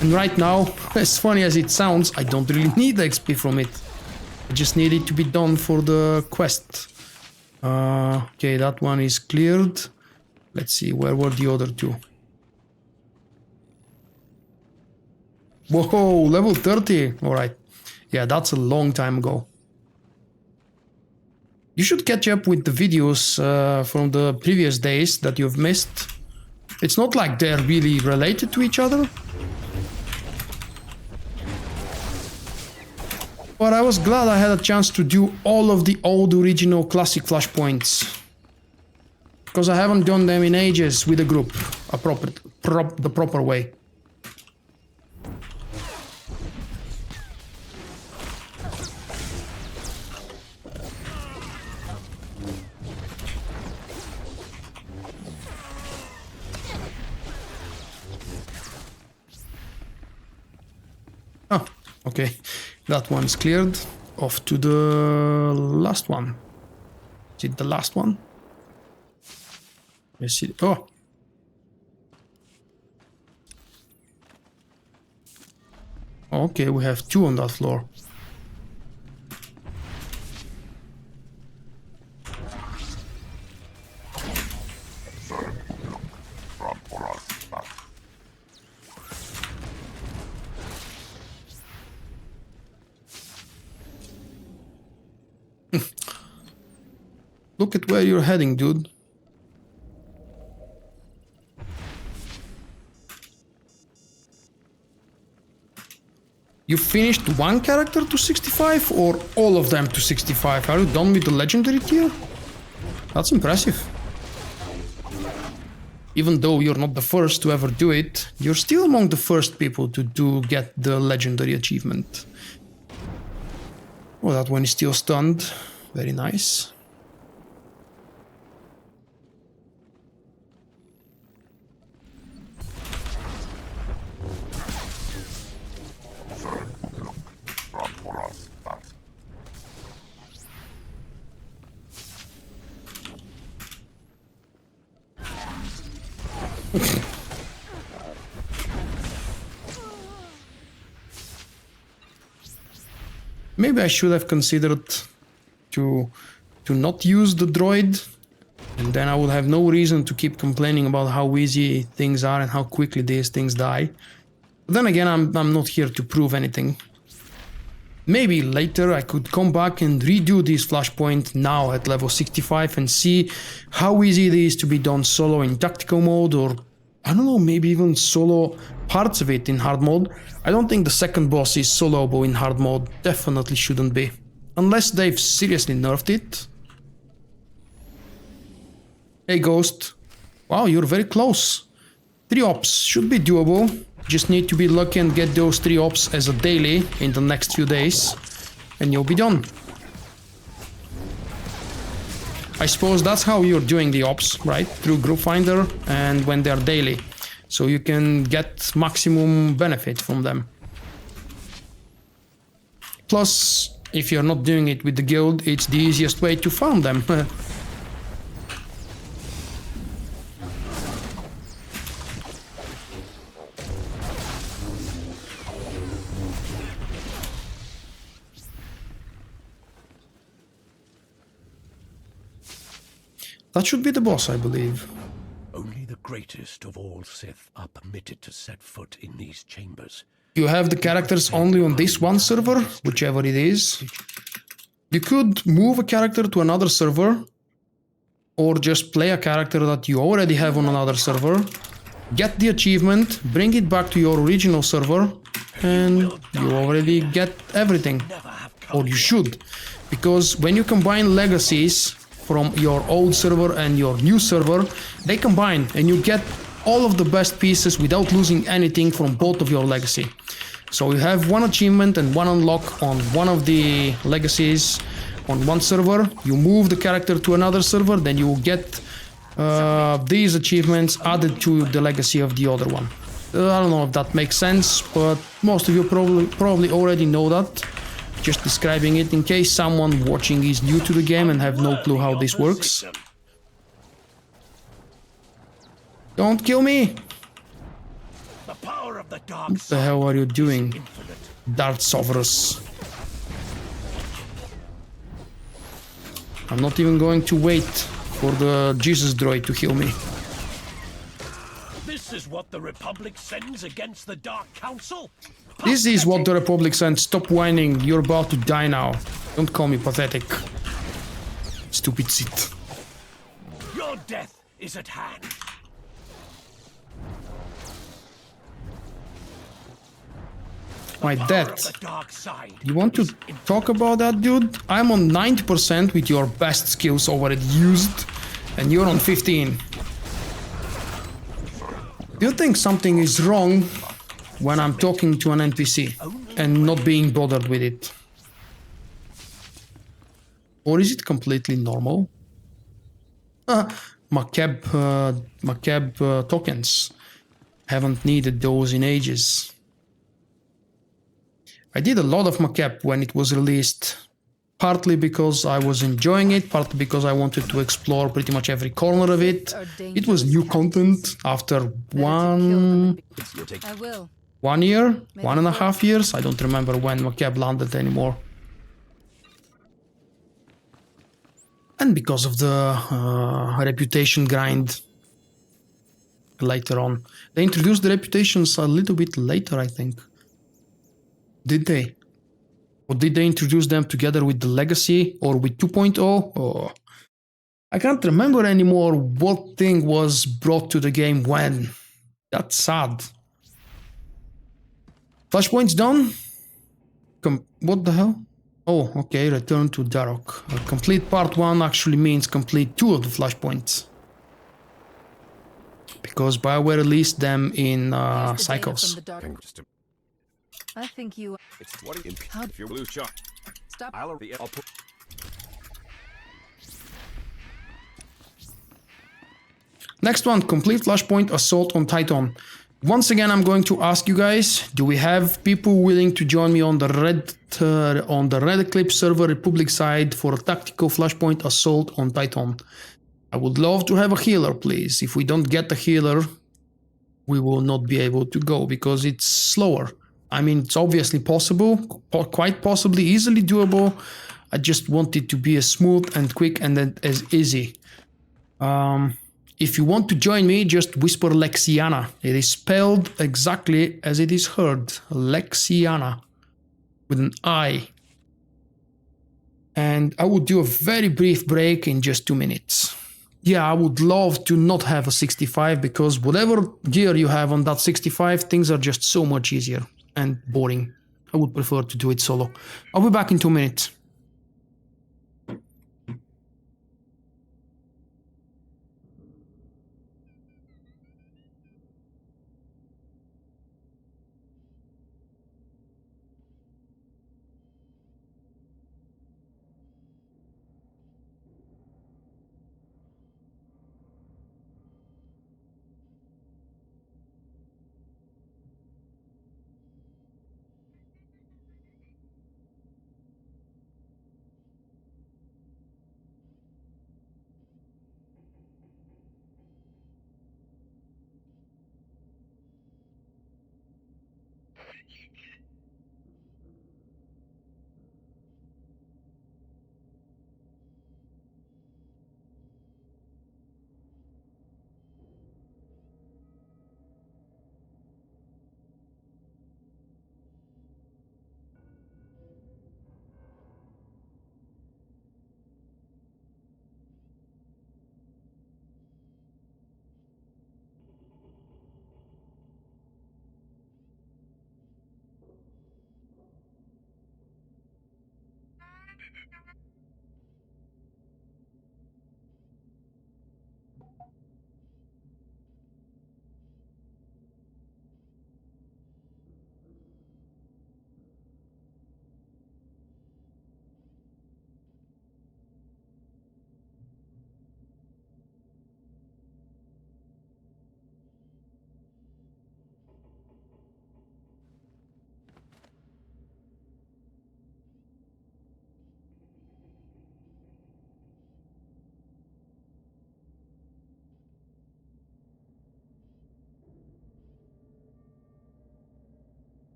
And right now, as funny as it sounds, I don't really need XP from it. I just need it to be done for the quest. Okay, that one is cleared. Let's see, where were the other two? Whoa, level 30. Alright. Yeah, that's a long time ago. You should catch up with the videos from the previous days that you've missed. It's not like they're really related to each other. But I was glad I had a chance to do all of the old original classic Flashpoints. Because I haven't done them in ages with a group, the proper way. Oh, okay. That one is cleared. Off to the last one. Is it the last one? Yes, it. Oh! Okay, we have two on that floor. Look at where you're heading, dude. You finished one character to 65 or all of them to 65? Are you done with the legendary tier? That's impressive. Even though you're not the first to ever do it, you're still among the first people to get the legendary achievement. Oh, that one is still stunned. Very nice. Maybe I should have considered to not use the droid, and then I would have no reason to keep complaining about how easy things are and how quickly these things die. But then again, I'm not here to prove anything. Maybe later I could come back and redo this Flashpoint now at level 65 and see how easy it is to be done solo in tactical mode, or I don't know, maybe even solo parts of it in hard mode. I don't think the second boss is soloable in hard mode. Definitely shouldn't be. Unless they've seriously nerfed it. Hey Ghost. Wow, you're very close. 3 ops should be doable. Just need to be lucky and get those 3 ops as a daily in the next few days. And you'll be done. I suppose that's how you're doing the ops, right? Through Group Finder and when they're daily. So you can get maximum benefit from them. Plus, if you're not doing it with the guild, it's the easiest way to farm them. That should be the boss, I believe. Only the greatest of all Sith are permitted to set foot in these chambers. You have the characters only on this one server, whichever it is. You could move a character to another server, or just play a character that you already have on another server, get the achievement, bring it back to your original server, and you already get everything. Or you should. Because when you combine legacies from your old server and your new server, they combine and you get all of the best pieces without losing anything from both of your legacy. So you have one achievement and one unlock on one of the legacies on one server, you move the character to another server, then you will get these achievements added to the legacy of the other one. I don't know if that makes sense, but most of you probably already know that. Just describing it in case someone watching is new to the game and have no clue how this works. Don't kill me! The power of the dark What the hell are you doing, Darth Sovereign? I'm not even going to wait for the Jesus droid to heal me. This is what the Republic sends against the Dark Council? This is what the Republic sent. Stop whining. You're about to die now. Don't call me pathetic. Stupid Sith. Your death is at hand. My death. The dark side. You want to talk about that, dude? I'm on 90% with your best skills already used, and you're on 15. Do you think something is wrong when I'm talking to an NPC and not being bothered with it? Or is it completely normal? Makeb tokens. Haven't needed those in ages. I did a lot of Makeb when it was released. Partly because I was enjoying it, partly because I wanted to explore pretty much every corner of it. It was new content after one year, 1.5 years. I don't remember when Makeb landed anymore. And because of the reputation grind later on. They introduced the reputations a little bit later, I think. Did they? Or did they introduce them together with the Legacy or with 2.0? Oh, I can't remember anymore what thing was brought to the game when. That's sad. Flashpoints done? What the hell? Oh, okay, Return to Dark. Complete part 1 actually means complete 2 of the Flashpoints. Because BioWare released them in cycles. I think you. It's what if you lose shot. Stop. I'll put. Next one, complete Flashpoint Assault on Tython. Once again, I'm going to ask you guys, do we have people willing to join me on the Red Eclipse server Republic side for a tactical Flashpoint Assault on Tython? I would love to have a healer, please. If we don't get a healer, we will not be able to go because it's slower. I mean, it's obviously possible, quite possibly easily doable. I just want it to be as smooth and quick and as easy. If you want to join me, just whisper Lexiana. It is spelled exactly as it is heard. Lexiana. With an I. And I will do a very brief break in just 2 minutes. yeah, I would love to not have a 65 because whatever gear you have on that 65, things are just so much easier and boring. I would prefer to do it solo. I'll be back in 2 minutes.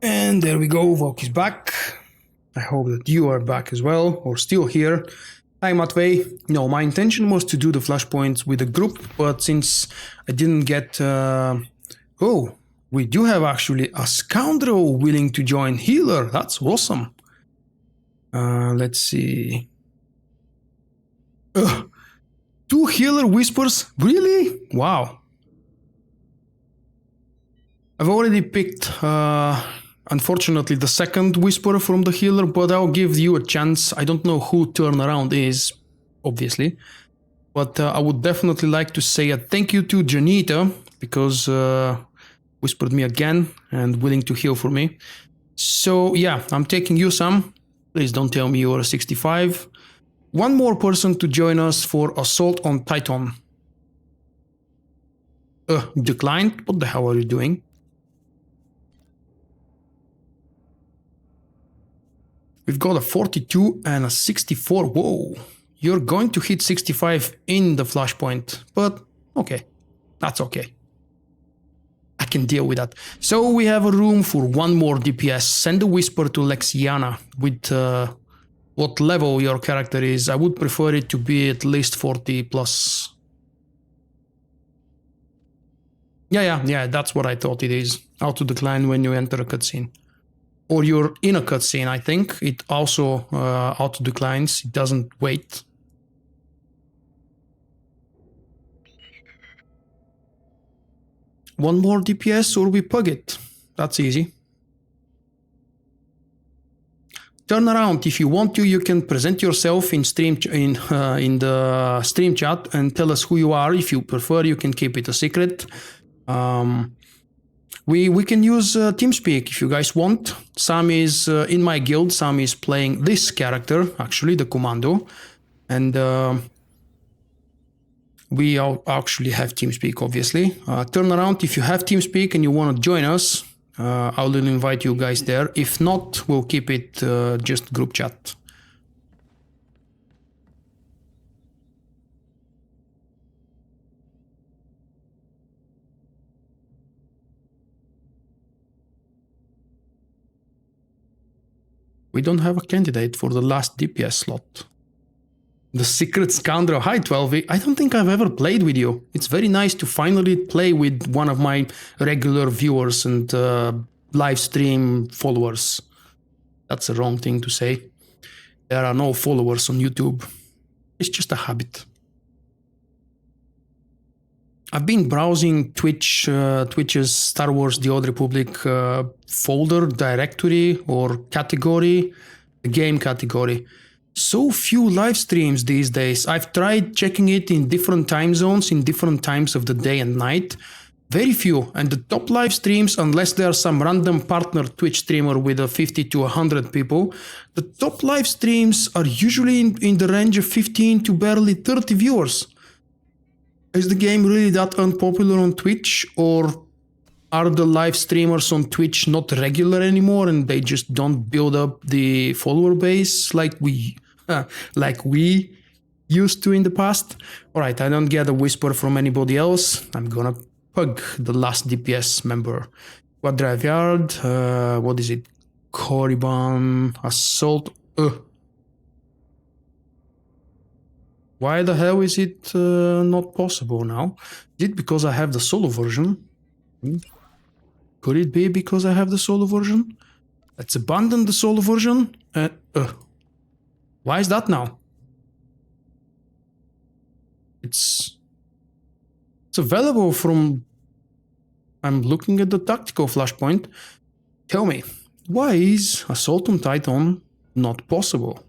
And there we go, Vulkk is back. I hope that you are back as well, or still here. Hi Matvey. No, my intention was to do the Flashpoints with a group, but since I didn't get... Oh, we do have actually a scoundrel willing to join healer. That's awesome. Let's see. 2 healer whispers? Really? Wow. I've already picked, unfortunately, the second whisper from the healer, but I'll give you a chance. I don't know who Turnaround is, obviously. But I would definitely like to say a thank you to Janita, because whispered me again and willing to heal for me. So yeah, I'm taking you, Sam. Please don't tell me you're a 65. One more person to join us for Assault on Tython. Declined? What the hell are you doing? We've got a 42 and a 64. Whoa. You're going to hit 65 in the Flashpoint. But okay. That's okay. I can deal with that. So we have a room for one more DPS. Send a whisper to Lexiana with what level your character is. I would prefer it to be at least 40 plus. Yeah, that's what I thought it is. Auto decline when you enter a cutscene. Or you're in a cutscene, I think. It also auto declines, it doesn't wait. One more DPS or we pug it. That's easy. Turn around if you want to. You can present yourself in stream in the stream chat and tell us who you are. If you prefer, you can keep it a secret. We can use TeamSpeak if you guys want. Sam is in my guild. Sam is playing this character, actually, the Commando. And we actually have TeamSpeak, obviously. Turn around if you have TeamSpeak and you want to join us. I will invite you guys there. If not, we'll keep it just group chat. We don't have a candidate for the last DPS slot. The Secret Scoundrel. Hi, 12. I don't think I've ever played with you. It's very nice to finally play with one of my regular viewers and live stream followers. That's the wrong thing to say. There are no followers on YouTube. It's just a habit. I've been browsing Twitch's Star Wars The Old Republic folder, directory, or category, the game category. So few live streams these days. I've tried checking it in different time zones, in different times of the day and night. Very few. And the top live streams, unless there are some random partner Twitch streamer with a 50 to 100 people, the top live streams are usually in the range of 15 to barely 30 viewers. Is the game really that unpopular on Twitch, or are the live streamers on Twitch not regular anymore and they just don't build up the follower base like we used to in the past? Alright, I don't get a whisper from anybody else. I'm gonna pug the last DPS member. Kuad Drive Yard, what is it? Korriban, Assault. Why the hell is it not possible now? Is it because I have the solo version? Could it be because I have the solo version? Let's abandon the solo version. Why is that now? It's available from... I'm looking at the tactical flashpoint. Tell me, why is Assault on Tython not possible?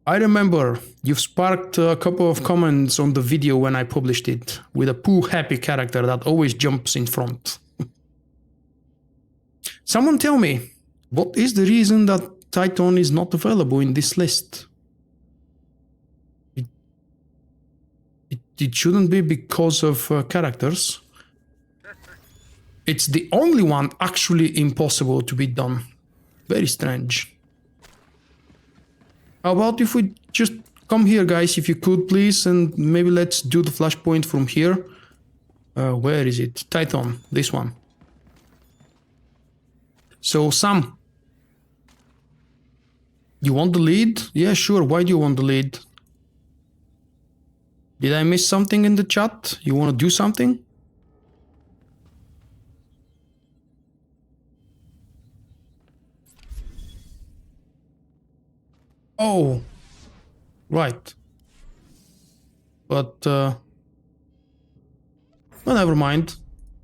I remember you've sparked a couple of comments on the video when I published it, with a poo happy character that always jumps in front. Someone tell me, what is the reason that Tython is not available in this list? It shouldn't be because of characters. It's the only one actually impossible to be done. Very strange. How about if we just come here, guys, if you could, please, and maybe let's do the flashpoint from here. Where is it? Tython, this one. So, Sam, you want the lead? Yeah, sure. Why do you want the lead? Did I miss something in the chat? You want to do something? Oh, right. But, well, never mind.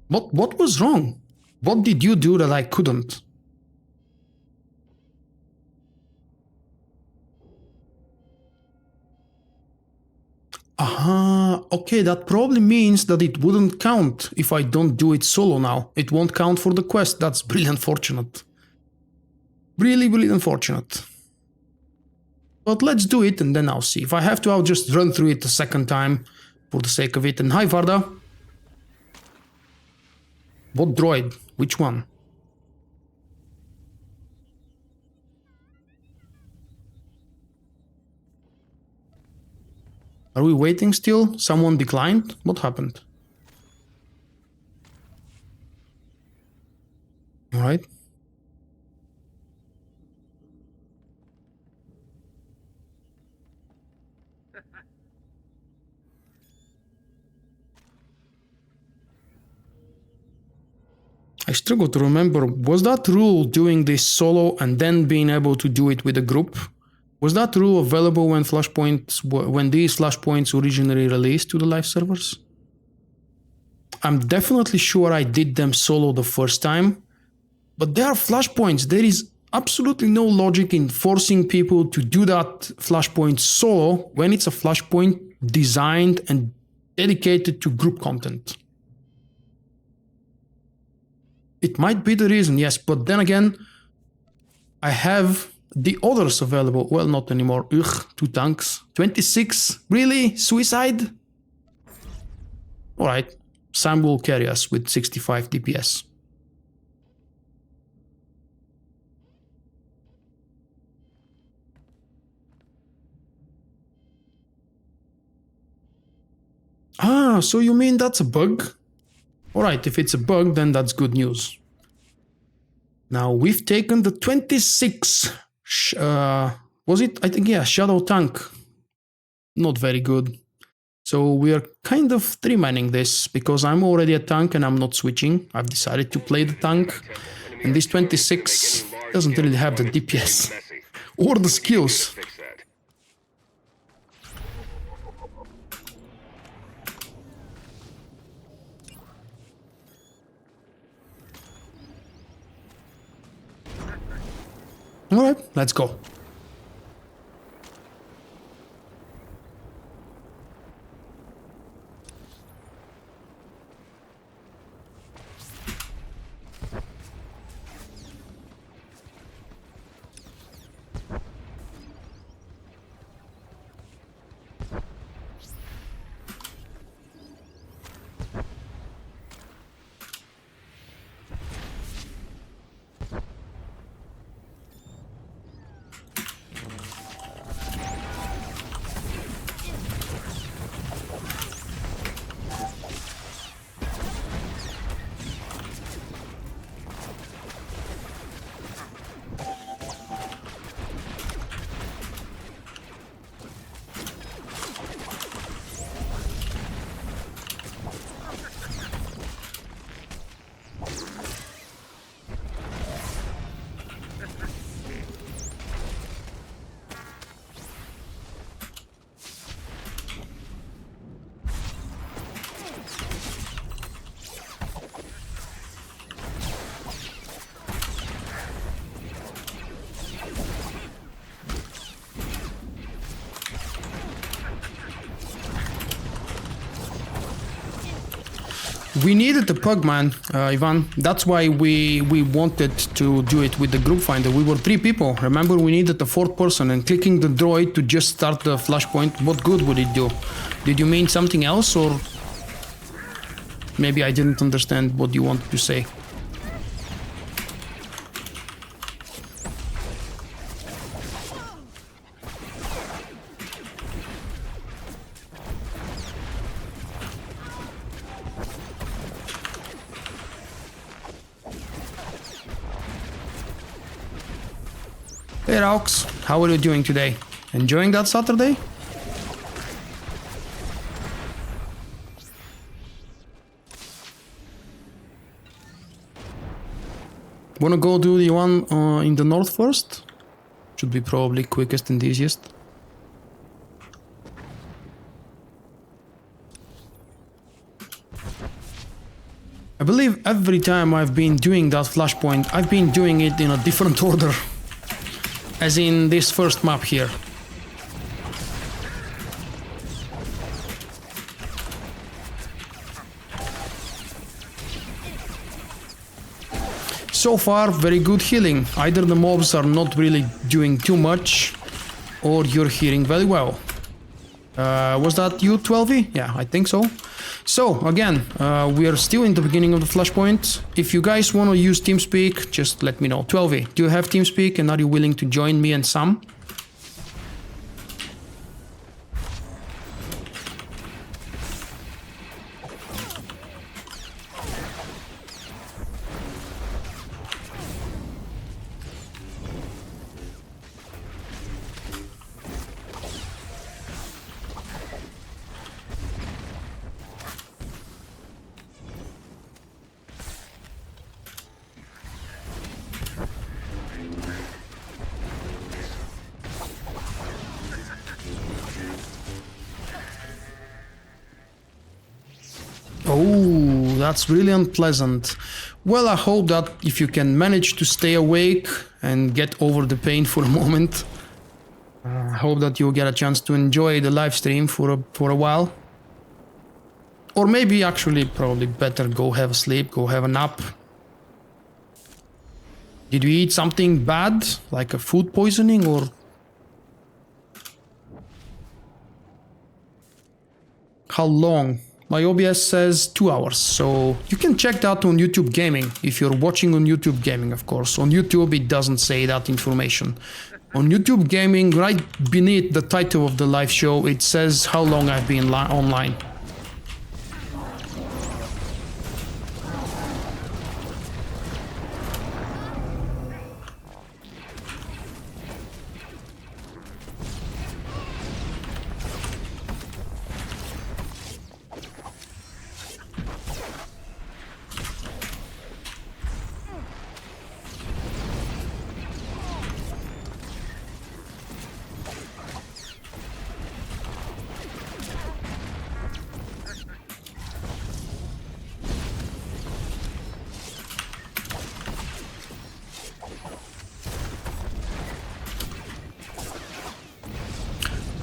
What was wrong? What did you do that I couldn't? Aha, okay, that probably means that it wouldn't count if I don't do it solo now. It won't count for the quest. That's really unfortunate. Really, really unfortunate. But let's do it and then I'll see. If I have to, I'll just run through it a second time for the sake of it. And hi, Varda. What droid? Which one? Are we waiting still? Someone declined? What happened? All right. I struggle to remember, was that rule doing this solo and then being able to do it with a group? Was that rule available when when these Flashpoints originally released to the live servers? I'm definitely sure I did them solo the first time, but they are Flashpoints. There is absolutely no logic in forcing people to do that Flashpoint solo when it's a Flashpoint designed and dedicated to group content. It might be the reason, yes, but then again, I have the others available. Well, not anymore. Ugh, 2 tanks. 26? Really? Suicide? Alright, Sam will carry us with 65 DPS. Ah, so you mean that's a bug? Alright, if it's a bug, then that's good news. Now, we've taken the 26... was it? I think, yeah, Shadow Tank. Not very good. So we are kind of 3-manning this, because I'm already a tank and I'm not switching. I've decided to play the tank. And this 26 doesn't really have the DPS. Or the skills. Alright, let's go. We needed the pug, man, Ivan. That's why we wanted to do it with the group finder. We were 3 people. Remember, we needed the 4th person, and clicking the droid to just start the flashpoint, what good would it do? Did you mean something else, or maybe I didn't understand what you wanted to say? Hey Raux, how are you doing today? Enjoying that Saturday? Wanna go do the one in the north first? Should be probably quickest and easiest. I believe every time I've been doing that flashpoint, I've been doing it in a different order. As in this first map here. So far, very good healing. Either the mobs are not really doing too much, or you're healing very well. Was that you, 12E? Yeah, I think so. So, again, we are still in the beginning of the flashpoint. If you guys want to use TeamSpeak, just let me know. 12E, do you have TeamSpeak and are you willing to join me and Sam? Oh, that's really unpleasant. Well, I hope that if you can manage to stay awake and get over the pain for a moment, I hope that you'll get a chance to enjoy the live stream for a while. Or maybe actually probably better go have a sleep, go have a nap. Did we eat something bad, like a food poisoning or... How long? My OBS says 2 hours, so you can check that on YouTube Gaming, if you're watching on YouTube Gaming, of course. On YouTube it doesn't say that information. On YouTube Gaming, right beneath the title of the live show, it says how long I've been online.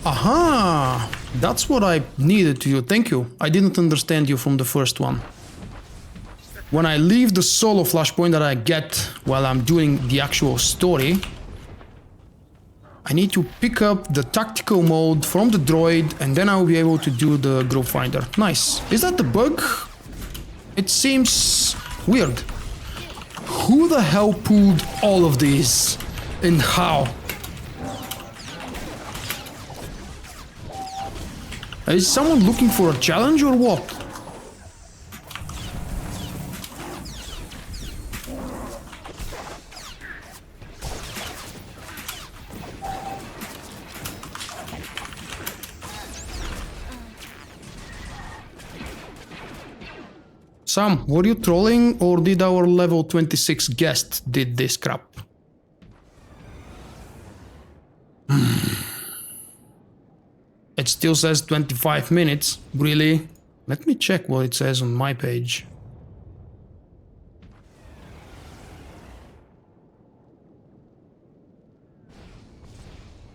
Aha! That's what I needed to do. Thank you. I didn't understand you from the first one. When I leave the solo flashpoint that I get while I'm doing the actual story, I need to pick up the tactical mode from the droid and then I'll be able to do the group finder. Nice. Is that the bug? It seems weird. Who the hell pulled all of these? And how? Is someone looking for a challenge or what? Sam, were you trolling or did our level 26 guest did this crap? It still says 25 minutes, really? Let me check what it says on my page.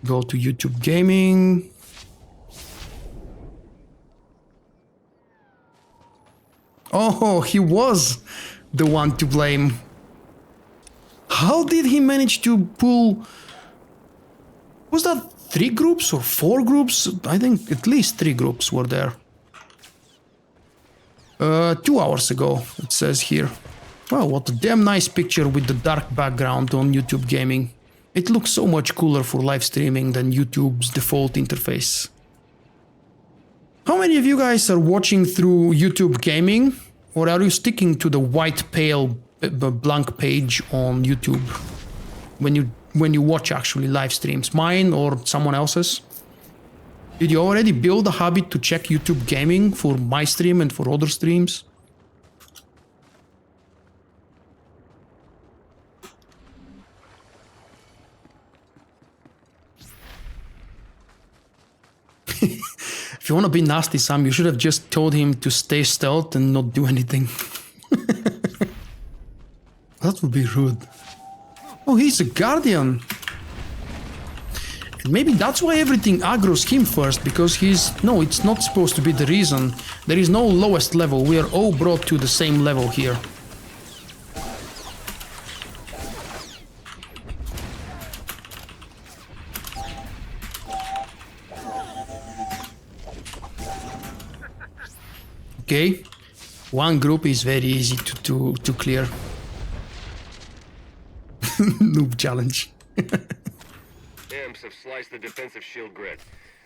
Go to YouTube Gaming. Oh, he was the one to blame. How did he manage to pull... Was that 3 groups or 4 groups? I think at least 3 groups were there. 2 hours ago, it says here. Wow, what a damn nice picture with the dark background on YouTube Gaming. It looks so much cooler for live streaming than YouTube's default interface. How many of you guys are watching through YouTube Gaming? Or are you sticking to the white pale blank page on YouTube? When you watch actually live streams, mine or someone else's? Did you already build a habit to check YouTube Gaming for my stream and for other streams? If you want to be nasty, Sam, you should have just told him to stay stealth and not do anything. That would be rude. Oh, he's a guardian. And maybe that's why everything aggroes him first, because he's... No, it's not supposed to be the reason. There is no lowest level. We are all brought to the same level here. Okay. One group is very easy to clear. Noob challenge. Imps have sliced the defensive shield grid.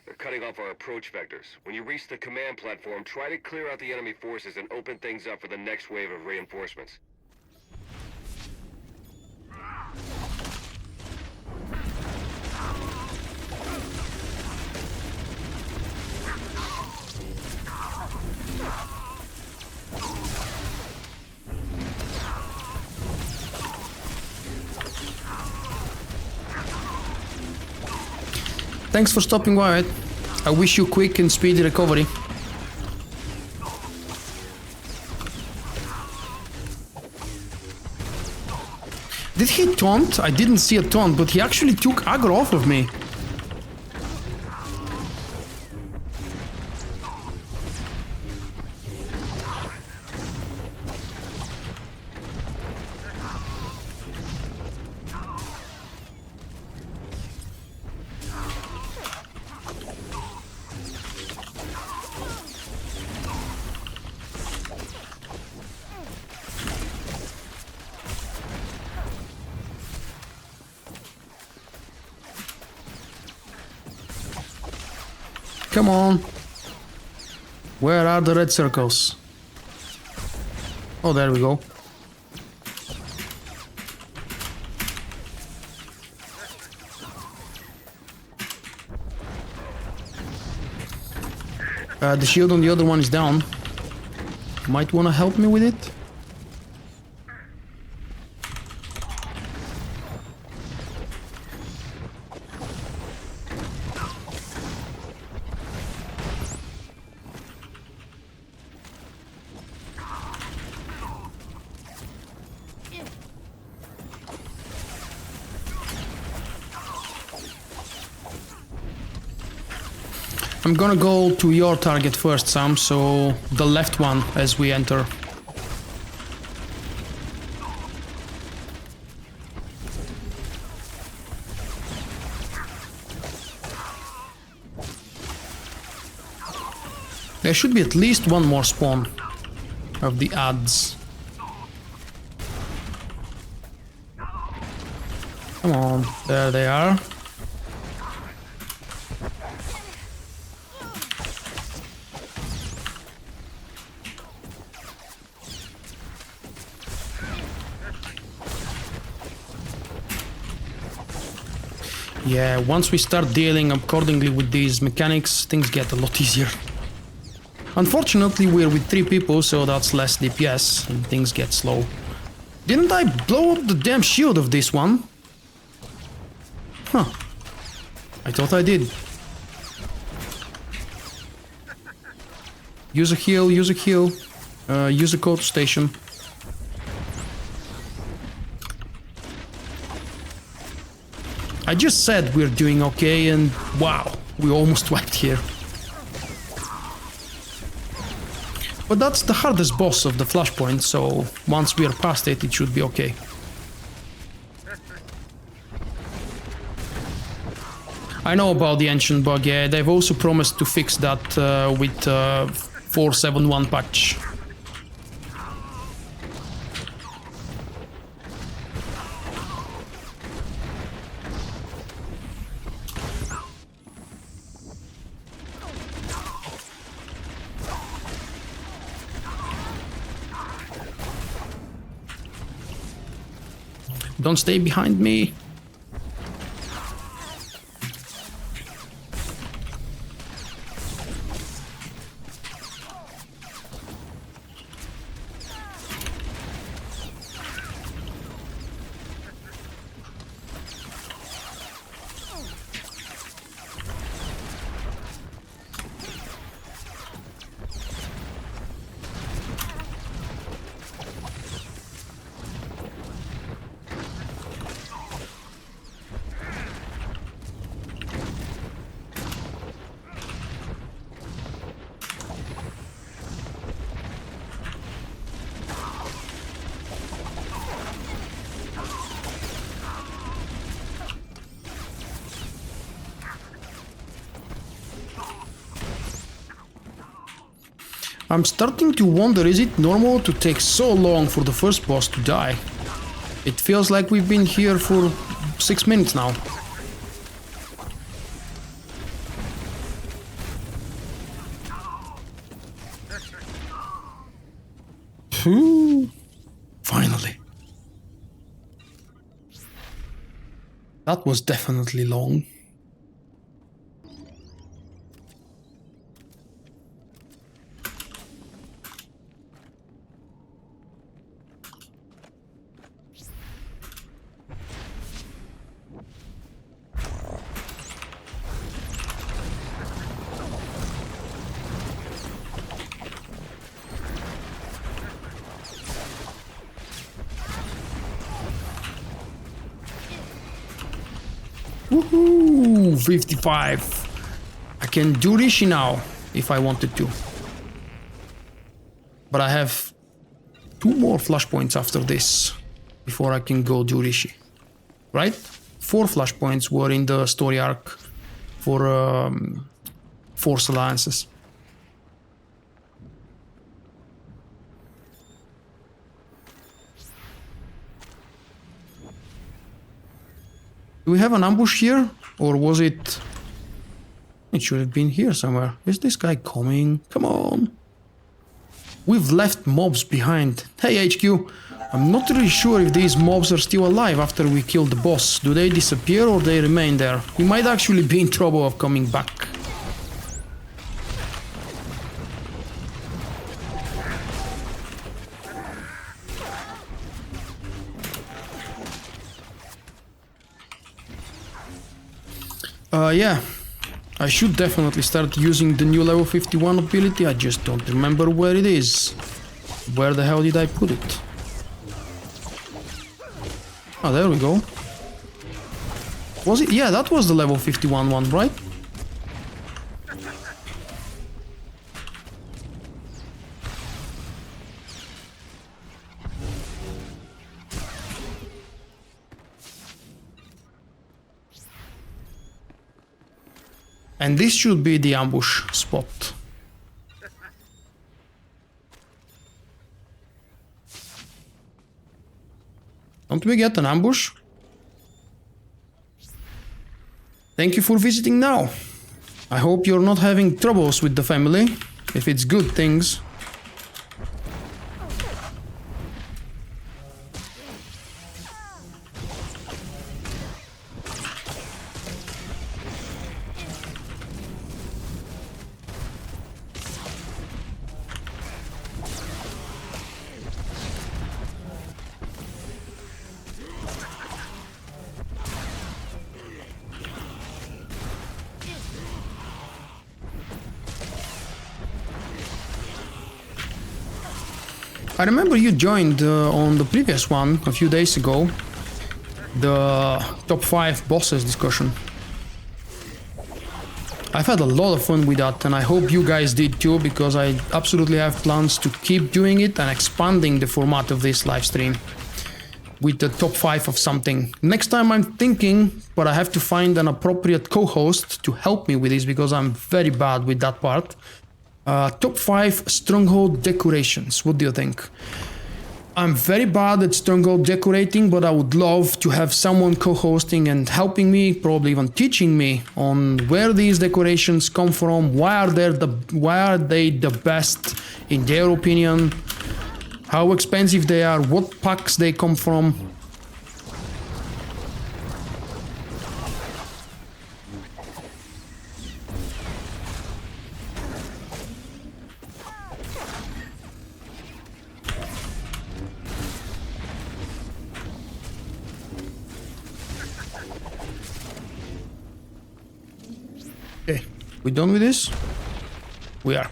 They're cutting off our approach vectors. When you reach the command platform, try to clear out the enemy forces and open things up for the next wave of reinforcements. Thanks for stopping by. I wish you quick and speedy recovery. Did he taunt? I didn't see a taunt, but he actually took aggro off of me. Come on. Where are the red circles? Oh, there we go. The shield on the other one is down. Might want to help me with it? I'm gonna go to your target first, Sam, so the left one as we enter. There should be at least one more spawn of the ads. Come on, there they are. Yeah, once we start dealing accordingly with these mechanics, things get a lot easier. Unfortunately, we're with 3 people, so that's less DPS, and things get slow. Didn't I blow up the damn shield of this one? Huh. I thought I did. Use a heal, use a heal. Use a code station. I just said we're doing okay, and wow, we almost wiped here. But that's the hardest boss of the Flashpoint, so once we're past it, it should be okay. I know about the ancient bug, yeah, they've also promised to fix that with 4.7.1 patch. Don't stay behind me. I'm starting to wonder, is it normal to take so long for the first boss to die? It feels like we've been here for 6 minutes now. Phew. Finally. That was definitely long. Woohoo! 55. I can do Rishi now if I wanted to. But I have 2 more flashpoints after this before I can go do Rishi. Right? 4 flashpoints were in the story arc for Force Alliances. Do we have an ambush here? Or was it... It should have been here somewhere. Is this guy coming? Come on. We've left mobs behind. Hey HQ, I'm not really sure if these mobs are still alive after we kill the boss. Do they disappear or they remain there? We might actually be in trouble of coming back. Yeah. I should definitely start using the new level 51 ability, I just don't remember where it is. Where the hell did I put it? Oh, there we go. Was it? Yeah, that was the level 51 one, right? And this should be the ambush spot. Don't we get an ambush? Thank you for visiting now. I hope you're not having troubles with the family. If it's good things. I remember you joined on the previous one a few days ago, the top 5 bosses discussion. I've had a lot of fun with that and I hope you guys did too, because I absolutely have plans to keep doing it and expanding the format of this live stream with the top 5 of something. Next time I'm thinking, but I have to find an appropriate co-host to help me with this because I'm very bad with that part. Top 5 stronghold decorations. What do you think? I'm very bad at stronghold decorating, but I would love to have someone co-hosting and helping me, probably even teaching me on where these decorations come from, why are they the best in their opinion, how expensive they are, what packs they come from. Okay, we done with this? We are.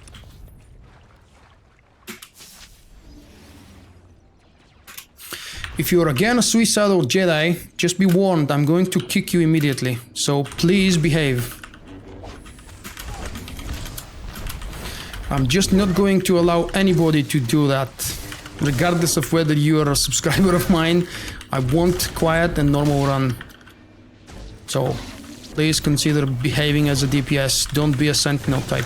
If you're again a suicidal Jedi, just be warned, I'm going to kick you immediately, so please behave. I'm just not going to allow anybody to do that. Regardless of whether you are a subscriber of mine, I want quiet and normal run. So, please consider behaving as a DPS, don't be a sentinel type.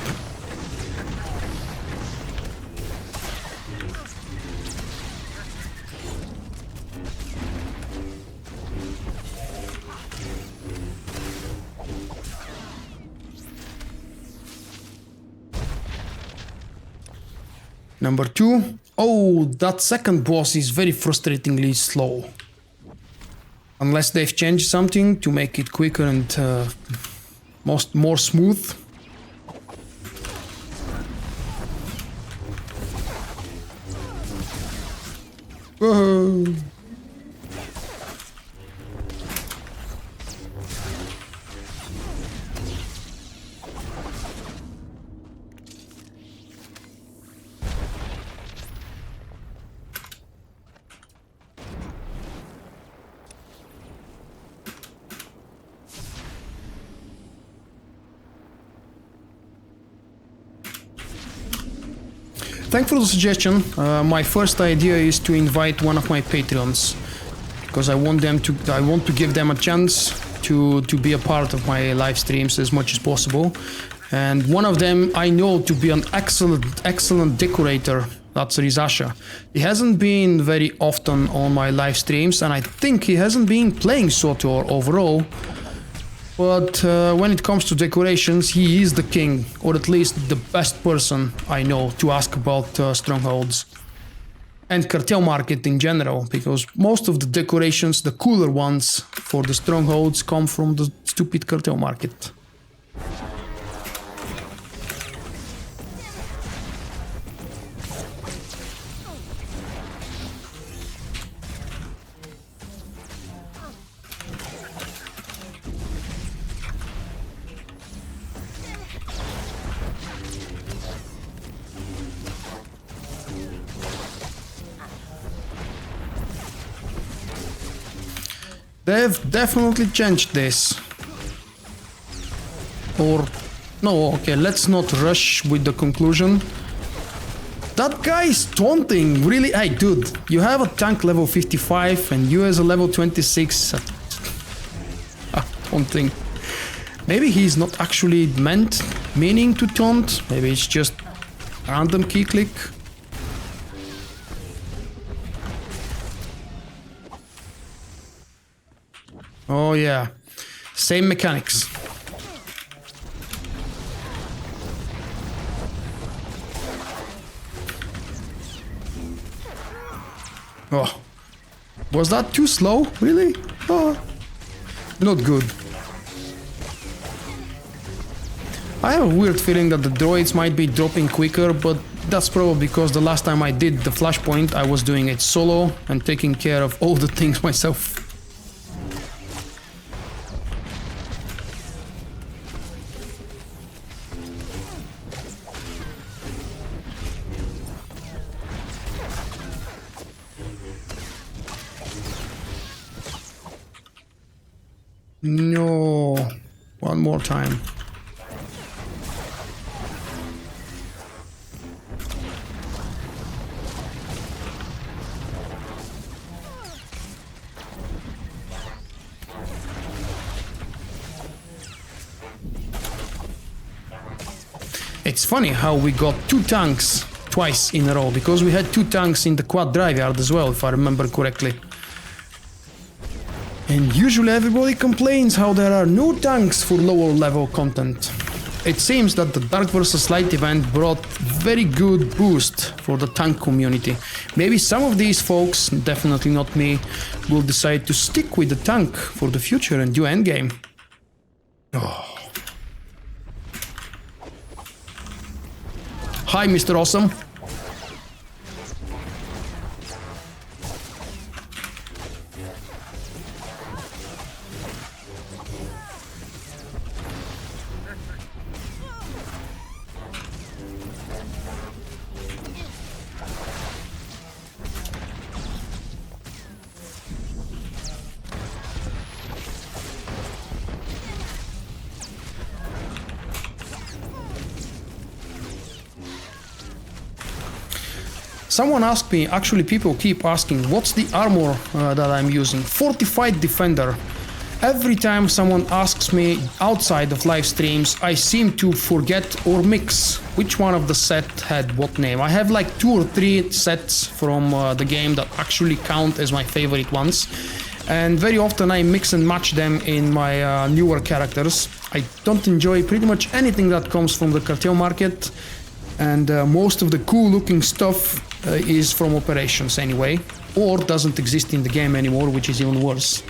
Number 2. Oh, that second boss is very frustratingly slow. Unless they've changed something to make it quicker and more smooth. Whoa. thanks for the suggestion. My first idea is to invite one of my Patreons, because I want to give them a chance to be a part of my live streams as much as possible. And one of them I know to be an excellent decorator. That's Rizasha. He hasn't been very often on my live streams, and I think he hasn't been playing SWTOR overall. But when it comes to decorations, he is the king, or at least the best person I know to ask about strongholds. And cartel market in general, because most of the decorations, the cooler ones for the strongholds, come from the stupid cartel market. They've definitely changed this. Or... no, okay, let's not rush with the conclusion. That guy is taunting, really? Hey, dude, you have a tank level 55 and you as a level 26... taunting. Maybe he's not actually meaning to taunt. Maybe it's just random key click. Oh yeah, same mechanics. Oh, was that too slow? Really? Oh, not good. I have a weird feeling that the droids might be dropping quicker, but that's probably because the last time I did the Flashpoint, I was doing it solo and taking care of all the things myself. No, one more time. It's funny how we got two tanks twice in a row, because we had two tanks in the Kuad drive yard as well, if I remember correctly. And usually everybody complains how there are no tanks for lower level content. It seems that the Dark vs. Light event brought very good boost for the tank community. Maybe some of these folks, definitely not me, will decide to stick with the tank for the future and do endgame. Oh. Hi, Mr. Awesome. Someone asked me, actually people keep asking, what's the armor that I'm using? Fortified Defender. Every time someone asks me outside of live streams, I seem to forget or mix which one of the set had what name. I have like 2 or 3 sets from the game that actually count as my favorite ones. And very often I mix and match them in my newer characters. I don't enjoy pretty much anything that comes from the cartel market. And most of the cool looking stuff is from operations anyway, or doesn't exist in the game anymore, which is even worse.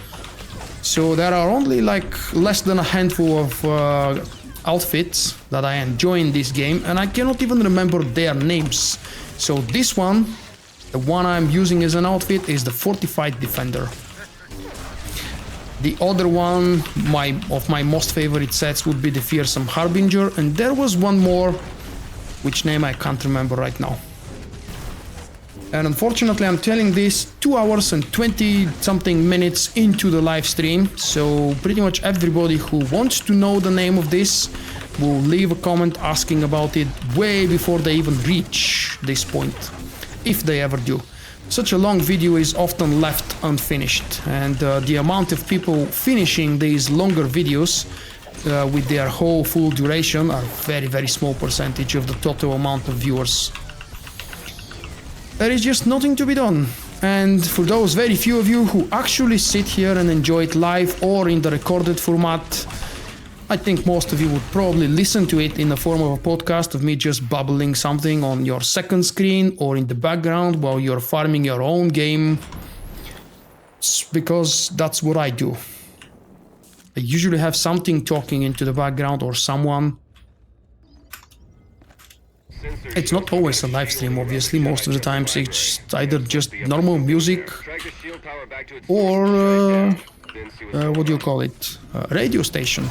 So there are only like less than a handful of outfits that I enjoy in this game, and I cannot even remember their names. So this one, the one I'm using as an outfit, is the Fortified Defender. The other one, of my most favorite sets, would be the Fearsome Harbinger, and there was one more, which name I can't remember right now. And unfortunately I'm telling this 2 hours and 20 something minutes into the live stream, so pretty much everybody who wants to know the name of this will leave a comment asking about it way before they even reach this point, if they ever do. Such a long video is often left unfinished, and the amount of people finishing these longer videos with their whole full duration are very small percentage of the total amount of viewers. There is just nothing to be done. And for those very few of you who actually sit here and enjoy it live or in the recorded format, I think most of you would probably listen to it in the form of a podcast of me just babbling something on your second screen or in the background while you're farming your own game. It's because that's what I do. I usually have something talking into the background or someone. It's not always a live stream, obviously. Most of the times it's either just normal music or what do you call it? Radio station.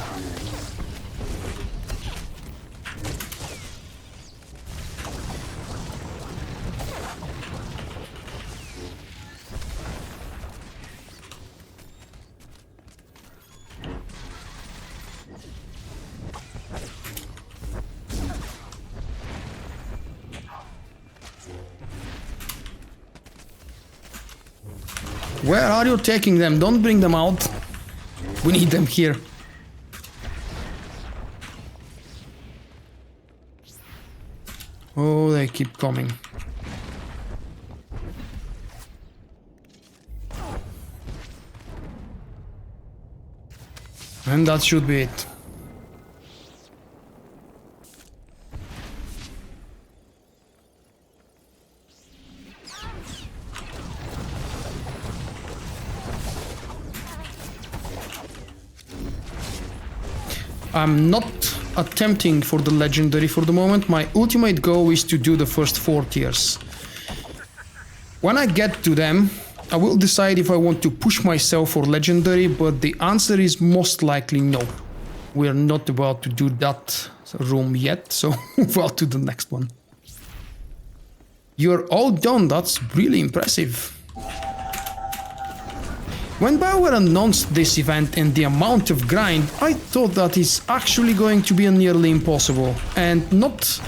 Where are you taking them? Don't bring them out. We need them here. Oh, they keep coming. And that should be it. I'm not attempting for the legendary for the moment. My ultimate goal is to do the first 4 tiers. When I get to them, I will decide if I want to push myself for legendary, but the answer is most likely no. We're not about to do that room yet, so move on to the next one. You're all done, that's really impressive. When BioWare announced this event and the amount of grind, I thought that it's actually going to be nearly impossible and not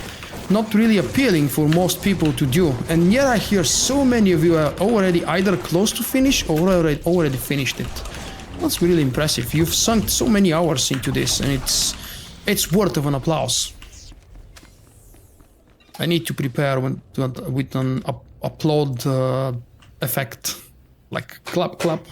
really appealing for most people to do. And yet I hear so many of you are already either close to finish or already finished it. That's really impressive. You've sunk so many hours into this and it's worth of an applause. I need to prepare with an applaud effect, like clap clap.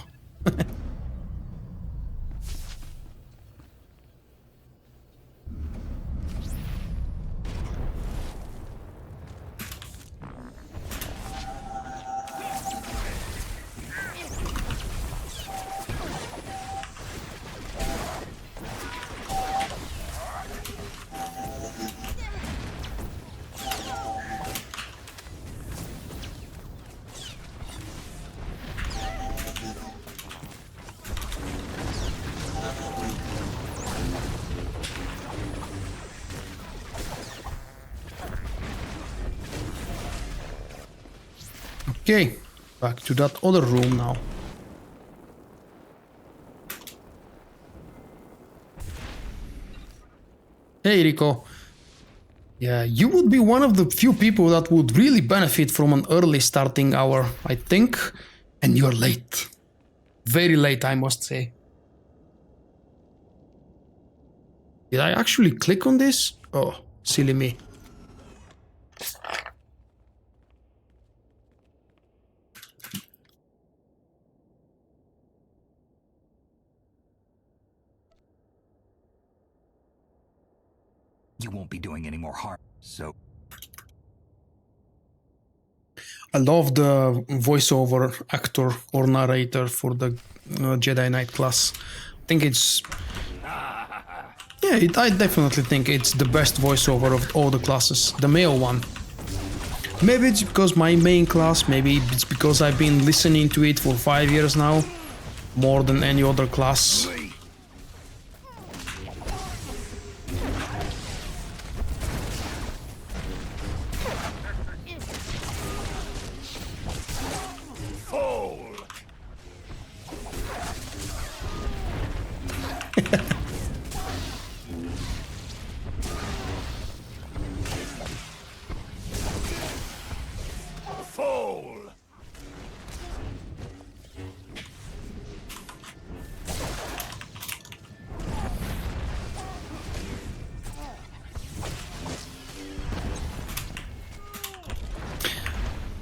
Okay, back to that other room now. Hey Rico. Yeah, you would be one of the few people that would really benefit from an early starting hour, I think. And you're late. Very late, I must say. Did I actually click on this? Oh, silly me. You won't be doing any more harm, so... I love the voiceover actor or narrator for the Jedi Knight class. I think it's... Yeah, I definitely think it's the best voiceover of all the classes. The male one. Maybe it's because my main class, maybe it's because I've been listening to it for 5 years now. More than any other class.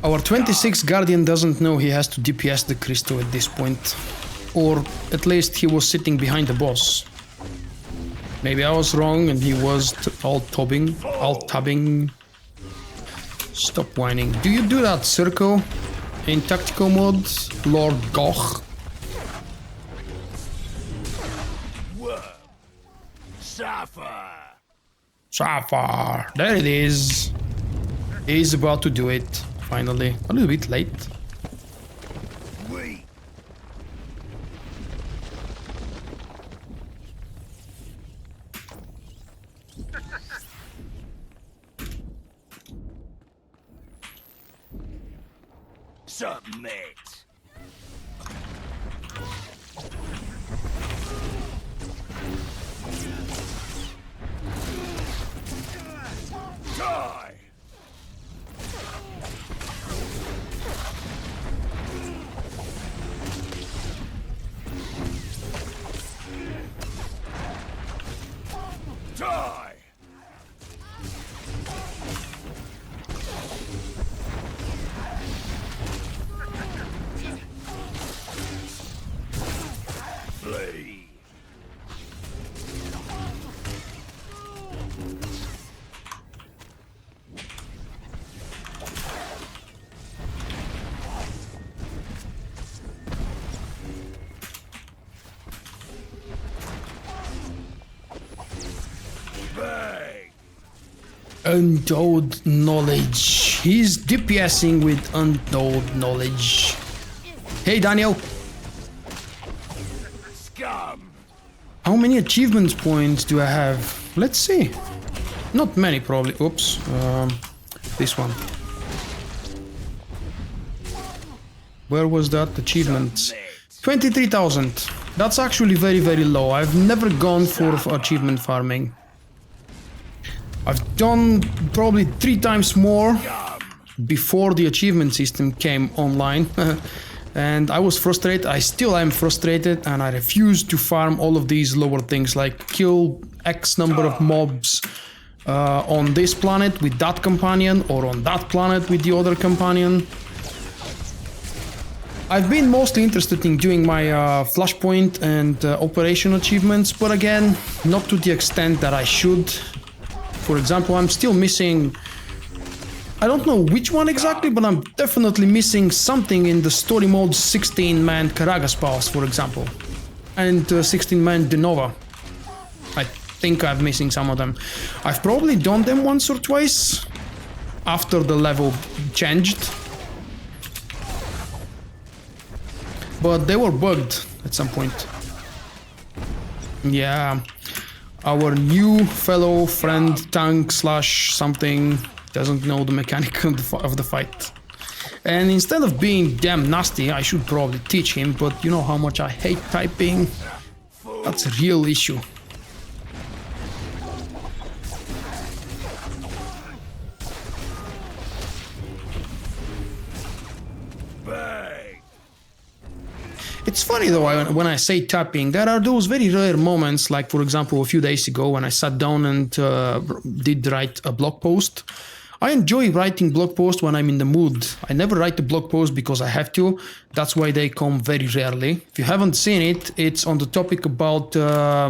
Our 26 Guardian doesn't know he has to DPS the Crystal at this point. Or at least he was sitting behind the boss. Maybe I was wrong and he was alt-tabbing. Stop whining. Do you do that, Circo? In tactical mode, Lord Goch? Sapphire! There it is! He's about to do it, finally. A little bit late. Submit. Die. Die. Flee. Bang. Untold knowledge. He's DPSing with untold knowledge. Hey, Daniel. Scum. How many achievement points do I have? Let's see. Not many, probably. Oops. This one. Where was that? Achievements. 23,000. That's actually very, very low. I've never gone for achievement farming. I've done probably 3 times more before the achievement system came online. And I was frustrated. I still am frustrated, and I refuse to farm all of these lower things, like kill X number of mobs on this planet with that companion, or on that planet with the other companion. I've been mostly interested in doing my Flashpoint and Operation achievements, but again, not to the extent that I should. For example, I'm still missing... I don't know which one exactly, but I'm definitely missing something in the story mode 16-man Karagas Palace, for example. And 16-man Denova. I think I'm missing some of them. I've probably done them once or twice after the level changed. But they were bugged at some point. Yeah. Our new fellow friend tank slash something doesn't know the mechanic of the fight. And instead of being damn nasty, I should probably teach him, but you know how much I hate typing. That's a real issue. It's funny though, when I say typing, there are those very rare moments, like for example a few days ago when I sat down and did write a blog post. I enjoy writing blog posts when I'm in the mood. I never write a blog post because I have to. That's why they come very rarely. If you haven't seen it, it's on the topic about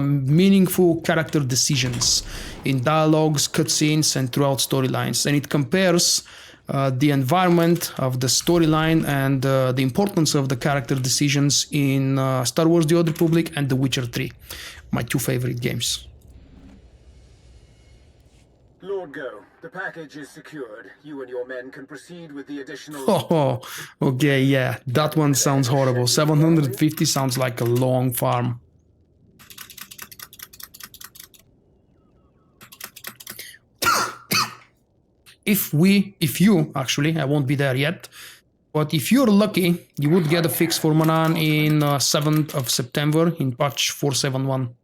meaningful character decisions in dialogues, cutscenes, and throughout storylines. And it compares the environment of the storyline and the importance of the character decisions in Star Wars The Old Republic and The Witcher 3, my 2 favorite games. Lord Go, the package is secured. You and your men can proceed with the additional... Oh, okay, yeah, that one sounds horrible. 750 sounds like a long farm. If you, actually, I won't be there yet, but if you're lucky, you would get a fix for Manan in 7th of September in patch 471.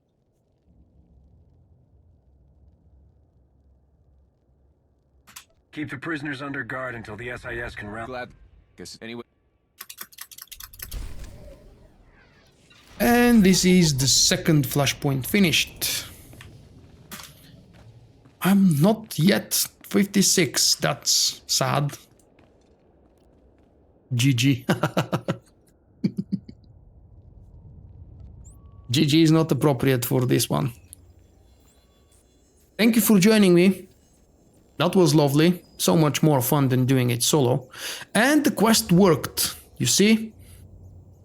Keep the prisoners under guard until the SIS can rally. Glad. Guess anyway. And this is the second Flashpoint finished. I'm not yet 56, that's sad. GG. GG is not appropriate for this one. Thank you for joining me. That was lovely. So much more fun than doing it solo. And the quest worked. You see?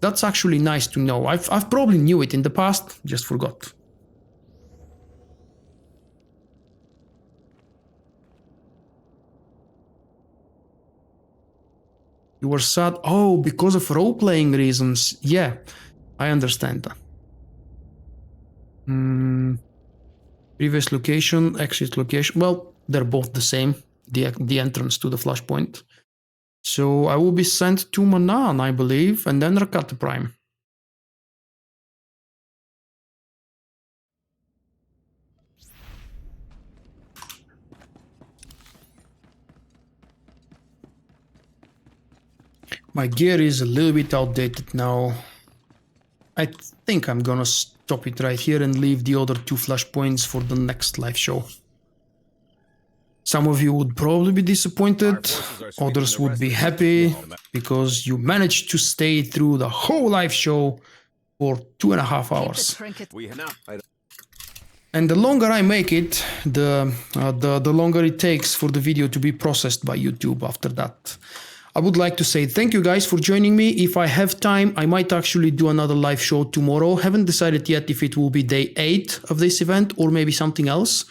That's actually nice to know. I've probably knew it in the past, just forgot. You were sad. Oh, because of role-playing reasons. Yeah, I understand that. Previous location, exit location. Well, they're both the same. The entrance to the Flashpoint. So I will be sent to Manan, I believe, and then Rakata Prime. My gear is a little bit outdated now. I think I'm gonna stop it right here and leave the other 2 Flashpoints for the next live show. Some of you would probably be disappointed, others would be happy, because you managed to stay through the whole live show for 2.5 hours. And the longer I make it, the longer it takes for the video to be processed by YouTube after that. I would like to say thank you guys for joining me. If I have time, I might actually do another live show tomorrow. Haven't decided yet if it will be day 8 of this event or maybe something else.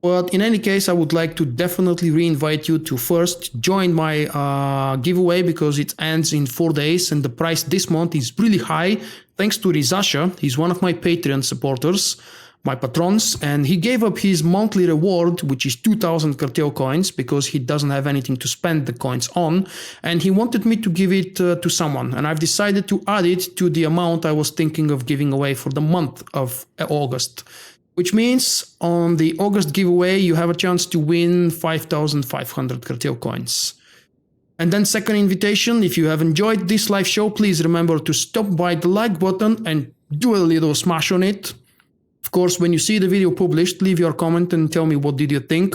But in any case, I would like to definitely re-invite you to first join my giveaway, because it ends in 4 days and the price this month is really high. Thanks to Rizasha, he's one of my Patreon supporters, my patrons, and he gave up his monthly reward, which is 2000 cartel coins, because he doesn't have anything to spend the coins on, and he wanted me to give it to someone, and I've decided to add it to the amount I was thinking of giving away for the month of August. Which means on the August giveaway, you have a chance to win 5,500 cartel coins. And then second invitation, if you have enjoyed this live show, please remember to stop by the like button and do a little smash on it. Of course, when you see the video published, leave your comment and tell me what did you think.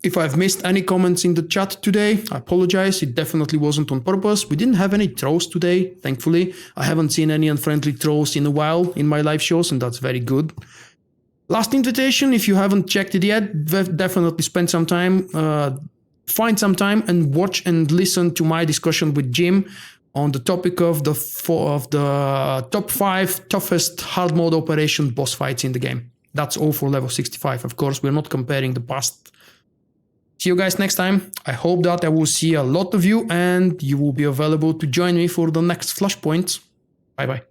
If I've missed any comments in the chat today, I apologize. It definitely wasn't on purpose. We didn't have any trolls today, thankfully. I haven't seen any unfriendly trolls in a while in my live shows, and that's very good. Last invitation, if you haven't checked it yet, definitely spend some time, find some time and watch and listen to my discussion with Jim on the topic of the top 5 toughest hard mode operation boss fights in the game. That's all for level 65, of course. We're not comparing the past. See you guys next time. I hope that I will see a lot of you and you will be available to join me for the next Flashpoint. Bye bye.